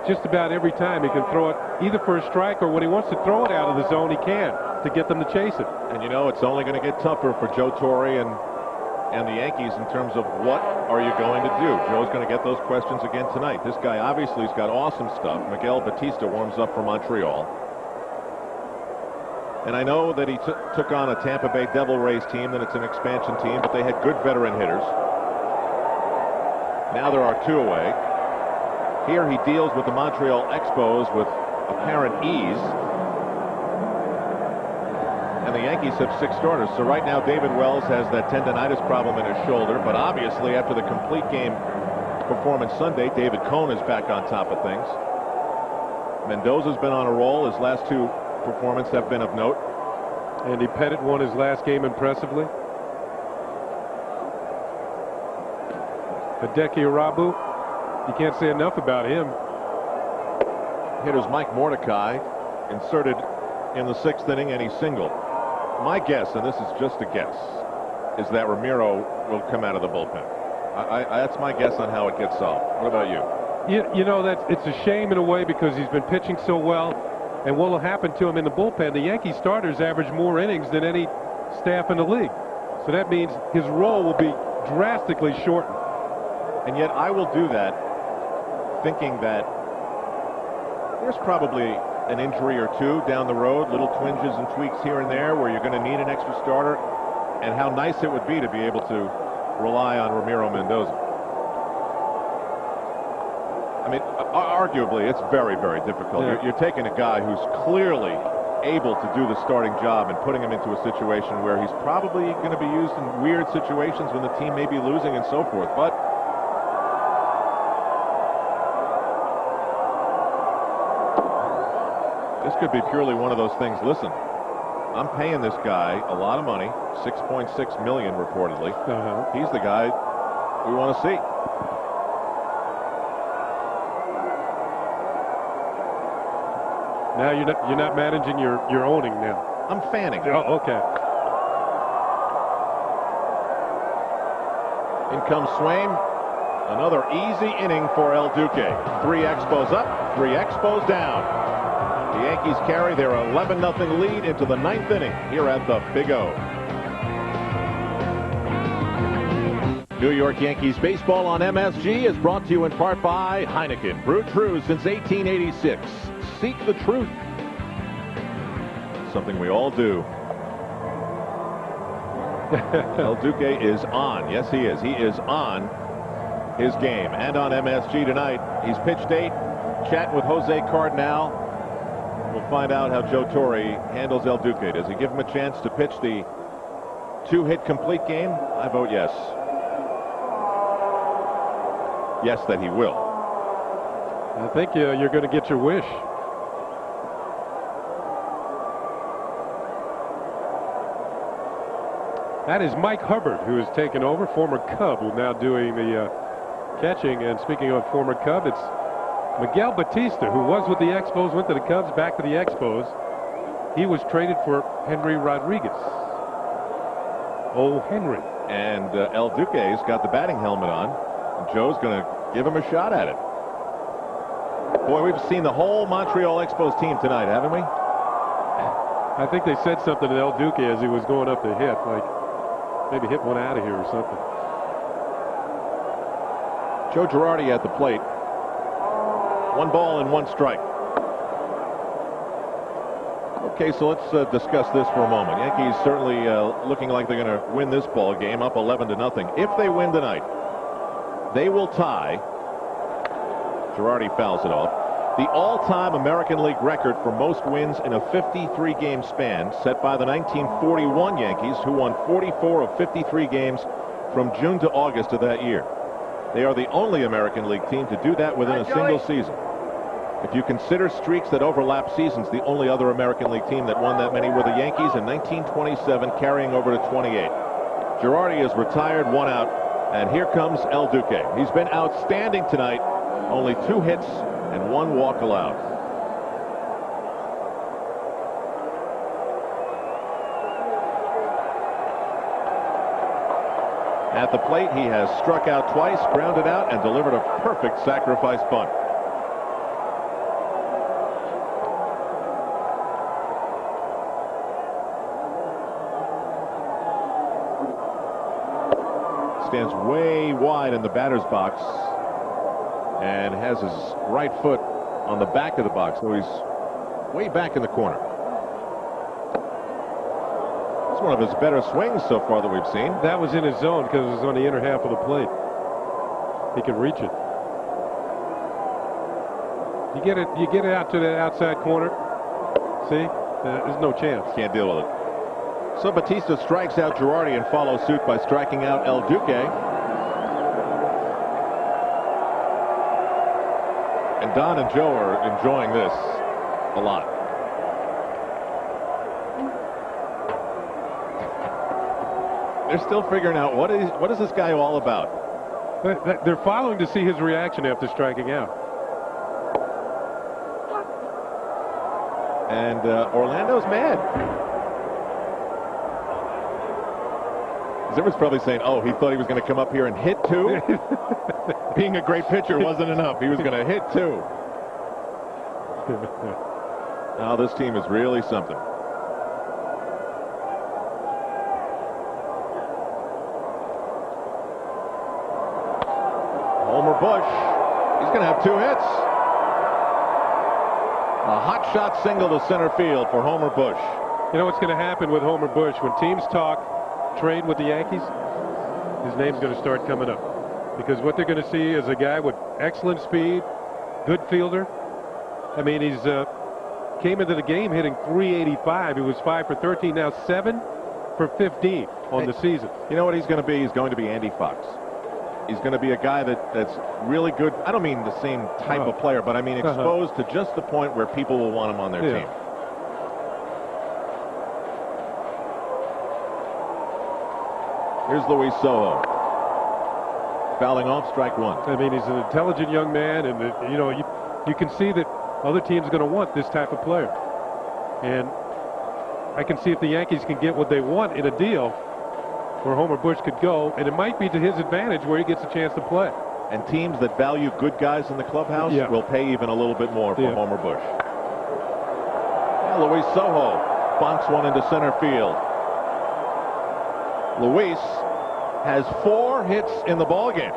just about every time he can throw it either for a strike, or when he wants to throw it out of the zone, he can, to get them to chase it. And you know, it's only going to get tougher for Joe Torre and the Yankees in terms of what are you going to do. Joe's going to get those questions again tonight. This guy obviously has got awesome stuff. Miguel Batista warms up for Montreal. And I know that he took on a Tampa Bay Devil Rays team, that it's an expansion team, but they had good veteran hitters. Now there are 2 away. Here he deals with the Montreal Expos with apparent ease. And the Yankees have 6 starters. So right now David Wells has that tendonitis problem in his shoulder. But obviously after the complete game performance Sunday, David Cone is back on top of things. Mendoza's been on a roll. His last 2 performances have been of note. Andy Pettit won his last game impressively. Hideki Irabu, you can't say enough about him. Hitters Mike Mordecai inserted in the 6th inning, and he singled. My guess, and this is just a guess, is that Ramiro will come out of the bullpen. That's my guess on how it gets solved. What about you? You know, it's a shame in a way, because he's been pitching so well. And what will happen to him in the bullpen? The Yankee starters average more innings than any staff in the league. So that means his role will be drastically shortened. And yet I will do that thinking that there's probably an injury or 2 down the road, little twinges and tweaks here and there where you're going to need an extra starter, and how nice it would be to be able to rely on Ramiro Mendoza. I mean, arguably, it's very, very difficult. Yeah. You're taking a guy who's clearly able to do the starting job and putting him into a situation where he's probably going to be used in weird situations when the team may be losing and so forth. But This could be purely one of those things. Listen, I'm paying this guy a lot of money, $6.6 million reportedly. He's the guy we want to see. Now you're not managing, you're owning now. I'm fanning. Oh, okay. In comes Swain. Another easy inning for El Duque. 3 Expos up, 3 Expos down. The Yankees carry their 11-0 lead into the 9th inning here at the Big O. New York Yankees baseball on MSG is brought to you in part by Heineken. Brewed true since 1886. Seek the truth. Something we all do. El Duque is on. Yes, he is. He is on his game. And on MSG tonight, he's pitched 8. Chatting with Jose Cardinal. We'll find out how Joe Torre handles El Duque. Does he give him a chance to pitch the 2-hit complete game? I vote yes. Yes, that he will. I think you're going to get your wish. That is Mike Hubbard, who has taken over, former Cub, who's now doing the catching. And speaking of former Cub, it's Miguel Batista, who was with the Expos, went to the Cubs, back to the Expos. He was traded for Henry Rodriguez. Oh, Henry. And El Duque's got the batting helmet on. And Joe's going to give him a shot at it. Boy, we've seen the whole Montreal Expos team tonight, haven't we? I think they said something to El Duque as he was going up to hit, like maybe hit one out of here or something. Joe Girardi at the plate. 1 ball and 1 strike. Okay, so let's discuss this for a moment. Yankees certainly looking like they're going to win this ball game, up 11-0. If they win tonight, they will tie. Girardi fouls it off. The all-time American League record for most wins in a 53-game span, set by the 1941 Yankees, who won 44 of 53 games from June to August of that year. They are the only American League team to do that within a single season. If you consider streaks that overlap seasons, the only other American League team that won that many were the Yankees in 1927, carrying over to 28. Girardi is retired, 1 out, and here comes El Duque. He's been outstanding tonight. Only 2 hits and 1 walk allowed. At the plate, he has struck out twice, grounded out, and delivered a perfect sacrifice bunt. Stands way wide in the batter's box and has his right foot on the back of the box, so he's way back in the corner. It's one of his better swings so far that we've seen. That was in his zone because it was on the inner half of the plate. He can reach it. You get it out to the outside corner. See, there's no chance. Can't deal with it. So Batista strikes out Girardi and follows suit by striking out El Duque. And Don and Joe are enjoying this a lot. They're still figuring out what is this guy all about. They're following to see his reaction after striking out. And Orlando's mad. Zimmer's probably saying, oh, he thought he was going to come up here and hit 2. Being a great pitcher wasn't enough. He was going to hit 2. Now this team is really something. Homer Bush. He's going to have 2 hits. A hot shot single to center field for Homer Bush. You know what's going to happen with Homer Bush when teams talk trade with the Yankees? His name's going to start coming up, because what they're going to see is a guy with excellent speed, good fielder. I mean, he's came into the game hitting .385. He was 5 for 13, now 7 for 15 on the season. You know what he's going to be? He's going to be Andy Fox. He's going to be a guy that's really good. I don't mean the same type of player, but I mean exposed to just the point where people will want him on their team. Here's Luis Sojo. Fouling off, strike one. I mean, he's an intelligent young man, and you can see that other teams are going to want this type of player. And I can see if the Yankees can get what they want in a deal where Homer Bush could go, and it might be to his advantage where he gets a chance to play. And teams that value good guys in the clubhouse will pay even a little bit more for Homer Bush. And Luis Sojo bunks one into center field. Luis has 4 hits in the ballgame.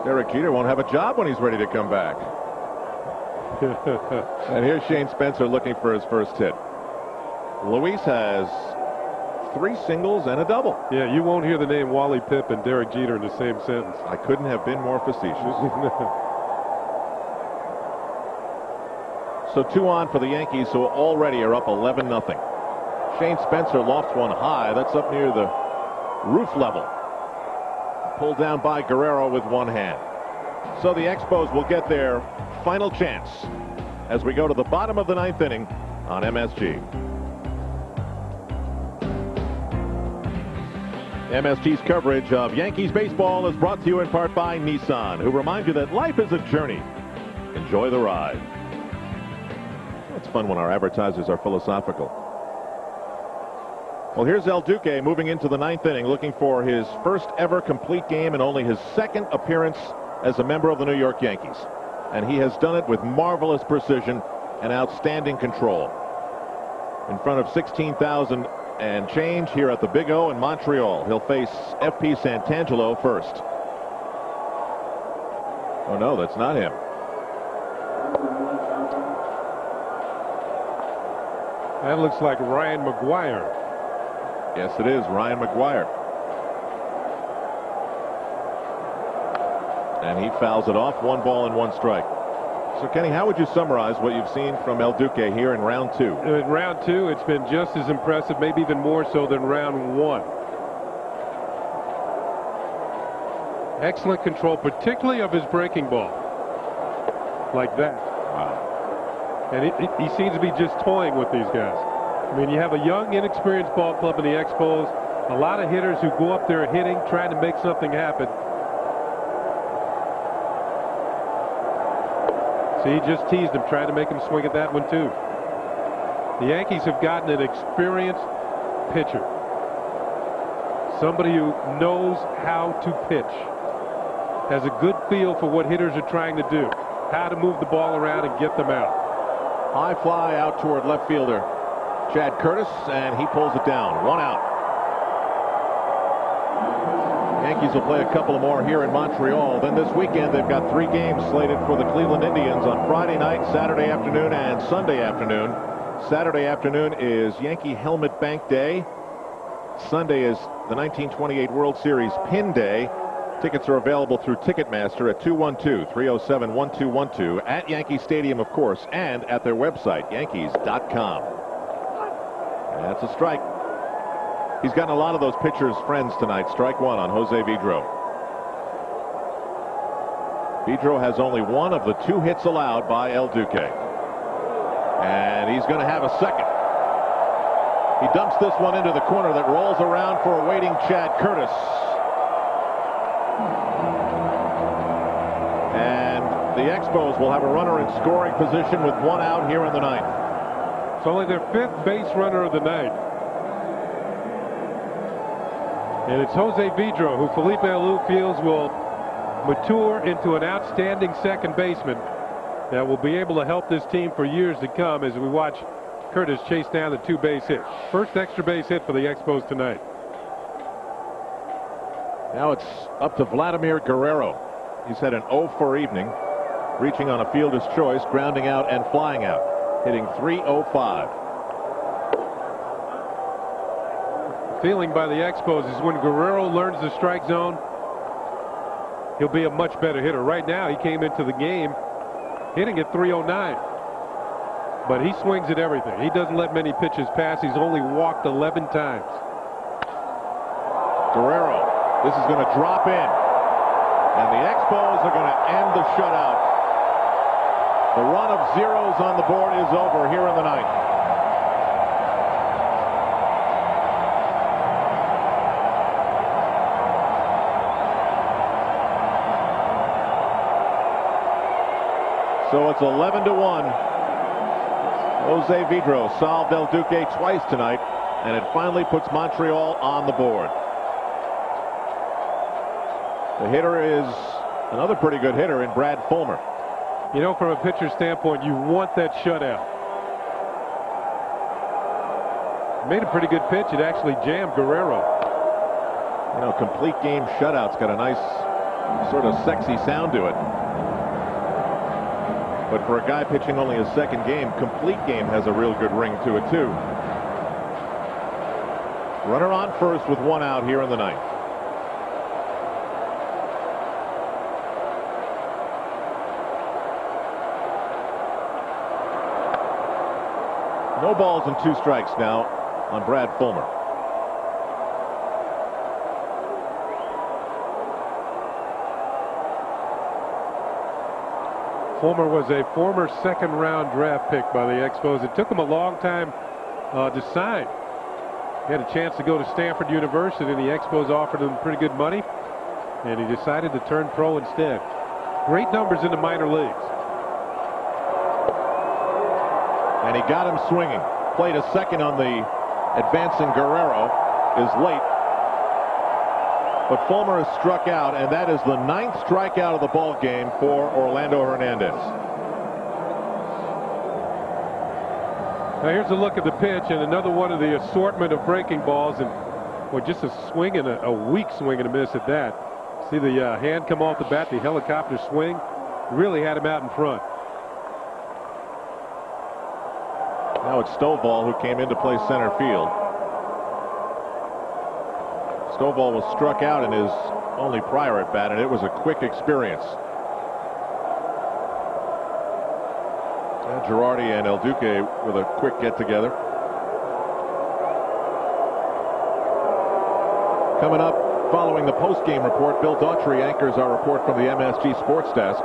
Derek Jeter won't have a job when he's ready to come back. And here's Shane Spencer looking for his first hit. Luis has 3 singles and a double. Yeah, you won't hear the name Wally Pipp and Derek Jeter in the same sentence. I couldn't have been more facetious. So 2 on for the Yankees, who already are up 11-0. Shane Spencer lofts one high. That's up near the roof level. Pulled down by Guerrero with one hand. So the Expos will get their final chance as we go to the bottom of the 9th inning on MSG. MSG's coverage of Yankees baseball is brought to you in part by Nissan, who remind you that life is a journey. Enjoy the ride. It's fun when our advertisers are philosophical. Well, here's El Duque moving into the 9th inning, looking for his first ever complete game and only his 2nd appearance as a member of the New York Yankees. And he has done it with marvelous precision and outstanding control. In front of 16,000 and change here at the Big O in Montreal. He'll face F.P. Santangelo first. Oh, no, that's not him. That looks like Ryan McGuire. Yes, it is Ryan McGuire. And he fouls it off. 1 ball and 1 strike. So, Kenny, how would you summarize what you've seen from El Duque here in round 2? In round 2, it's been just as impressive, maybe even more so than round 1. Excellent control, particularly of his breaking ball. Like that. Wow. And he seems to be just toying with these guys. I mean, you have a young, inexperienced ball club in the Expos, a lot of hitters who go up there hitting, trying to make something happen. So he just teased him, trying to make him swing at that one, too. The Yankees have gotten an experienced pitcher. Somebody who knows how to pitch. Has a good feel for what hitters are trying to do. How to move the ball around and get them out. High fly out toward left fielder Chad Curtis, and he pulls it down. 1 out. Yankees will play a couple more here in Montreal. Then this weekend they've got 3 games slated for the Cleveland Indians on Friday night, Saturday afternoon, and Sunday afternoon. Saturday afternoon is Yankee Helmet Bank Day. Sunday is the 1928 World Series Pin Day. Tickets are available through Ticketmaster at 212-307-1212 at Yankee Stadium, of course, and at their website, Yankees.com. That's a strike. He's gotten a lot of those pitchers' friends tonight. Strike 1 on Jose Vidro. Vidro has only 1 of the 2 hits allowed by El Duque. And he's going to have a second. He dumps this one into the corner that rolls around for a waiting Chad Curtis. And the Expos will have a runner in scoring position with 1 out here in the 9th. It's only their 5th base runner of the night. And it's Jose Vidro, who Felipe Alou feels will mature into an outstanding second baseman that will be able to help this team for years to come as we watch Curtis chase down the 2 base hit. First extra base hit for the Expos tonight. Now it's up to Vladimir Guerrero. He's had an 0-for evening, reaching on a fielder's choice, grounding out and flying out, hitting .305. Feeling by the Expos is when Guerrero learns the strike zone, he'll be a much better hitter. Right now, he came into the game hitting at .309. But he swings at everything. He doesn't let many pitches pass. He's only walked 11 times. This is going to drop in. And the Expos are going to end the shutout. The run of zeros on the board is over here in the ninth. So it's 11-1. Jose Vidro solved El Duque twice tonight, and it finally puts Montreal on the board. The hitter is another pretty good hitter in Brad Fulmer. You know, from a pitcher standpoint, you want that shutout. Made a pretty good pitch. It actually jammed Guerrero. You know, complete game shutout's got a nice sort of sexy sound to it. But for a guy pitching only his second game, complete game has a real good ring to it, too. Runner on first with one out here in the ninth. No balls and 2 strikes now on Brad Fulmer. Fulmer was a former second-round draft pick by the Expos. It took him a long time to sign. He had a chance to go to Stanford University, and the Expos offered him pretty good money, and he decided to turn pro instead. Great numbers in the minor leagues. And he got him swinging. Played a second on the advancing Guerrero. Is late. But Fulmer has struck out, and that is the 9th strikeout of the ball game for Orlando Hernandez. Now here's a look at the pitch, and another one of the assortment of breaking balls, and well, just a swing and a weak swing and a miss at that. See the hand come off the bat, the helicopter swing, really had him out in front. Now it's Stovall who came in to play center field. Stovall was struck out in his only prior at bat, and it was a quick experience. Girardi and El Duque with a quick get together. Coming up following the post-game report, Bill Daughtry anchors our report from the MSG Sports Desk.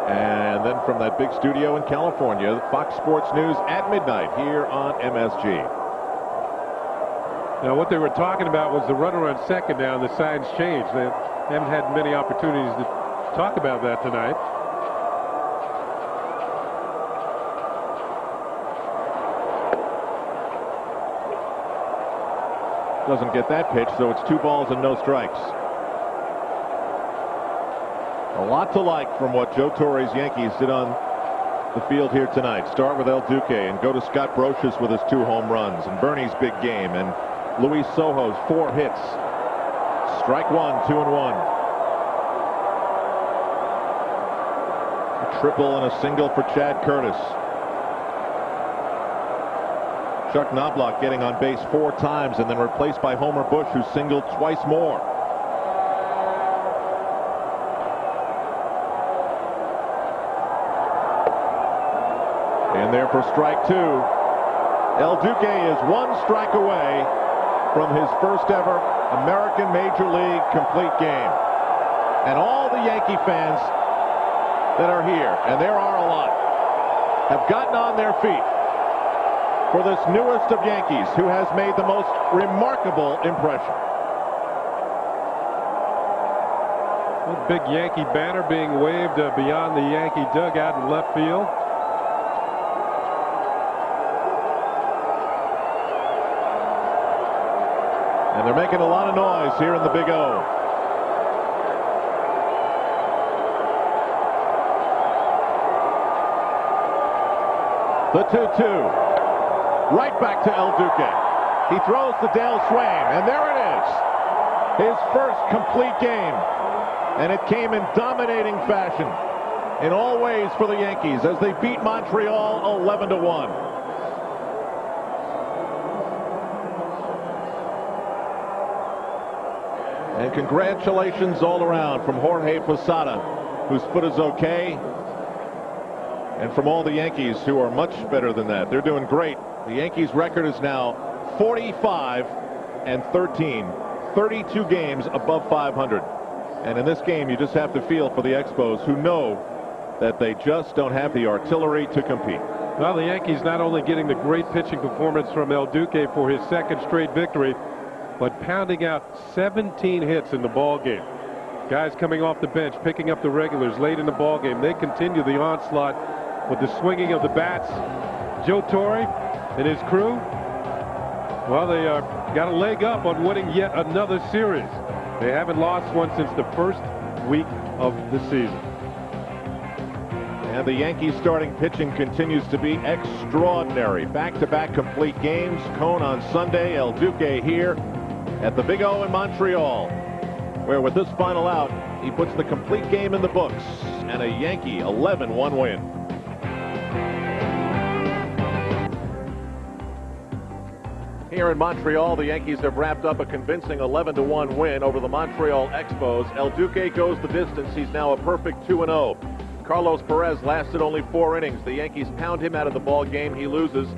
And then from that big studio in California, Fox Sports News at midnight here on MSG. Now what they were talking about was the runner on second now, and the signs changed. They haven't had many opportunities to talk about that tonight. Doesn't get that pitch, so it's 2 balls and no strikes. A lot to like from what Joe Torre's Yankees did on the field here tonight. Start with El Duque and go to Scott Brocious with his 2 home runs, and Bernie's big game, and Luis Sojo's 4 hits. Strike 1, 2 and 1. A triple and a single for Chad Curtis. Chuck Knobloch getting on base 4 times and then replaced by Homer Bush, who singled twice more. In there for strike 2. El Duque is 1 strike away from his first ever American Major League complete game. And all the Yankee fans that are here, and there are a lot, have gotten on their feet for this newest of Yankees, who has made the most remarkable impression. A big Yankee banner being waved beyond the Yankee dugout in left field. And they're making a lot of noise here in the Big O. The 2-2. Right back to El Duque. He throws the Dale Swain, and there it is. His first complete game. And it came in dominating fashion in all ways for the Yankees as they beat Montreal 11-1. And congratulations all around from Jorge Posada, whose foot is okay, and from all the Yankees, who are much better than that. They're doing great. The Yankees record is now 45-13 32 games above 500. And in this game, you just have to feel for the Expos, who know that they just don't have the artillery to compete. Well, the Yankees not only getting the great pitching performance from El Duque for his second straight victory, but pounding out 17 hits in the ball game. Guys coming off the bench, picking up the regulars late in the ball game. They continue the onslaught with the swinging of the bats. Joe Torre and his crew, well, they got a leg up on winning yet another series. They haven't lost one since the first week of the season. And the Yankees starting pitching continues to be extraordinary. Back-to-back complete games. Cone on Sunday, El Duque here at the Big O in Montreal, where with this final out, he puts the complete game in the books and a Yankee 11-1 win. Here in Montreal, the Yankees have wrapped up a convincing 11-1 win over the Montreal Expos. El Duque goes the distance. He's now a perfect 2-0. Carlos Perez lasted only 4 innings. The Yankees pound him out of the ball game. He loses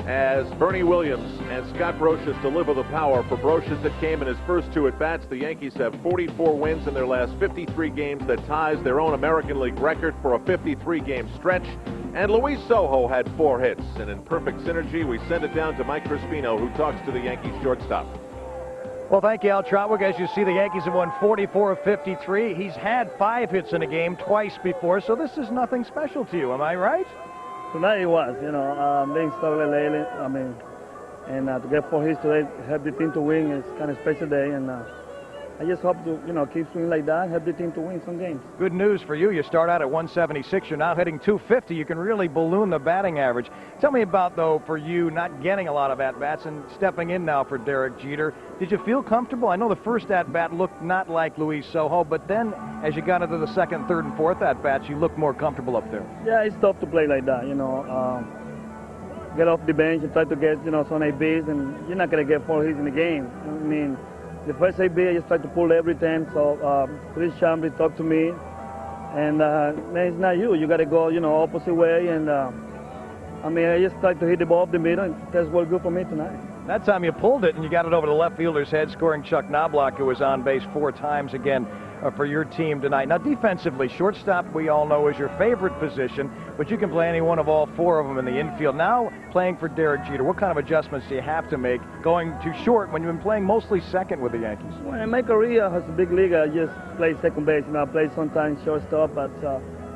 as Bernie Williams and Scott Brocious deliver the power. For Brocious, it came in his first 2 at-bats. The Yankees have 44 wins in their last 53 games. That ties their own American League record for a 53-game stretch. And Luis Sojo had 4 hits. And in perfect synergy, we send it down to Mike Crispino, who talks to the Yankees shortstop. Well, thank you, Al Trotwick. As you see, the Yankees have won 44 of 53. He's had 5 hits in a game twice before, so this is nothing special to you. Am I right? Tonight it was, being struggling lately. And to get 4 hits today, help the team to win. It's kind of a special day, and I just hope to, keep swinging like that, help the team to win some games. Good news for you. You start out at 176. You're now hitting 250. You can really balloon the batting average. Tell me about, though, for you not getting a lot of at-bats and stepping in now for Derek Jeter. Did you feel comfortable? I know the first at-bat looked not like Luis Sojo, but then as you got into the second, third, and fourth at-bats, you looked more comfortable up there. Yeah, it's tough to play like that, get off the bench and try to get, some ABs, and you're not going to get 4 hits in the game. I mean, the first AB, I just try to pull every time. So Chris Chambly talked to me, and man, it's not you. You got to go, opposite way. And I just tried to hit the ball up the middle, and that's what good for me tonight. That time you pulled it, and you got it over the left fielder's head, scoring Chuck Knobloch, who was on base 4 times again for your team tonight. Now, defensively, shortstop, we all know, is your favorite position, but you can play any one of all 4 of them in the infield. Now, playing for Derek Jeter, what kind of adjustments do you have to make going to short when you've been playing mostly second with the Yankees? Well, in my career as a big leaguer, I just play second base. I play sometimes shortstop, but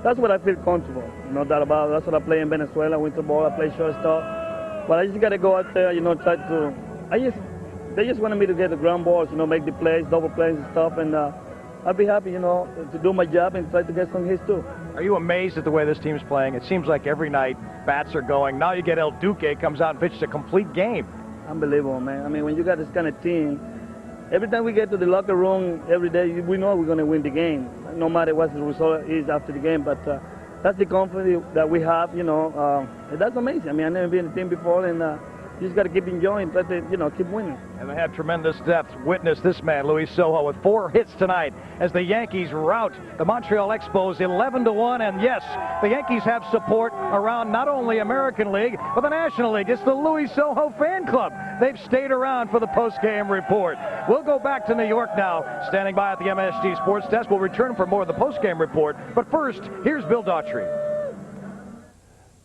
that's what I feel comfortable. No doubt about it. That's what I play in Venezuela, winter ball. I play shortstop. But I just got to go out there, try to. They just wanted me to get the ground balls, make the plays, double plays and stuff, and I'll be happy, to do my job and try to get some hits too. Are you amazed at the way this team's playing? It seems like every night bats are going. Now you get El Duque comes out and pitches a complete game. Unbelievable, man. I mean, when you got this kind of team, every time we get to the locker room every day, we know we're going to win the game, no matter what the result is after the game. But that's the confidence that we have, that's amazing. I mean, I've never been in a team before, and you just got to keep enjoying, try to, keep winning. And they have tremendous depth. Witness this man, Luis Sojo, with 4 hits tonight as the Yankees rout the Montreal Expos 11-1. And yes, the Yankees have support around not only American League, but the National League. It's the Luis Sojo fan club. They've stayed around for the post-game report. We'll go back to New York now. Standing by at the MSG Sports Desk. We'll return for more of the post-game report. But first, here's Bill Daughtry.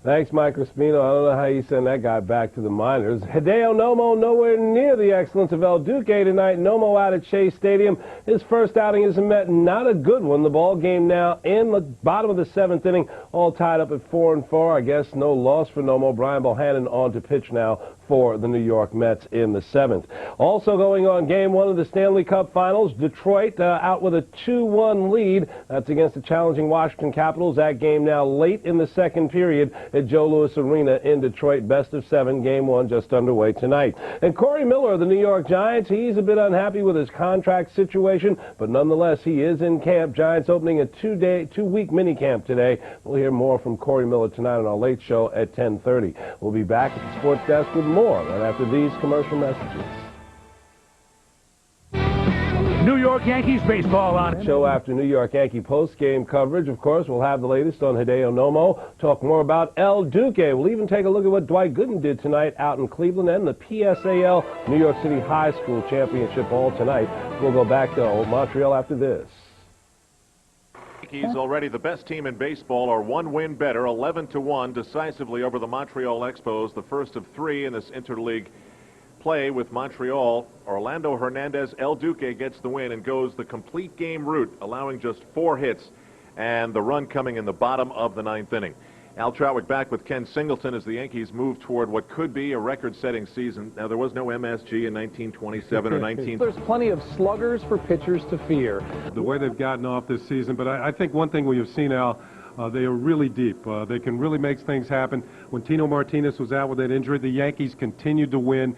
Thanks, Mike Crispino. I don't know how you send that guy back to the minors. Hideo Nomo nowhere near the excellence of El Duque tonight. Nomo out at Shea Stadium. His first outing as a Met, not a good one. The ball game now in the bottom of the 7th inning, all tied up at 4-4. I guess no loss for Nomo. Brian Bohannon on to pitch now for the New York Mets in the 7th. Also going on game 1 of the Stanley Cup Finals, Detroit out with a 2-1 lead. That's against the challenging Washington Capitals. That game now late in the 2nd period at Joe Louis Arena in Detroit. Best of 7, game 1 just underway tonight. And Corey Miller of the New York Giants, he's a bit unhappy with his contract situation, but nonetheless he is in camp. Giants opening a 2-week mini camp today. We'll hear more from Corey Miller tonight on our late show at 10:30. We'll be back at the Sports Desk with more right after these commercial messages. New York Yankees baseball on it. Show after New York Yankee post-game coverage. Of course, we'll have the latest on Hideo Nomo, talk more about El Duque. We'll even take a look at what Dwight Gooden did tonight out in Cleveland and the PSAL New York City High School Championship all tonight. We'll go back to Montreal after this. Yankees, already the best team in baseball, are one win better, 11-1, decisively over the Montreal Expos, the first of three in this interleague play with Montreal. Orlando Hernandez, El Duque gets the win and goes the complete game route, allowing just 4 hits and the run coming in the bottom of the 9th inning. Al Trautwig back with Ken Singleton as the Yankees move toward what could be a record-setting season. Now, there was no MSG in 1927 or 19... There's plenty of sluggers for pitchers to fear. The way they've gotten off this season, but I think one thing we have seen, Al, they are really deep. They can really make things happen. When Tino Martinez was out with that injury, the Yankees continued to win.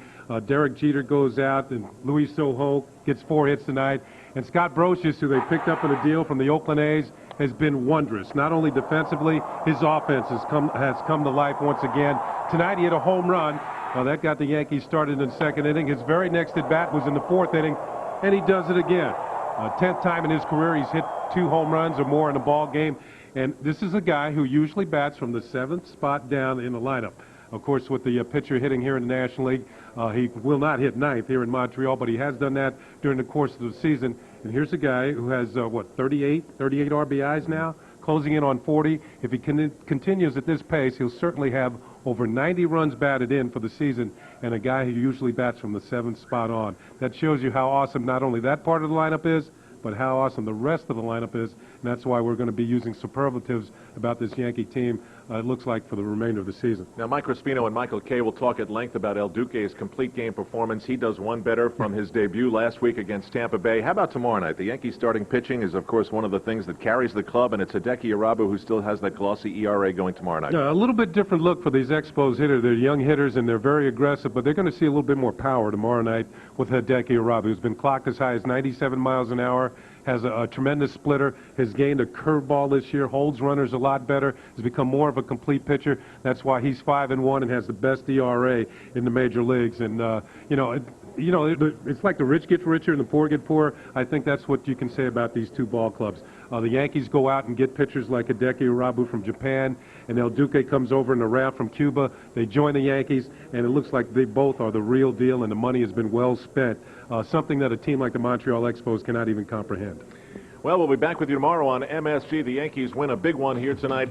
Derek Jeter goes out, and Luis Sojo gets 4 hits tonight. And Scott Brosius, who they picked up in a deal from the Oakland A's, has been wondrous. Not only defensively, his offense has come to life once again. Tonight he hit a home run. That got the Yankees started in the 2nd inning. His very next at-bat was in the 4th inning, and he does it again. 10th time in his career he's hit 2 home runs or more in a ball game. And this is a guy who usually bats from the 7th spot down in the lineup. Of course, with the pitcher hitting here in the National League, he will not hit 9th here in Montreal, but he has done that during the course of the season. And here's a guy who has, 38 RBIs now, closing in on 40. If he continues at this pace, he'll certainly have over 90 runs batted in for the season, and a guy who usually bats from the 7th spot on. That shows you how awesome not only that part of the lineup is, but how awesome the rest of the lineup is, and that's why we're going to be using superlatives about this Yankee team, it looks like, for the remainder of the season. Now, Mike Crispino and Michael Kay will talk at length about El Duque's complete game performance. He does one better from his debut last week against Tampa Bay. How about tomorrow night? The Yankees starting pitching is, of course, one of the things that carries the club, and it's Hideki Irabu who still has that glossy ERA going tomorrow night. Yeah, a little bit different look for these Expos hitters. They're young hitters, and they're very aggressive, but they're going to see a little bit more power tomorrow night with Hideki Irabu, who's been clocked as high as 97 miles an hour, has a tremendous splitter, has gained a curveball this year, holds runners a lot better, has become more of a complete pitcher. That's why he's 5-1 and has the best ERA in the major leagues. And, it's like the rich get richer and the poor get poorer. I think that's what you can say about these two ball clubs. The Yankees go out and get pitchers like Hideki Irabu from Japan, and El Duque comes over in a raft from Cuba. They join the Yankees, and it looks like they both are the real deal, and the money has been well spent, something that a team like the Montreal Expos cannot even comprehend. Well, we'll be back with you tomorrow on MSG. The Yankees win a big one here tonight.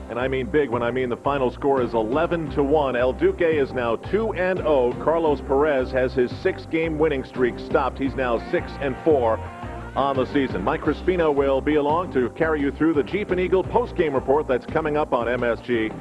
And I mean big when I mean the final score is 11-1. El Duque is now 2-0. Carlos Perez has his 6-game winning streak stopped. He's now 6-4 on the season. Mike Crispino will be along to carry you through the Jeep and Eagle post-game report that's coming up on MSG.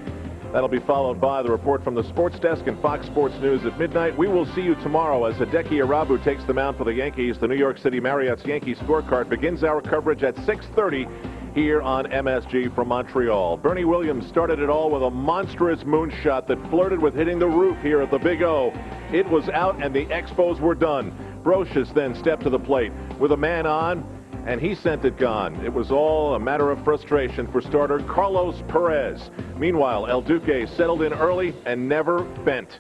That'll be followed by the report from the Sports Desk and Fox Sports News at midnight. We will see you tomorrow as Hideki Irabu takes the mound for the Yankees. The New York City Marriott's Yankee scorecard begins our coverage at 6:30 here on MSG from Montreal. Bernie Williams started it all with a monstrous moonshot that flirted with hitting the roof here at the Big O. It was out and the Expos were done. Brosius then stepped to the plate with a man on, and he sent it gone. It was all a matter of frustration for starter Carlos Perez. Meanwhile, El Duque settled in early and never bent.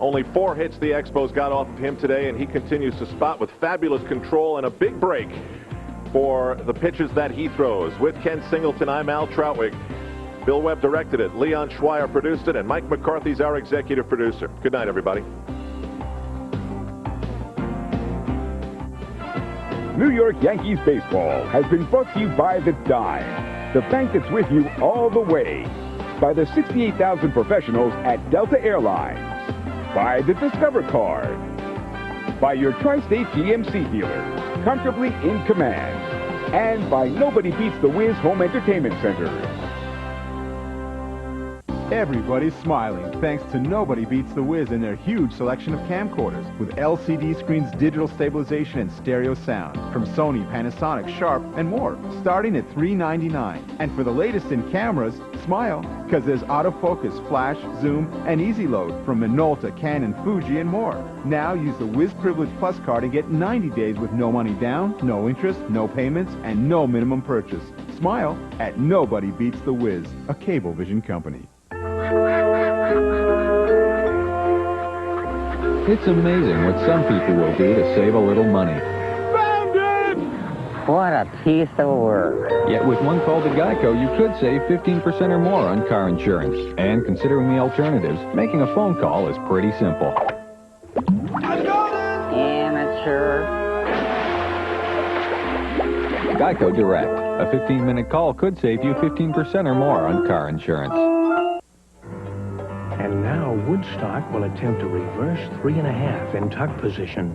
Only 4 hits the Expos got off of him today, and he continues to spot with fabulous control and a big break for the pitches that he throws. With Ken Singleton, I'm Al Trautwig. Bill Webb directed it. Leon Schweier produced it, and Mike McCarthy's our executive producer. Good night, everybody. New York Yankees baseball has been brought to you by The Dime, the bank that's with you all the way. By the 68,000 professionals at Delta Airlines. By the Discover Card. By your Tri-State GMC dealers, comfortably in command. And by Nobody Beats the Wiz Home Entertainment Centers. Everybody's smiling thanks to Nobody Beats the Wiz and their huge selection of camcorders with LCD screens, digital stabilization, and stereo sound from Sony, Panasonic, Sharp, and more, starting at $399. And for the latest in cameras, smile, because there's autofocus, flash, zoom, and easy load from Minolta, Canon, Fuji, and more. Now use the Wiz Privilege Plus card and get 90 days with no money down, no interest, no payments, and no minimum purchase. Smile at Nobody Beats the Wiz, a Cablevision company. It's amazing what some people will do to save a little money. What a piece of work. Yet with one call to Geico, you could save 15% or more on car insurance. And considering the alternatives, making a phone call is pretty simple. Amateur. Geico Direct. A 15-minute call could save you 15% or more on car insurance. And now Woodstock will attempt a reverse 3.5 in tuck position.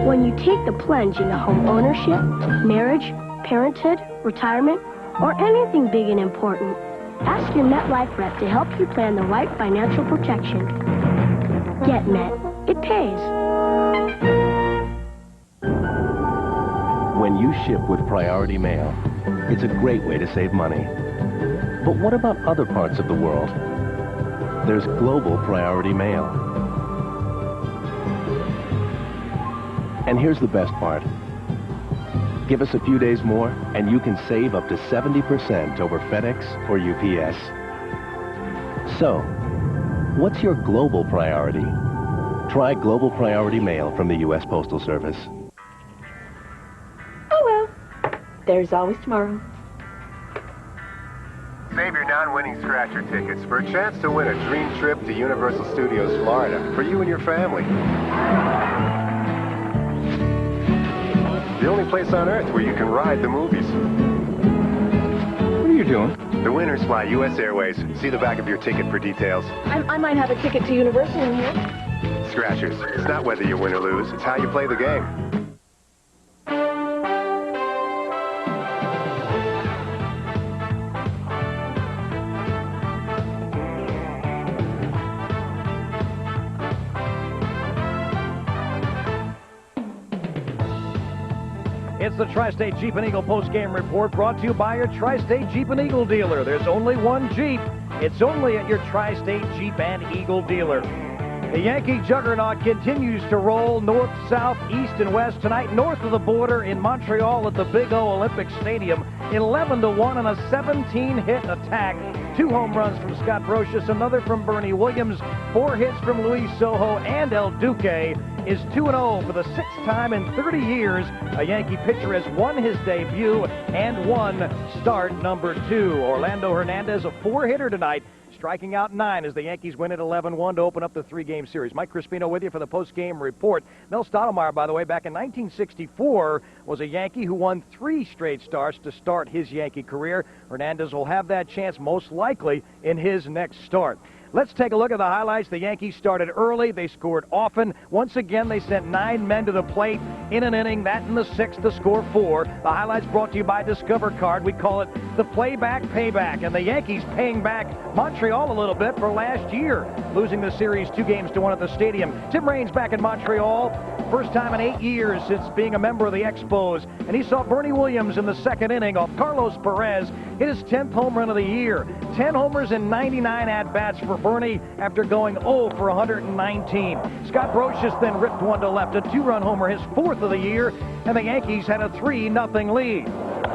When you take the plunge into home ownership, marriage, parenthood, retirement, or anything big and important, ask your MetLife rep to help you plan the right financial protection. Get Met. It pays. When you ship with Priority Mail, it's a great way to save money. But what about other parts of the world? There's Global Priority Mail. And here's the best part. Give us a few days more, and you can save up to 70% over FedEx or UPS. So, what's your global priority? Try Global Priority Mail from the U.S. Postal Service. Oh, well. There's always tomorrow. Save your non-winning scratcher tickets for a chance to win a dream trip to Universal Studios Florida for you and your family. The only place on earth where you can ride the movies. What are you doing? The winners fly U.S. Airways. See the back of your ticket for details. I might have a ticket to Universal in here. Scratchers. It's not whether you win or lose. It's how you play the game. It's the Tri-State Jeep and Eagle post-game report brought to you by your Tri-State Jeep and Eagle dealer. There's only one Jeep. It's only at your Tri-State Jeep and Eagle dealer. The Yankee juggernaut continues to roll north, south, east, and west tonight. North of the border in Montreal at the Big O Olympic Stadium, 11-1 on a 17-hit attack. 2 home runs from Scott Brocious, another from Bernie Williams, 4 hits from Luis Sojo, and El Duque is 2-0 for the 6th time in 30 years. A Yankee pitcher has won his debut and won start number 2. Orlando Hernandez, a 4-hitter tonight, striking out 9 as the Yankees win at 11-1 to open up the 3-game series. Mike Crispino with you for the post-game report. Mel Stottlemyre, by the way, back in 1964, was a Yankee who won 3 straight starts to start his Yankee career. Hernandez will have that chance most likely in his next start. Let's take a look at the highlights. The Yankees started early. They scored often. Once again, they sent 9 men to the plate in an inning. That in the 6th to score 4. The highlights brought to you by Discover Card. We call it the playback payback. And the Yankees paying back Montreal a little bit for last year, losing the series 2-1 at the stadium. Tim Raines back in Montreal. First time in 8 years since being a member of the Expos. And he saw Bernie Williams in the 2nd inning off Carlos Perez hit his 10th home run of the year. 10 homers and 99 at-bats for Bernie after going 0 for 119. Scott Brocious then ripped one to left, a 2-run homer, his 4th of the year, and the Yankees had a 3-0 lead.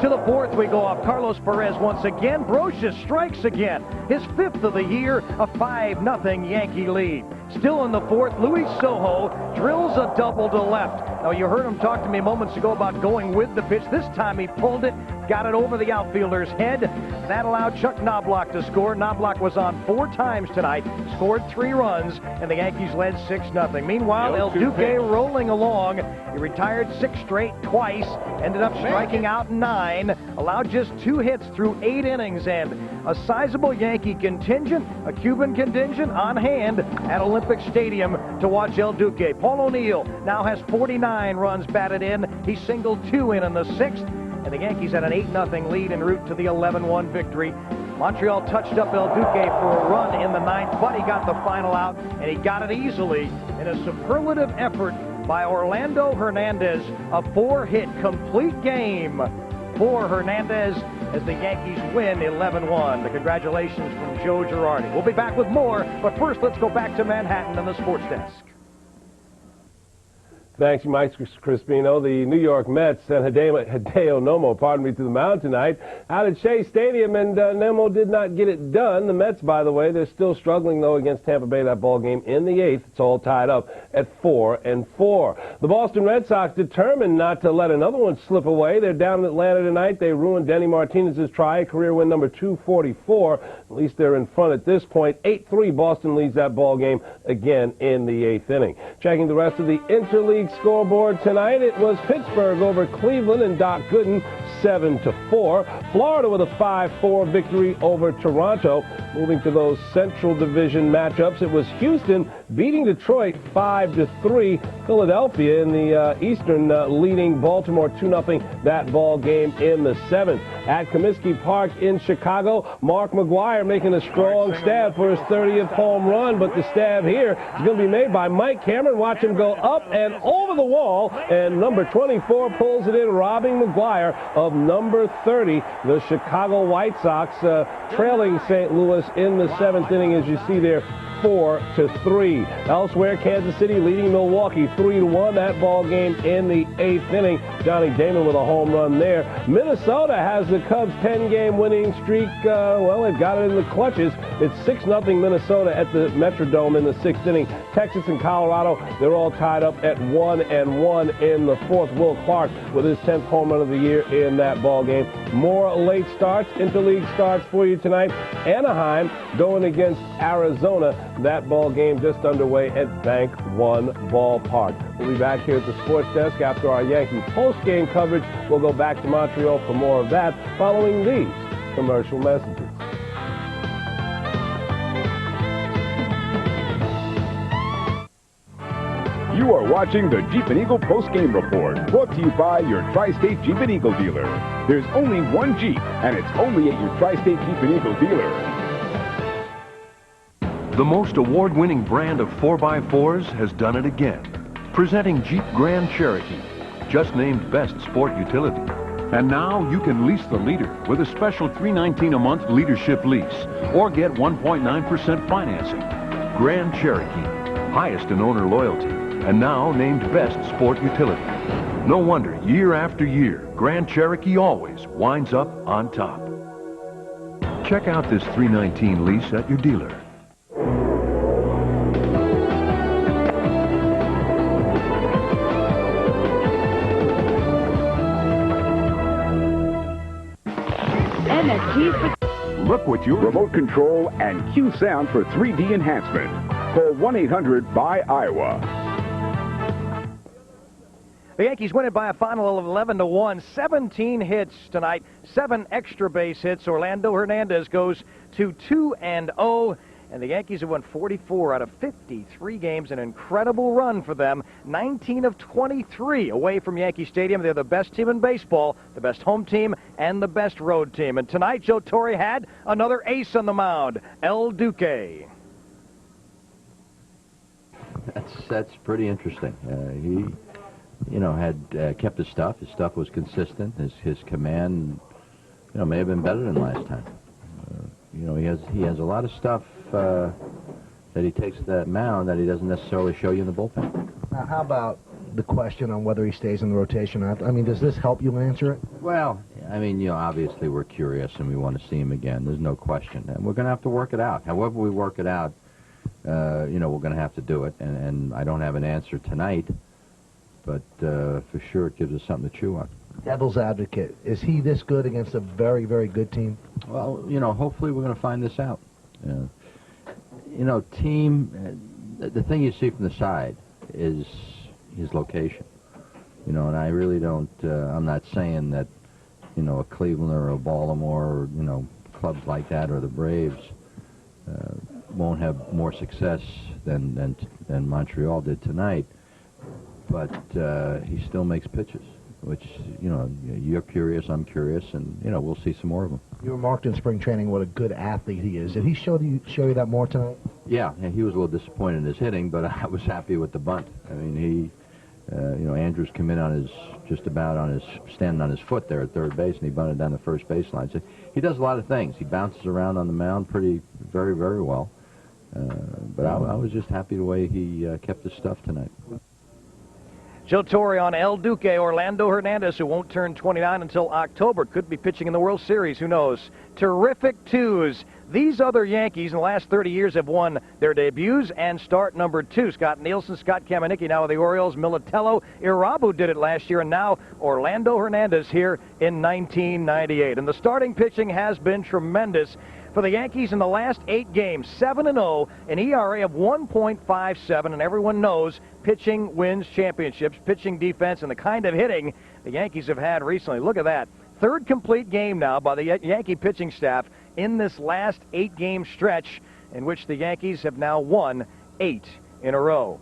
To the 4th we go off Carlos Perez once again. Brocious strikes again, his 5th of the year, a 5-0 Yankee lead. Still in the 4th, Luis Sojo drills a double to left. Now, you heard him talk to me moments ago about going with the pitch. This time he pulled it, got it over the outfielder's head. That allowed Chuck Knobloch to score. Knobloch was on 4 times tonight, scored 3 runs, and the Yankees led 6-0. Meanwhile, El Duque rolling along. He retired 6 straight twice, ended up striking out 9, allowed just 2 hits through 8 innings, and a sizable Yankee contingent, a Cuban contingent on hand at Olympic Stadium to watch El Duque. Paul O'Neill now has 49 runs batted in. He singled 2 in the 6th, and the Yankees had an 8-0 lead en route to the 11-1 victory. Montreal touched up El Duque for a run in the 9th, but he got the final out, and he got it easily in a superlative effort by Orlando Hernandez. A 4-hit complete game for Hernandez as the Yankees win 11-1. The congratulations from Joe Girardi. We'll be back with more, but first let's go back to Manhattan and the sports desk. Thanks, Mike Crispino. The New York Mets sent Hideo Nomo, to the mound tonight out at Shea Stadium, and Nomo did not get it done. The Mets, by the way, they're still struggling, though, against Tampa Bay, that ball game in the 8th. It's all tied up at 4-4. The Boston Red Sox determined not to let another one slip away. They're down in Atlanta tonight. They ruined Denny Martinez's try, career win number 244. At least they're in front at this point. 8-3, Boston leads that ball game again in the 8th inning. Checking the rest of the interleague scoreboard tonight, it was Pittsburgh over Cleveland and Doc Gooden 7-4. Florida with a 5-4 victory over Toronto. Moving to those Central Division matchups, it was Houston beating Detroit 5-3. Philadelphia in the Eastern leading Baltimore 2-0 that ball game in the 7th. At Comiskey Park in Chicago, Mark McGwire making a strong stab for his 30th home run, but the stab here is going to be made by Mike Cameron. Watch him go up and over the wall, and number 24 pulls it in, robbing McGwire of number 30. The Chicago White Sox trailing St. Louis in the 7th inning, as you see there, 4-3. Elsewhere, Kansas City leading Milwaukee 3-1. That ball game in the 8th inning. Johnny Damon with a home run there. Minnesota has the Cubs' 10-game winning streak. Well, they've got it in the clutches. It's 6-0 Minnesota at the Metrodome in the 6th inning. Texas and Colorado, they're all tied up at 1-1 in the 4th. Will Clark with his 10th home run of the year in that ball game. More late starts, interleague starts for you tonight. Anaheim going against Arizona. That ball game just underway at Bank One Ballpark. We'll be back here at the sports desk after our Yankee post-game coverage. We'll go back to Montreal for more of that following these commercial messages. You are watching the Jeep and Eagle post-game report, brought to you by your Tri-State Jeep and Eagle dealer. There's only one Jeep, and it's only at your Tri-State Jeep and Eagle dealer. The most award-winning brand of 4x4s has done it again. Presenting Jeep Grand Cherokee, just named Best Sport Utility. And now you can lease the leader with a special $319 a month leadership lease or get 1.9% financing. Grand Cherokee, highest in owner loyalty, and now named Best Sport Utility. No wonder year after year, Grand Cherokee always winds up on top. Check out this $319 lease at your dealer. Look with your remote control and Q Sound for 3D enhancement. Call 1-800-BUY-IOWA. The Yankees win it by a final of 11-1. 17 hits tonight, 7 extra base hits. Orlando Hernandez goes to 2-0. And the Yankees have won 44 out of 53 games, an incredible run for them. 19 of 23 away from Yankee Stadium. They're the best team in baseball, the best home team, and the best road team. And tonight, Joe Torre had another ace on the mound, El Duque. That's pretty interesting. He, had kept his stuff. His stuff was consistent. His command, may have been better than last time. He has a lot of stuff that he takes to that mound that he doesn't necessarily show you in the bullpen. Now, how about the question on whether he stays in the rotation? I mean, does this help you answer it? Well, obviously we're curious and we want to see him again. There's no question. And we're going to have to work it out. However we work it out, we're going to have to do it. And I don't have an answer tonight, but for sure it gives us something to chew on. Devil's advocate, is he this good against a very, very good team? Well, hopefully we're going to find this out. Team, the thing you see from the side is his location. And I really don't, I'm not saying that, a Cleveland or a Baltimore, clubs like that or the Braves won't have more success than Montreal did tonight, but he still makes pitches, which, you're curious, I'm curious, and, we'll see some more of him. You remarked in spring training what a good athlete he is. Did he show you that more tonight? Yeah, he was a little disappointed in his hitting, but I was happy with the bunt. I mean, Andrews came in standing on his foot there at third base, and he bunted down the first baseline. So he does a lot of things. He bounces around on the mound very, very well. But I was just happy the way he kept his stuff tonight. Joe Torre on El Duque. Orlando Hernandez, who won't turn 29 until October, could be pitching in the World Series. Who knows? Terrific twos. These other Yankees in the last 30 years have won their debuts and start number 2. Scott Nielsen, Scott Kamenicki now with the Orioles, Militello, Irabu did it last year, and now Orlando Hernandez here in 1998. And the starting pitching has been tremendous for the Yankees in the last 8 games. 7-0, an ERA of 1.57, and everyone knows pitching wins championships. Pitching, defense, and the kind of hitting the Yankees have had recently. Look at that. 3rd complete game now by the Yankee pitching staff in this last 8-game stretch in which the Yankees have now won 8 in a row.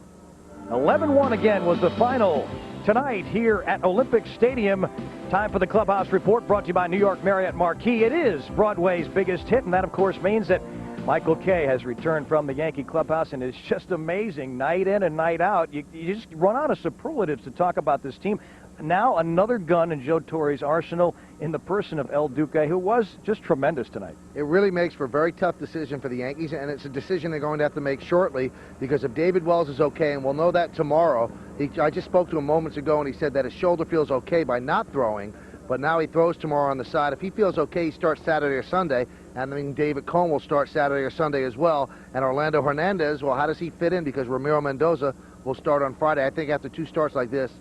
11-1 again was the final tonight here at Olympic Stadium. Time for the Clubhouse Report, brought to you by New York Marriott Marquis. It is Broadway's biggest hit, and that, of course, means that Michael Kay has returned from the Yankee clubhouse, and it's just amazing night in and night out. You just run out of superlatives to talk about this team. Now another gun in Joe Torre's arsenal in the person of El Duque, who was just tremendous tonight. It really makes for a very tough decision for the Yankees, and it's a decision they're going to have to make shortly, because if David Wells is okay, and we'll know that tomorrow. I just spoke to him moments ago, and he said that his shoulder feels okay by not throwing, but now he throws tomorrow on the side. If he feels okay, he starts Saturday or Sunday, and then David Cone will start Saturday or Sunday as well. And Orlando Hernandez, well, how does he fit in? Because Ramiro Mendoza will start on Friday. I think after 2 starts like this,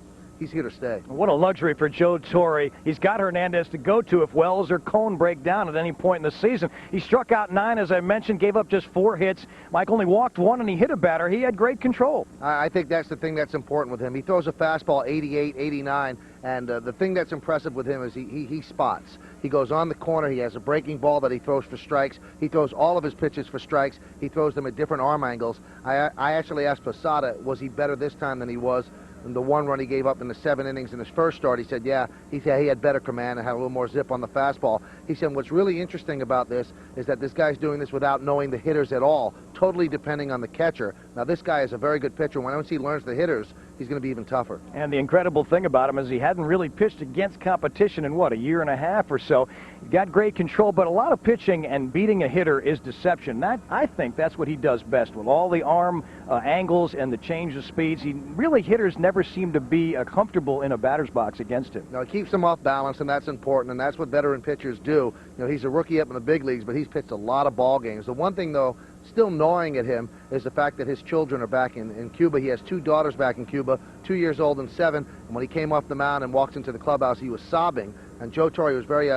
he's here to stay. What a luxury for Joe Torre. He's got Hernandez to go to if Wells or Cone break down at any point in the season. He struck out 9, as I mentioned, gave up just 4 hits. Mike only walked 1, and he hit a batter. He had great control. I think that's the thing that's important with him. He throws a fastball 88, 89, and the thing that's impressive with him is he spots. He goes on the corner. He has a breaking ball that he throws for strikes. He throws all of his pitches for strikes. He throws them at different arm angles. I actually asked Posada, was he better this time than he was in the 1 run he gave up in the 7 innings in his first start? He said, yeah. He said he had better command and had a little more zip on the fastball. He said what's really interesting about this is that this guy's doing this without knowing the hitters at all, totally depending on the catcher. Now, this guy is a very good pitcher. Once he learns the hitters, he's going to be even tougher. And the incredible thing about him is he hadn't really pitched against competition in, what, a year and a half or so. He got great control, but a lot of pitching and beating a hitter is deception. I think that's what he does best, with all the arm angles and the change of speeds. Hitters never seem to be comfortable in a batter's box against him. No, it keeps him off balance, and that's important, and that's what veteran pitchers do. You know, he's a rookie up in the big leagues, but he's pitched a lot of ball games. The one thing, though, still gnawing at him is the fact that his children are back in Cuba. He has 2 daughters back in Cuba, 2 years old and 7, and when he came off the mound and walked into the clubhouse, he was sobbing, and Joe Torre was very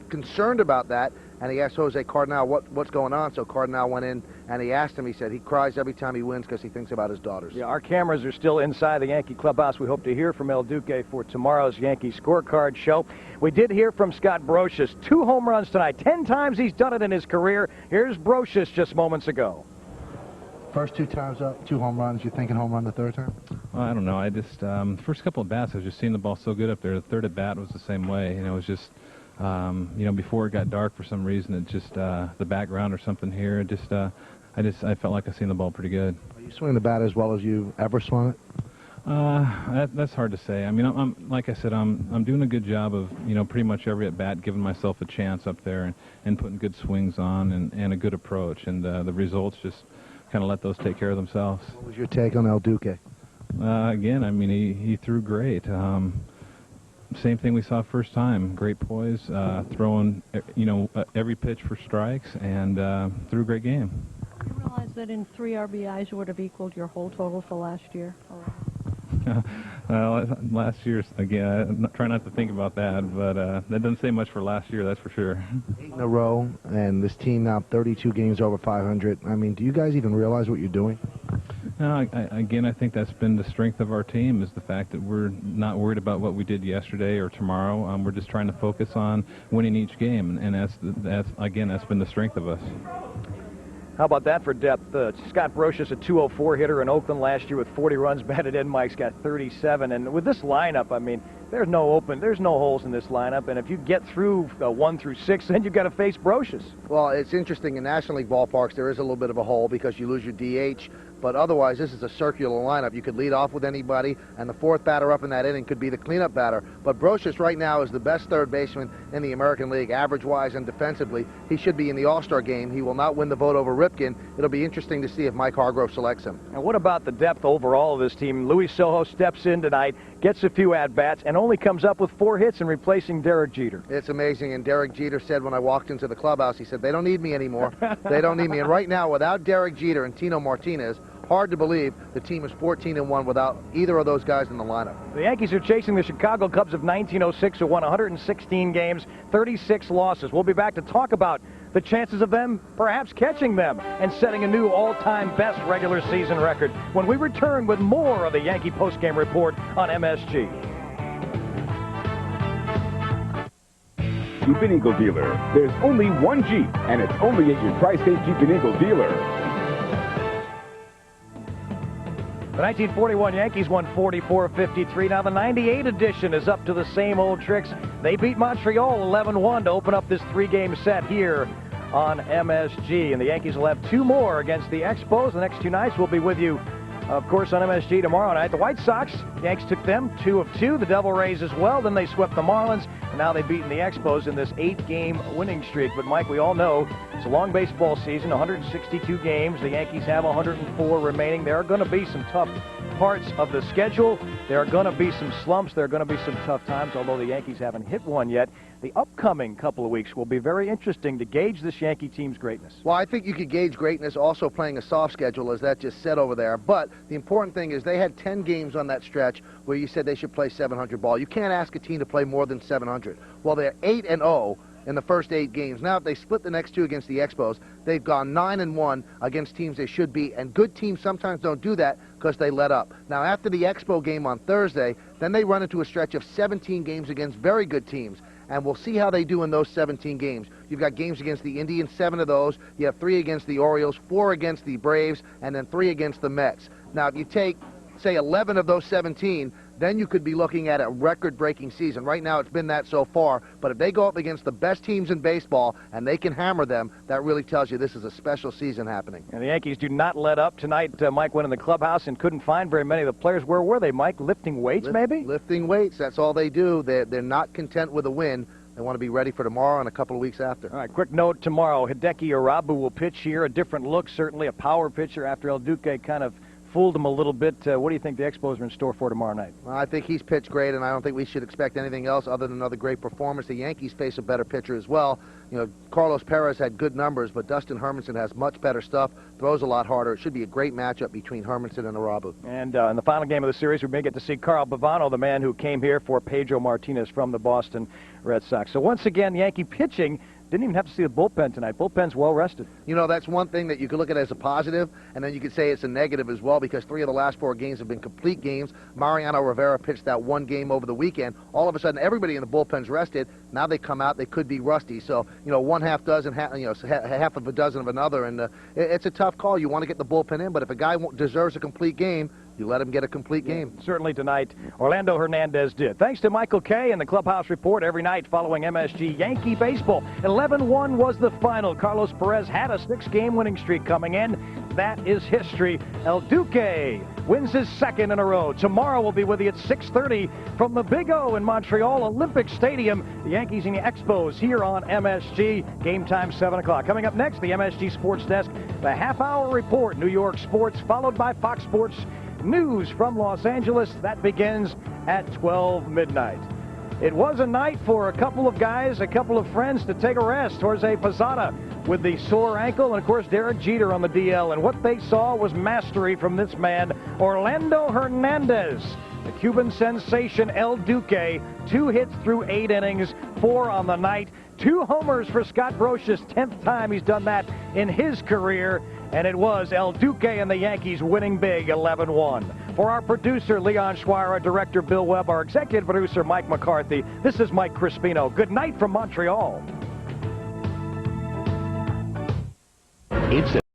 concerned about that, and he asked Jose Cardinal what's going on. So Cardinal went in and he asked him. He said he cries every time he wins because he thinks about his daughters. Yeah, our cameras are still inside the Yankee clubhouse. We hope to hear from El Duque for tomorrow's Yankee scorecard show. We did hear from Scott Brosius. 2 home runs tonight. 10 times he's done it in his career. Here's Brosius just moments ago. First 2 times up, 2 home runs. You thinking home run the 3rd time? Well, I don't know. I just first couple of bats, I was just seeing the ball so good up there. The 3rd at bat was the same way. You know, it was just before it got dark for some reason, it just the background or something here. I felt like I seen the ball pretty good. Are you swinging the bat as well as you ever swung it? That's hard to say. I mean, I'm like I said, I'm doing a good job of pretty much every at bat, giving myself a chance up there and putting good swings on and a good approach, and the results just kind of let those take care of themselves. What was your take on El Duque? Again, I mean, he threw great. Same thing we saw first time. Great poise, throwing every pitch for strikes, and threw a great game. Do you realize that in 3 RBIs you would have equaled your whole total for last year? Last year's, again, I try not to think about that, but that doesn't say much for last year, that's for sure. 8 in a row, and this team now 32 games over 500. I mean, do you guys even realize what you're doing? No, I think that's been the strength of our team, is the fact that we're not worried about what we did yesterday or tomorrow. We're just trying to focus on winning each game, and that's been the strength of us. How about that for depth? Scott Brosius, a .204 hitter in Oakland last year with 40 runs batted in. Mike's got 37. And with this lineup, I mean, there's no holes in this lineup. And if you get through 1 through 6, then you've got to face Brosius. Well, it's interesting. In National League ballparks, there is a little bit of a hole because you lose your DH. But otherwise, this is a circular lineup. You could lead off with anybody, and the fourth batter up in that inning could be the cleanup batter. But Brocious right now is the best third baseman in the American League, average-wise and defensively. He should be in the All-Star game. He will not win the vote over Ripken. It'll be interesting to see if Mike Hargrove selects him. And what about the depth overall of this team? Luis Sojo steps in tonight, gets a few at-bats, and only comes up with 4 hits in replacing Derek Jeter. It's amazing, and Derek Jeter said when I walked into the clubhouse, he said, they don't need me anymore. They don't need me. And right now, without Derek Jeter and Tino Martinez, hard to believe the team is 14-1 without either of those guys in the lineup. The Yankees are chasing the Chicago Cubs of 1906, who won 116 games, 36 losses. We'll be back to talk about the chances of them perhaps catching them and setting a new all-time best regular season record when we return with more of the Yankee postgame report on MSG. Jeep and Eagle dealer. There's only one Jeep, and it's only at your Tri-State Jeep and Eagle dealer. The 1941 Yankees won 44-53. Now the 98 edition is up to the same old tricks. They beat Montreal 11-1 to open up this 3-game set here on MSG. And the Yankees will have 2 more against the Expos. The next 2 nights we'll be with you, of course, on MSG tomorrow night. The White Sox, Yanks took them 2 of 2. The Devil Rays as well. Then they swept the Marlins. And now they've beaten the Expos in this 8-game winning streak. But, Mike, we all know it's a long baseball season, 162 games. The Yankees have 104 remaining. There are going to be some tough parts of the schedule. There are going to be some slumps. There are going to be some tough times, although the Yankees haven't hit one yet. The upcoming couple of weeks will be very interesting to gauge this Yankee team's greatness. Well, I think you could gauge greatness also playing a soft schedule, as that just said over there. But the important thing is they had 10 games on that stretch where you said they should play 700 ball. You can't ask a team to play more than 700. Well, they're 8-0 in the first 8 games. Now, if they split the next 2 against the Expos, they've gone 9-1 against teams they should be. And good teams sometimes don't do that because they let up. Now, after the Expo game on Thursday, then they run into a stretch of 17 games against very good teams. And we'll see how they do in those 17 games. You've got games against the Indians, 7 of those. You have 3 against the Orioles, 4 against the Braves, and then 3 against the Mets. Now, if you take, say, 11 of those 17, then you could be looking at a record-breaking season. Right now, it's been that so far. But if they go up against the best teams in baseball and they can hammer them, that really tells you this is a special season happening. And the Yankees do not let up. Tonight, Mike went in the clubhouse and couldn't find very many of the players. Where were they, Mike? Lifting weights, maybe? Lifting weights. That's all they do. They're not content with a win. They want to be ready for tomorrow and a couple of weeks after. All right, quick note tomorrow. Hideki Irabu will pitch here. A different look, certainly a power pitcher after El Duque kind of fooled him a little bit. What do you think the Expos are in store for tomorrow night? Well, I think he's pitched great, and I don't think we should expect anything else other than another great performance. The Yankees face a better pitcher as well. You know, Carlos Perez had good numbers, but Dustin Hermanson has much better stuff, throws a lot harder. It should be a great matchup between Hermanson and Irabu. And in the final game of the series, we may get to see Carl Bavano, the man who came here for Pedro Martinez from the Boston Red Sox. So once again, Yankee pitching. Didn't even have to see the bullpen tonight. Bullpen's well rested. You know, that's one thing that you could look at as a positive, and then you could say it's a negative as well, because 3 of the last 4 games have been complete games. Mariano Rivera pitched that 1 game over the weekend. All of a sudden, everybody in the bullpen's rested. Now they come out, they could be rusty. So, you know, half of a dozen of another, and it's a tough call. You want to get the bullpen in, but if a guy deserves a complete game, you let him get a complete game. Certainly tonight, Orlando Hernandez did. Thanks to Michael Kay and the Clubhouse Report every night following MSG Yankee baseball. 11-1 was the final. Carlos Perez had a 6-game winning streak coming in. That is history. El Duque wins his 2nd in a row. Tomorrow we'll be with you at 6:30 from the Big O in Montreal Olympic Stadium. The Yankees and the Expos here on MSG. Game time 7 o'clock. Coming up next, the MSG Sports Desk, the half-hour report, New York sports, followed by Fox Sports News from Los Angeles. That begins at 12 midnight. It was a night for a couple of guys, a couple of friends to take a rest. Jorge Posada with the sore ankle, and of course Derek Jeter on the DL. And what they saw was mastery from this man, Orlando Hernandez. The Cuban sensation El Duque, 2 hits through 8 innings, 4 on the night. 2 homers for Scott Brocious, 10th time he's done that in his career. And it was El Duque and the Yankees winning big 11-1. For our producer, Leon Schweier, our director, Bill Webb, our executive producer, Mike McCarthy, this is Mike Crispino. Good night from Montreal. It's